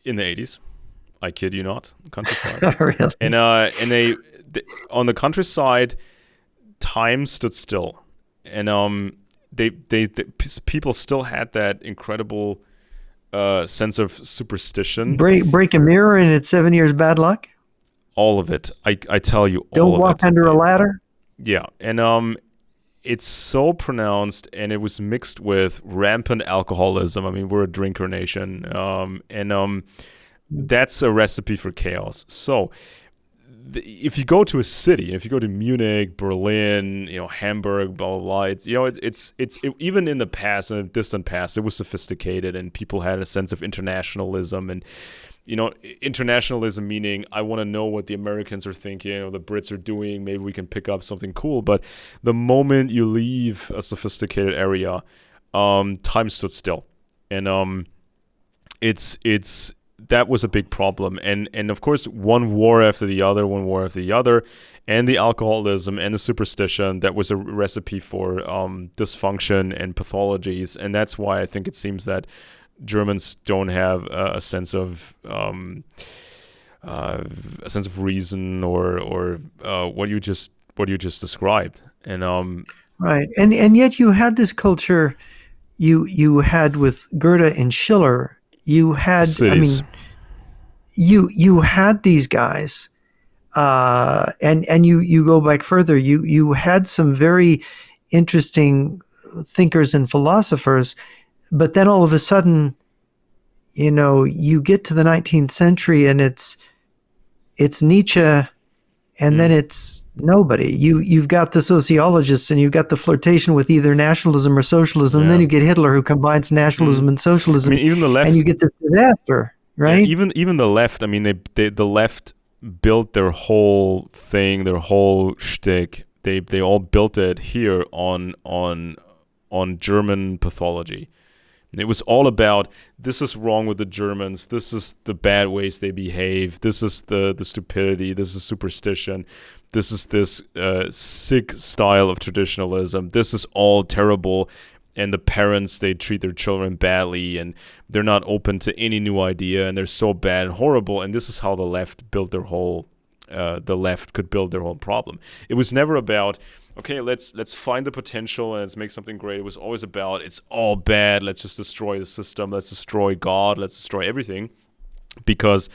In the 80s, I kid you not, countryside. Really? And they on the countryside, time stood still, and they people still had that incredible sense of superstition. Break a mirror and it's 7 years bad luck. All of it, I tell you. Don't walk under a ladder. Yeah, and it's so pronounced, and it was mixed with rampant alcoholism. I mean, we're a drinker nation, and that's a recipe for chaos. So if you go to a city, if you go to Munich, Berlin, Hamburg, blah blah blah, it's even in the past, in the distant past, it was sophisticated, and people had a sense of internationalism, and internationalism meaning I want to know what the Americans are thinking or the Brits are doing. Maybe we can pick up something cool. But the moment you leave a sophisticated area, time stood still, and that was a big problem. And of course, one war after the other, and the alcoholism and the superstition, that was a recipe for dysfunction and pathologies. And that's why I think it seems that Germans don't have a sense of reason or what you just described. And right, and yet you had this culture. You had with Goethe and Schiller. You had cities. I mean, you had these guys, and you go back further. You had some very interesting thinkers and philosophers. But then all of a sudden, you get to the 19th century and it's Nietzsche, and then it's nobody. You've got the sociologists, and you've got the flirtation with either nationalism or socialism, and then you get Hitler, who combines nationalism and socialism. I mean, even the left, and you get this disaster, right? Yeah, even the left. I mean, the left built their whole thing, their whole shtick. They all built it here on German pathology. It was all about, this is wrong with the Germans, this is the bad ways they behave, this is the stupidity, this is superstition, this is this sick style of traditionalism, this is all terrible, and the parents, they treat their children badly, and they're not open to any new idea, and they're so bad and horrible, and this is how the left built their whole, could build their whole problem. It was never about, okay, let's find the potential and let's make something great. It was always about, it's all bad, let's just destroy the system, let's destroy God, let's destroy everything, because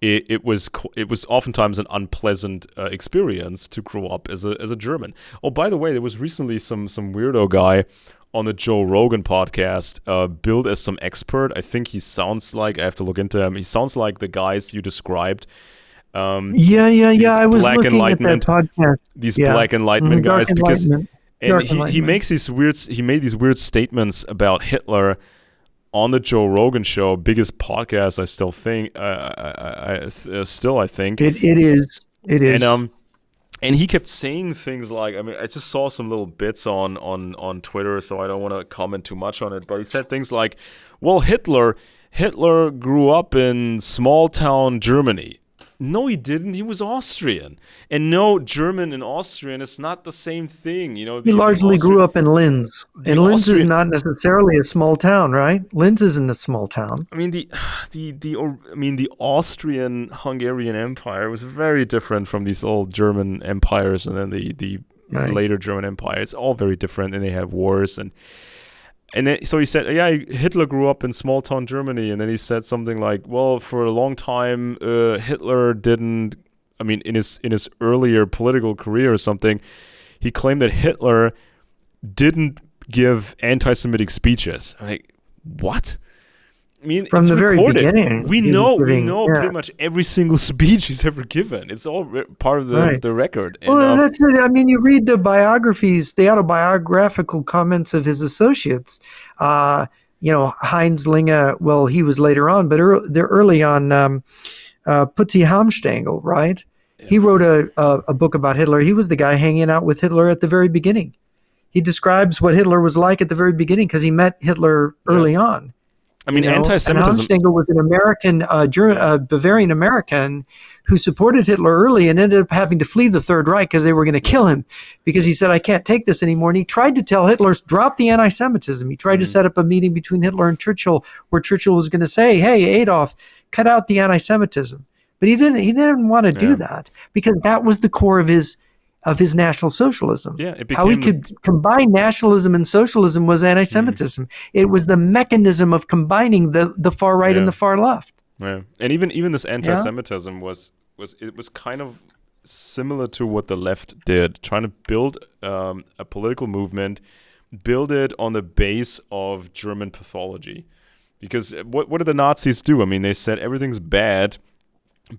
it was oftentimes an unpleasant experience to grow up as a German. Oh, by the way, there was recently some weirdo guy on the Joe Rogan podcast, billed as some expert. I think he sounds like, I have to look into him, he sounds like the guys you described. I was looking at that podcast. These Black Enlightenment guys, because he made these weird statements about Hitler on the Joe Rogan show, biggest podcast. I still think, I think it is. And he kept saying things like, I mean, I just saw some little bits on Twitter, so I don't want to comment too much on it. But he said things like, "Well, Hitler grew up in small town Germany." No, he didn't. He was Austrian. And no, German and Austrian is not the same thing. You know, He largely grew up in Linz. the And Linz is Austrian, not necessarily a small town, right? Linz isn't a small town. I mean the Austrian-Hungarian Empire was very different from these old German empires, and then the Right. later German Empire. It's all very different, and they have wars, and then so he said, yeah, Hitler grew up in small town Germany, and then he said something like, well, for a long time, Hitler didn't. I mean, in his earlier political career or something, he claimed that Hitler didn't give anti-Semitic speeches. I'm like, what? I mean, From it's the very recorded. beginning, We he was know giving- yeah. pretty much every single speech he's ever given. It's all part of Right. the record. And, Well, that's it. I mean, you read the biographies, the autobiographical comments of his associates. Heinz Linge, well, he was later on, but they're early on. Putzi Hamstengel, right? Yeah. He wrote a book about Hitler. He was the guy hanging out with Hitler at the very beginning. He describes what Hitler was like at the very beginning because he met Hitler early on. I mean, And anti-Semitism. Hamstengel was an American, Bavarian American who supported Hitler early and ended up having to flee the Third Reich because they were going to kill him because he said, I can't take this anymore. And he tried to tell Hitler, drop the anti-Semitism. He tried to set up a meeting between Hitler and Churchill where Churchill was going to say, hey, Adolf, cut out the anti-Semitism. But he didn't want to do that because that was the core of his National Socialism. Yeah, it How he became could combine nationalism and socialism was anti-Semitism. It was the mechanism of combining the far right and the far left. Yeah, and even this anti-Semitism was kind of similar to what the left did, trying to build a political movement, build it on the base of German pathology. Because what did the Nazis do? I mean, they said everything's bad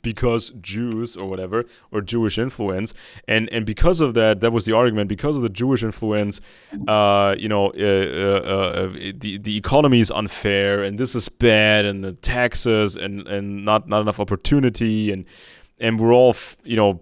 because Jews or whatever, or Jewish influence, and because of that was the argument. Because of the Jewish influence, the economy is unfair, and this is bad, and the taxes, and not enough opportunity, and we're all,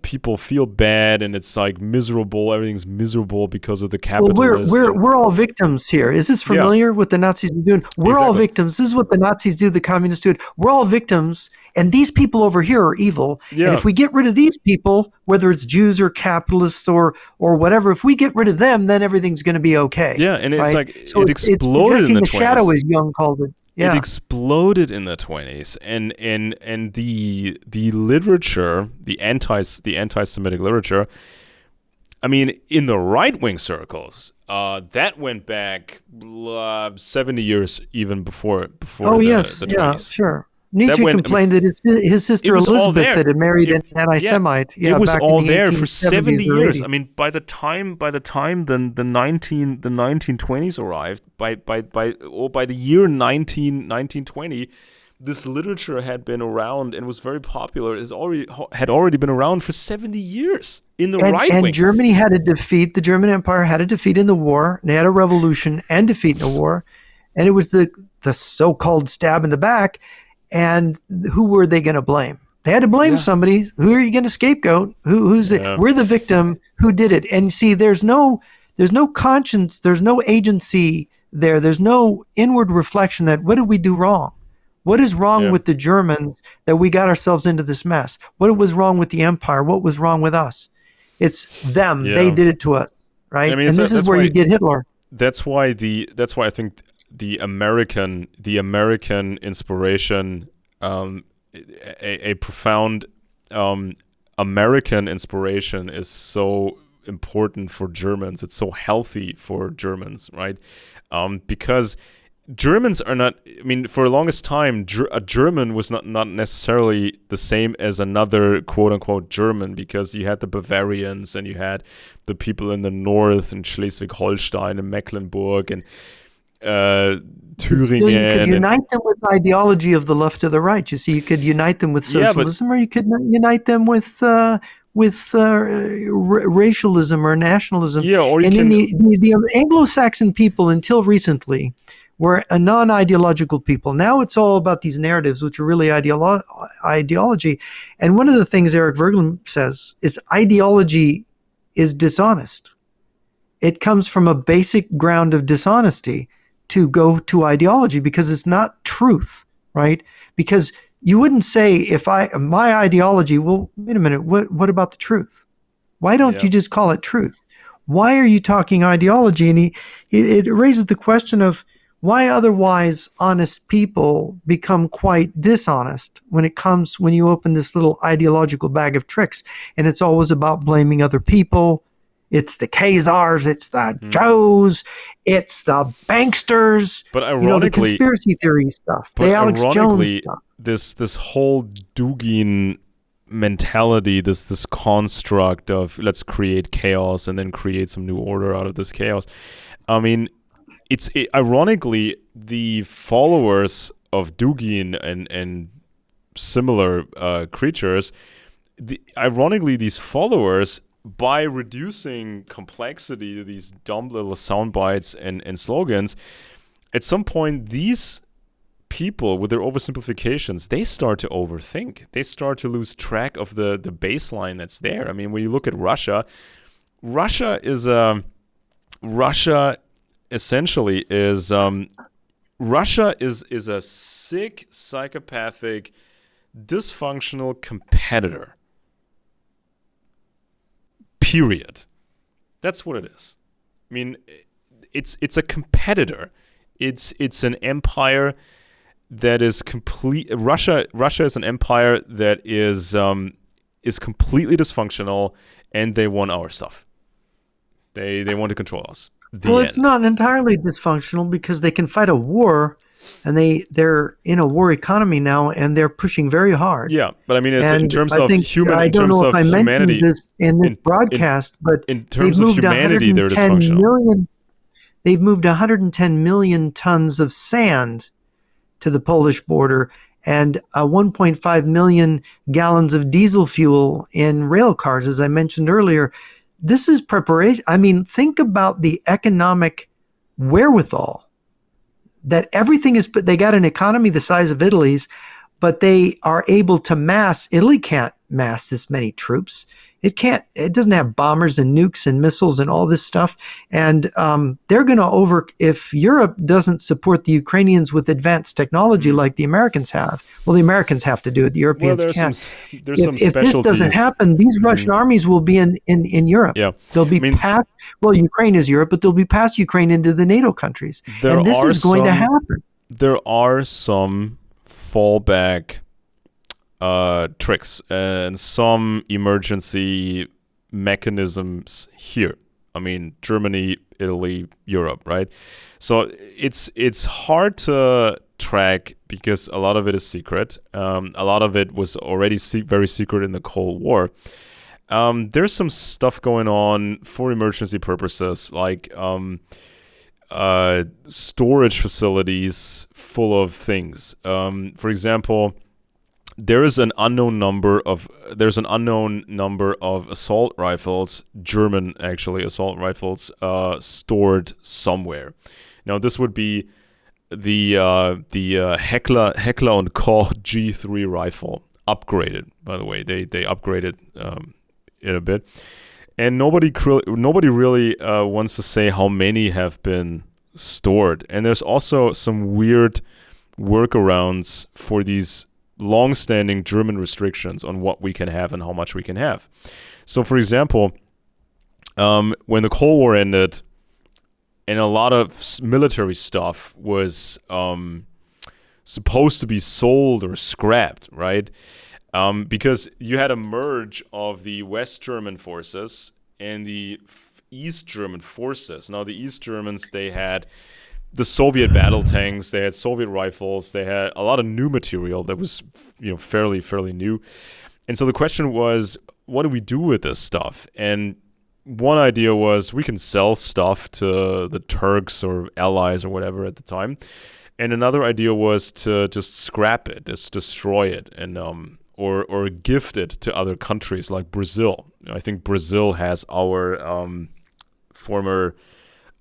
people feel bad, and it's like miserable. Everything's miserable because of the capitalists. Well, we're all victims here. Is this familiar what the Nazis are doing? We're all victims. This is what the Nazis do. The communists do it. We're all victims, and these people over here are evil. Yeah. And if we get rid of these people, whether it's Jews or capitalists or whatever, if we get rid of them, then everyth's going to be okay. Yeah, and it's right? like So it exploded in the 20s. shadow, as Jung called it. Yeah. It exploded in the 20s, and the literature, the anti-Semitic literature. I mean, in the right-wing circles, that went back 70 years even before. The 20s. Yeah, sure. Nietzsche complained that his sister Elizabeth had married an anti-Semite. Yeah, it was all there for 70 years. 80s. I mean, by the time the 1920s arrived, by the year 1920, this literature had been around and was very popular. Had already been around for 70 years in the right wing. And Germany had a defeat. The German Empire had a defeat in the war. They had a revolution and defeat in the war, and it was the so-called stab in the back. And who were they going to blame? They had to blame somebody. Who are you going to scapegoat? Who's it? We're the victim. Who did it? And see, there's no conscience. There's no agency there. There's no inward reflection that what did we do wrong? What is wrong with the Germans that we got ourselves into this mess? What was wrong with the empire? What was wrong with us? It's them. They did it to us, right? I mean, and this is where you get Hitler. That's why I think the American inspiration, a profound American inspiration is so important for Germans. It's so healthy for Germans, right? Because Germans are not, I mean, for the longest time, a German was not necessarily the same as another quote-unquote German, because you had the Bavarians and you had the people in the north in Schleswig-Holstein and Mecklenburg and Thüringen. You could unite them with ideology of the left or the right. You see, you could unite them with socialism, or you could unite them with racialism or nationalism. Yeah, or the Anglo-Saxon people until recently were a non-ideological people. Now it's all about these narratives, which are really ideology. And one of the things Eric Verglen says is ideology is dishonest. It comes from a basic ground of dishonesty to go to ideology because it's not truth, right? Because you wouldn't say if my ideology, well, wait a minute, what about the truth? Why don't Yeah. you just call it truth? Why are you talking ideology? And it raises the question of why otherwise honest people become quite dishonest when you open this little ideological bag of tricks. And it's always about blaming other people. It's the Khazars, it's the Joes, it's the banksters, But the ironically, conspiracy theory stuff, the Alex Jones stuff. this whole Dugin mentality, this construct of let's create chaos and then create some new order out of this chaos. I mean, ironically, the followers of Dugin and similar creatures, ironically, these followers, by reducing complexity to these dumb little sound bites and slogans, at some point, these people with their oversimplifications, they start to overthink. They start to lose track of the baseline that's there. I mean, when you look at Russia, Russia essentially is a sick, psychopathic, dysfunctional competitor. Period. That's what it is. I mean, it's a competitor. It's an empire that is complete. Russia is an empire that is completely dysfunctional, and they want our stuff. They want to control us. It's not entirely dysfunctional because they can fight a war, and they're in a war economy now, and they're pushing very hard. Yeah, but I mean, in terms of humanity, this in this broadcast, but in terms of humanity, they're dysfunctional. They've moved 110 million tons of sand to the Polish border and 1.5 million gallons of diesel fuel in rail cars, as I mentioned earlier. This is preparation. I mean, think about the economic wherewithal that everything is, they got an economy the size of Italy's, but they are able to mass. Italy can't mass this many troops. It doesn't have bombers and nukes and missiles and all this stuff. And they're going to if Europe doesn't support the Ukrainians with advanced technology like the Americans have, well, the Americans have to do it. The Europeans can't. If this doesn't happen, these Russian armies will be in Europe. Yeah. They'll be past, well, Ukraine is Europe, but they'll be past Ukraine into the NATO countries. And this is going to happen. There are some fallback tricks and some emergency mechanisms here. I mean, Germany, Italy, Europe, right? So it's hard to track because a lot of it is secret. A lot of it was already very secret in the Cold War. There's some stuff going on for emergency purposes, like storage facilities full of things. For example, there's an unknown number of assault rifles, German actually assault rifles, stored somewhere. Now this would be the Heckler & Koch G3 rifle, upgraded, by the way. They upgraded it a bit, and nobody really wants to say how many have been stored. And there's also some weird workarounds for these long-standing German restrictions on what we can have and how much we can have. So, for example, when the Cold War ended, and a lot of military stuff was supposed to be sold or scrapped, right? Because you had a merge of the West German forces and the East German forces. Now, the East Germans, they had the Soviet battle tanks, they had Soviet rifles, they had a lot of new material that was, fairly new. And so the question was, what do we do with this stuff? And one idea was we can sell stuff to the Turks or allies or whatever at the time. And another idea was to just scrap it, just destroy it, and or gift it to other countries like Brazil. I think Brazil has our former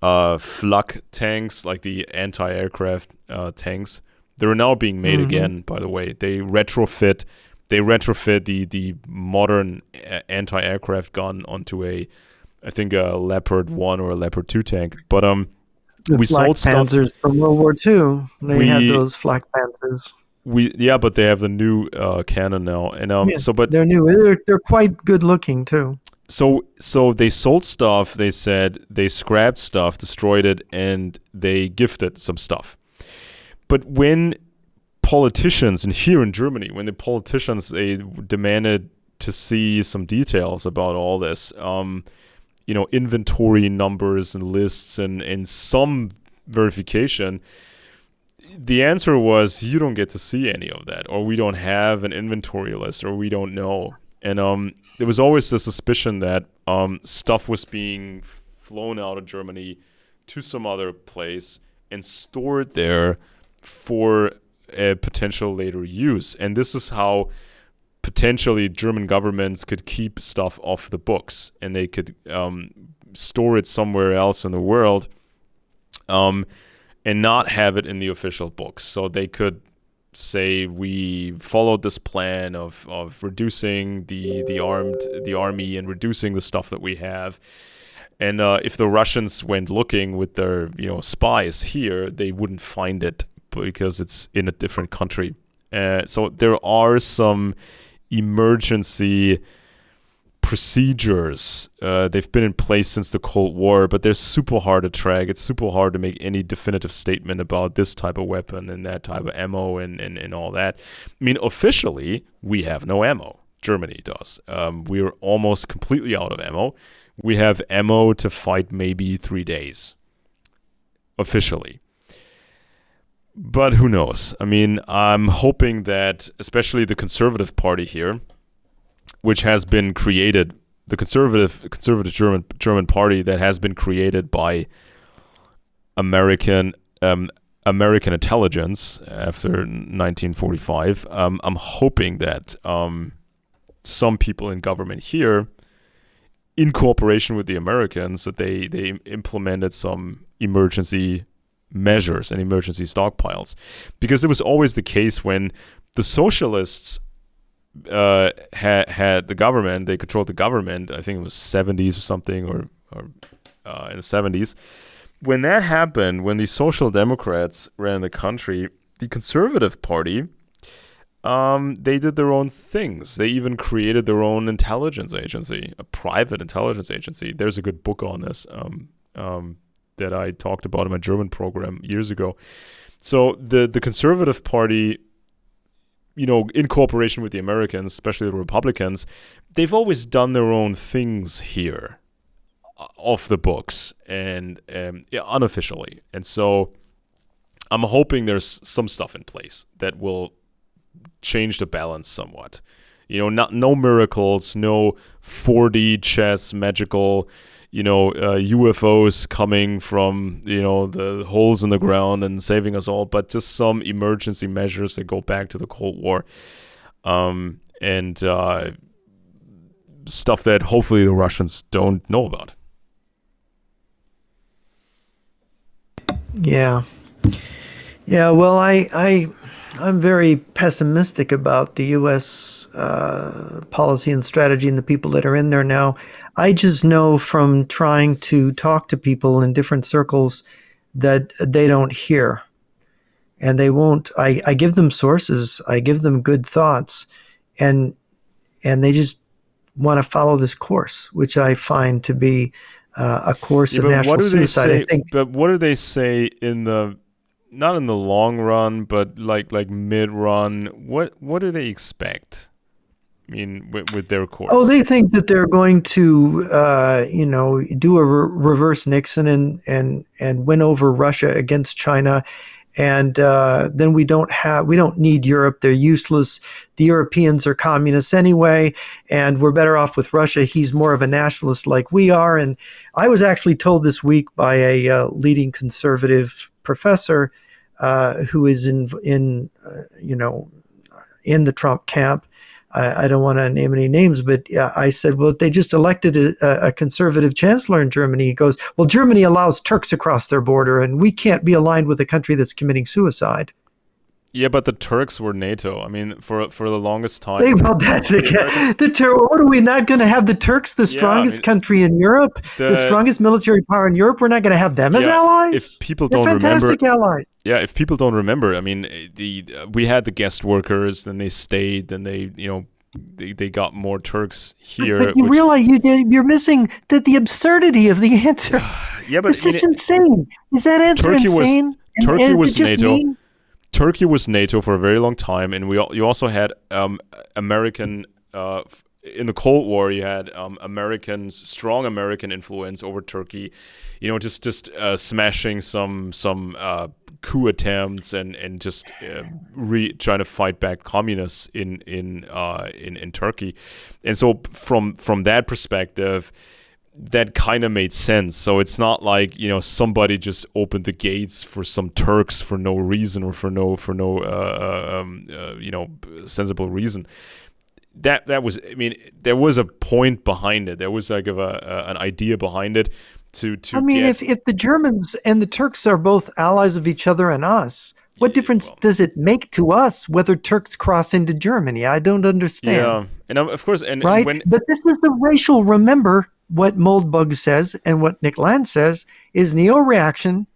flak tanks, like the anti-aircraft tanks. They're now being made again, by the way. They retrofit the modern anti-aircraft gun onto I think a Leopard 1 or a Leopard 2 tank. But the we flak sold stuff. Panzers from World War II. They had those flak Panzers. but they have the new cannon now, and Yeah, so but they're new. They're quite good looking too. so they sold stuff. They said they scrapped stuff, destroyed it, and they gifted some stuff. But when politicians, and here in Germany, when the politicians they demanded to see some details about all this, inventory numbers and lists and some verification, the answer was you don't get to see any of that, or we don't have an inventory list, or we don't know. And there was always the suspicion that stuff was being flown out of Germany to some other place and stored there for a potential later use. And this is how potentially German governments could keep stuff off the books, and they could store it somewhere else in the world and not have it in the official books. So they could say we followed this plan of reducing the army and reducing the stuff that we have. And if the Russians went looking with their spies here, they wouldn't find it because it's in a different country. So there are some emergency procedures. They've been in place since the Cold War, but they're super hard to track. It's super hard to make any definitive statement about this type of weapon and that type of ammo and all that. I mean, officially, we have no ammo. Germany does. We're almost completely out of ammo. We have ammo to fight maybe 3 days, officially. But who knows? I mean, I'm hoping that especially the Conservative Party here, which has been created, the conservative German party that has been created by American intelligence after 1945. I'm hoping that some people in government here, in cooperation with the Americans, that they implemented some emergency measures and emergency stockpiles, because it was always the case when the socialists had the government. They controlled the government. I think it was 70s or something, or in the 70s. When that happened, when the Social Democrats ran the country, the Conservative Party, they did their own things. They even created their own intelligence agency, a private intelligence agency. There's a good book on this that I talked about in my German program years ago. So the Conservative Party, in cooperation with the Americans, especially the Republicans, they've always done their own things here, off the books and unofficially. And so I'm hoping there's some stuff in place that will change the balance somewhat. No miracles, no 4D chess magical, UFOs coming from, the holes in the ground and saving us all, but just some emergency measures that go back to the Cold War. And stuff that hopefully the Russians don't know about. Yeah. Well, I'm very pessimistic about the U.S. Policy and strategy and the people that are in there now. I just know from trying to talk to people in different circles that they don't hear, and they won't. I give them sources, I give them good thoughts, and they just want to follow this course, which I find to be a course of national suicide. I think. But what do they say not in the long run, but like mid-run? What do they expect? I mean, with their course. Oh, they think that they're going to, do a reverse Nixon and win over Russia against China, and then we don't need Europe. They're useless. The Europeans are communists anyway, and we're better off with Russia. He's more of a nationalist like we are. And I was actually told this week by a leading conservative professor who is in the Trump camp. I don't want to name any names, but I said, well, they just elected a conservative chancellor in Germany. He goes, well, Germany allows Turks across their border, and we can't be aligned with a country that's committing suicide. Yeah, but the Turks were NATO. I mean, for the longest time. Well, that's what are we not going to have the Turks, the strongest country in Europe, the strongest military power in Europe? We're not going to have them as allies. If people They're don't fantastic remember, allies. Yeah, if people don't remember, I mean, we had the guest workers, then they stayed, then they got more Turks here. But you realize you're missing the absurdity of the answer. Yeah, but it's just insane. Is that answer insane? Turkey was NATO. Turkey was NATO for a very long time, and you also had American in the Cold War. You had strong American influence over Turkey. Just smashing some coup attempts and just trying to fight back communists in Turkey. And so from that perspective, that kind of made sense. So it's not like somebody just opened the gates for some Turks for no reason or for no sensible reason. That was, I mean, there was a point behind it. There was like an idea behind it to. I mean, if the Germans and the Turks are both allies of each other and us, what difference does it make to us whether Turks cross into Germany? I don't understand. Yeah, and of course, right. But this is the racial. Remember what Moldbug says and what Nick Land says is neo-reaction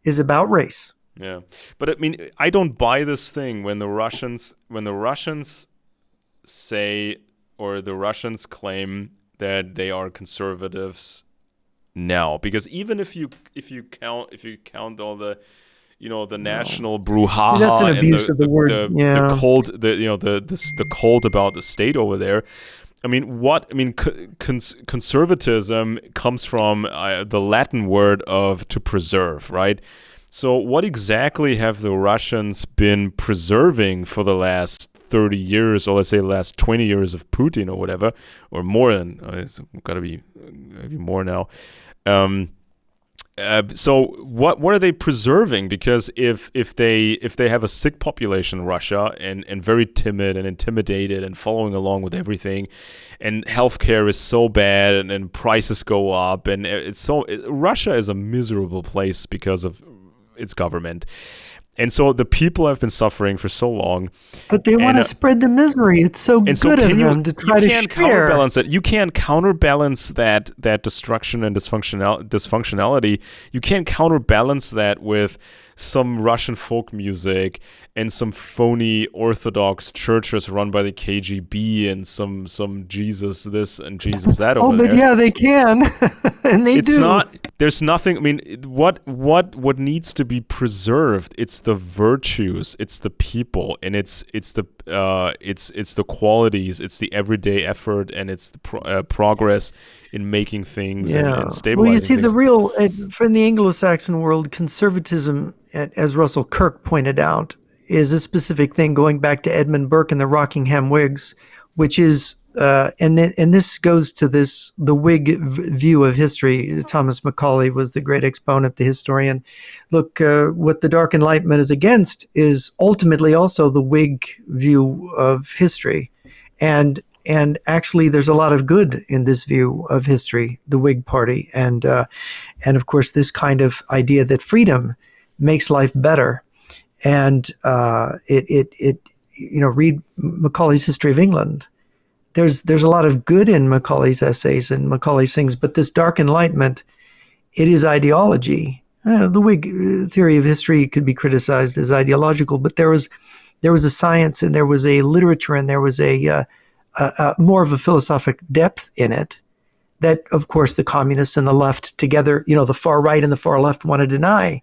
is about race. Yeah, but I mean, I don't buy this thing when the Russians say, or the Russians claim that they are conservatives now, because even if you count all the the national brouhaha, that's an abuse and of the word. the cult, the cult about the state over there. I mean, conservatism comes from the Latin word of to preserve, right? So what exactly have the Russians been preserving for the last 30 years, or let's say the last 20 years of Putin or whatever, or more than, it's got to be more now. So what are they preserving? Because if they have a sick population in Russia and very timid and intimidated and following along with everything, and healthcare is so bad and prices go up, and Russia is a miserable place because of its government. And so the people have been suffering for so long. But they want to spread the misery. It's so good of them to try to share. Counterbalance it. You can't counterbalance that destruction and dysfunctionality. You can't counterbalance that with some Russian folk music and some phony Orthodox churches run by the KGB and some Jesus this and Jesus that over there. Oh, but yeah, they can. And they do. It's not. There's nothing. I mean, what needs to be preserved? It's the virtues. It's the people, and it's the qualities. It's the everyday effort, and it's the progress in making things and stabilizing. Well, you see, things. the real from the Anglo-Saxon world, conservatism, as Russell Kirk pointed out, is a specific thing going back to Edmund Burke and the Rockingham Whigs, which is. And this goes to the Whig view of history. Thomas Macaulay was the great exponent, the historian. Look, what the Dark Enlightenment is against is ultimately also the Whig view of history. And actually, there's a lot of good in this view of history, the Whig Party. And of course, this kind of idea that freedom makes life better. And read Macaulay's History of England. There's a lot of good in Macaulay's essays and Macaulay's things, but this Dark Enlightenment, it is ideology. The Whig theory of history could be criticized as ideological, but there was a science and there was a literature and there was a more of a philosophic depth in it that, of course, the communists and the left together, the far right and the far left want to deny.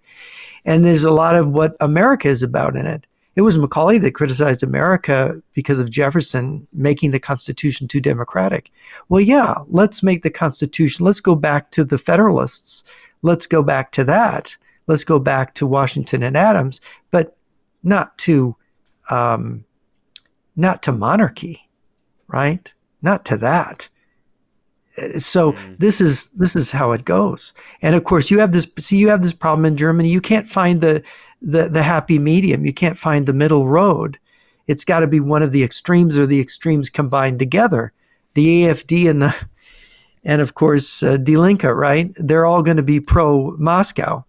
And there's a lot of what America is about in it. It was Macaulay that criticized America because of Jefferson making the Constitution too democratic. Well, yeah, let's make the Constitution. Let's go back to the Federalists. Let's go back to that. Let's go back to Washington and Adams, but not to monarchy, right? Not to that. So this is how it goes. And of course, you have this problem in Germany. You can't find the happy medium. You can't find the middle road. It's got to be one of the extremes or the extremes combined together. The AfD and of course Die Linke, right? They're all going to be pro Moscow,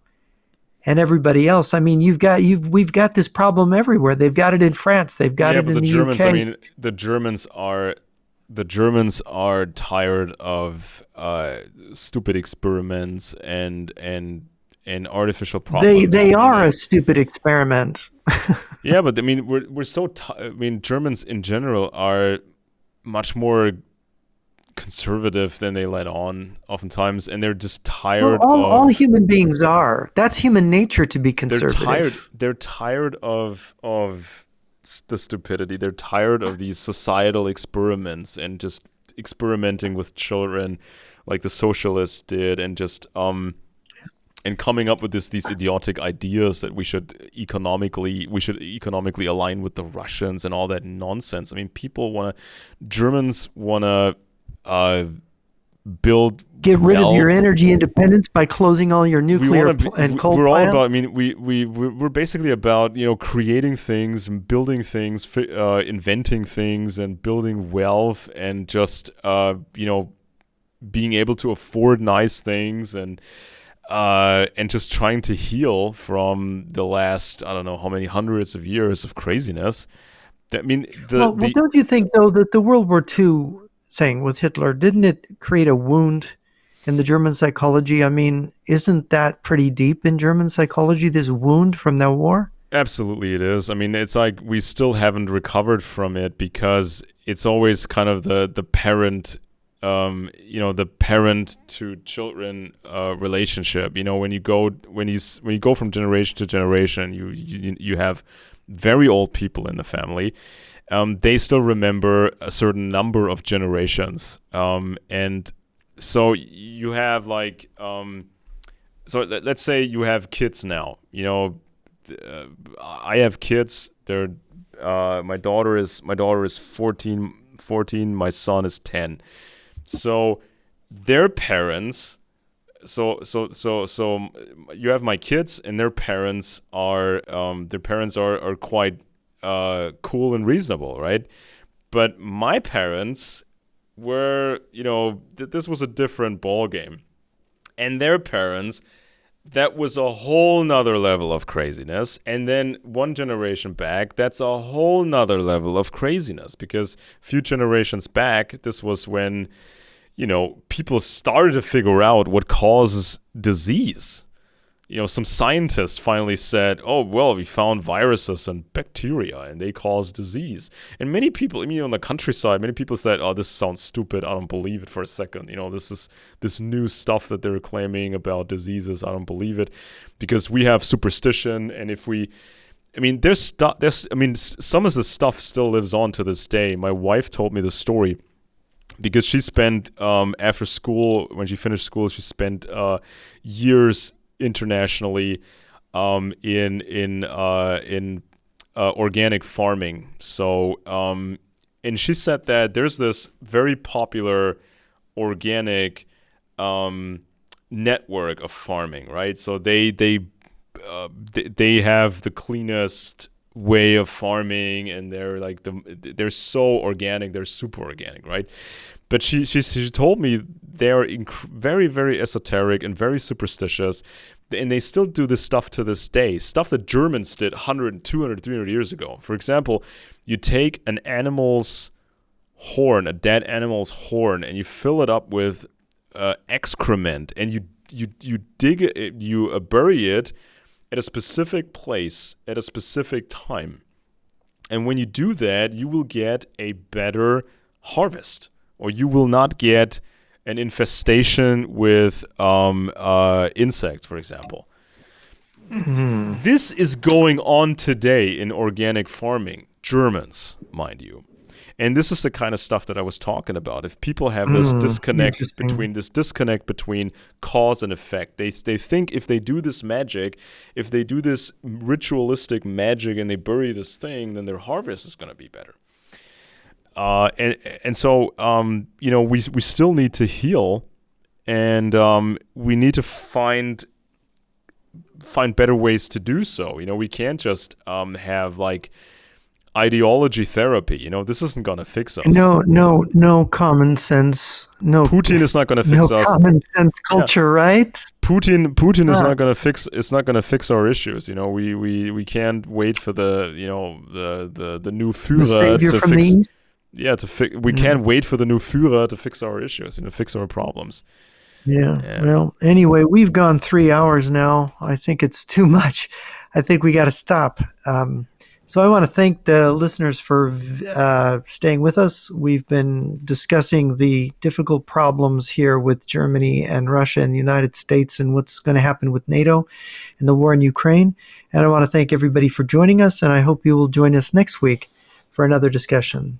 and everybody else. I mean, we've got this problem everywhere. They've got it in France. They've got it but in the the Germans. UK. I mean, the Germans are tired of stupid experiments and artificial problems. They are a stupid experiment. Yeah, but I mean, we're so. I mean, Germans in general are much more conservative than they let on, oftentimes, and they're just tired Well, all of. human beings are. That's human nature to be conservative. They're tired of the stupidity. They're tired of these societal experiments and just experimenting with children, like the socialists did, and just and coming up with these idiotic ideas that we should economically align with the Russians and all that nonsense. I mean, Germans wanna build. Get rid wealth. of your energy independence by closing all your nuclear and coal We're plants. all about. I mean, we're basically about creating things and building things, inventing things and building wealth and just being able to afford nice things and just trying to heal from the last, I don't know how many hundreds of years of craziness. I mean, don't you think though that the World War II thing with Hitler, didn't it create a wound in the German psychology? I mean, isn't that pretty deep in German psychology, this wound from that war? Absolutely it is. I mean, it's like we still haven't recovered from it because it's always kind of the parent, the parent to children relationship. When you go from generation to generation, you have very old people in the family. They still remember a certain number of generations, and so you have like, so let's say you have kids now. I have kids. They're my daughter is 14. My son is 10. So their parents. So you have my kids, and their parents are quite cool and reasonable, right? But my parents were, this was a different ball game, and their parents, that was a whole nother level of craziness. And then one generation back, that's a whole nother level of craziness, because a few generations back, this was when, people started to figure out what causes disease. Some scientists finally said, oh, well, we found viruses and bacteria and they cause disease. And many people, on the countryside, many people said, oh, this sounds stupid. I don't believe it for a second. This is this new stuff that they're claiming about diseases. I don't believe it because we have superstition. And some of the stuff still lives on to this day. My wife told me the story because she spent, after school, when she finished school, she spent years internationally in organic farming. So and she said that there's this very popular organic network of farming, right? So they have the cleanest way of farming, and they're so organic, they're super organic, right? But she told me they're very, very esoteric and very superstitious, and they still do this stuff to this day, stuff that Germans did 100, 200, 300 years ago. For example, you take an animal's horn, a dead animal's horn, and you fill it up with excrement, and you dig it, you bury it at a specific place at a specific time. And when you do that, you will get a better harvest, or you will not get an infestation with insects, for example. Mm-hmm. This is going on today in organic farming, Germans, mind you. And this is the kind of stuff that I was talking about. If people have this disconnect between cause and effect, they think if they do this magic, if they do this ritualistic magic and they bury this thing, then their harvest is going to be better. So we still need to heal, and we need to find better ways to do so. We can't just have like ideology therapy. You know, this isn't going to fix us. No common sense. No, Putin is not going to fix no us. common sense culture, right? Putin is not going to fix. It's not going to fix our issues. You know, we can't wait for the the new Führer The savior to from fix. the East. Yeah, we can't wait for the new Führer to fix our issues. You know, fix our problems. Yeah. Well, anyway, we've gone 3 hours now. I think it's too much. I think we got to stop. So I want to thank the listeners for staying with us. We've been discussing the difficult problems here with Germany and Russia and the United States and what's going to happen with NATO and the war in Ukraine. And I want to thank everybody for joining us, and I hope you will join us next week for another discussion.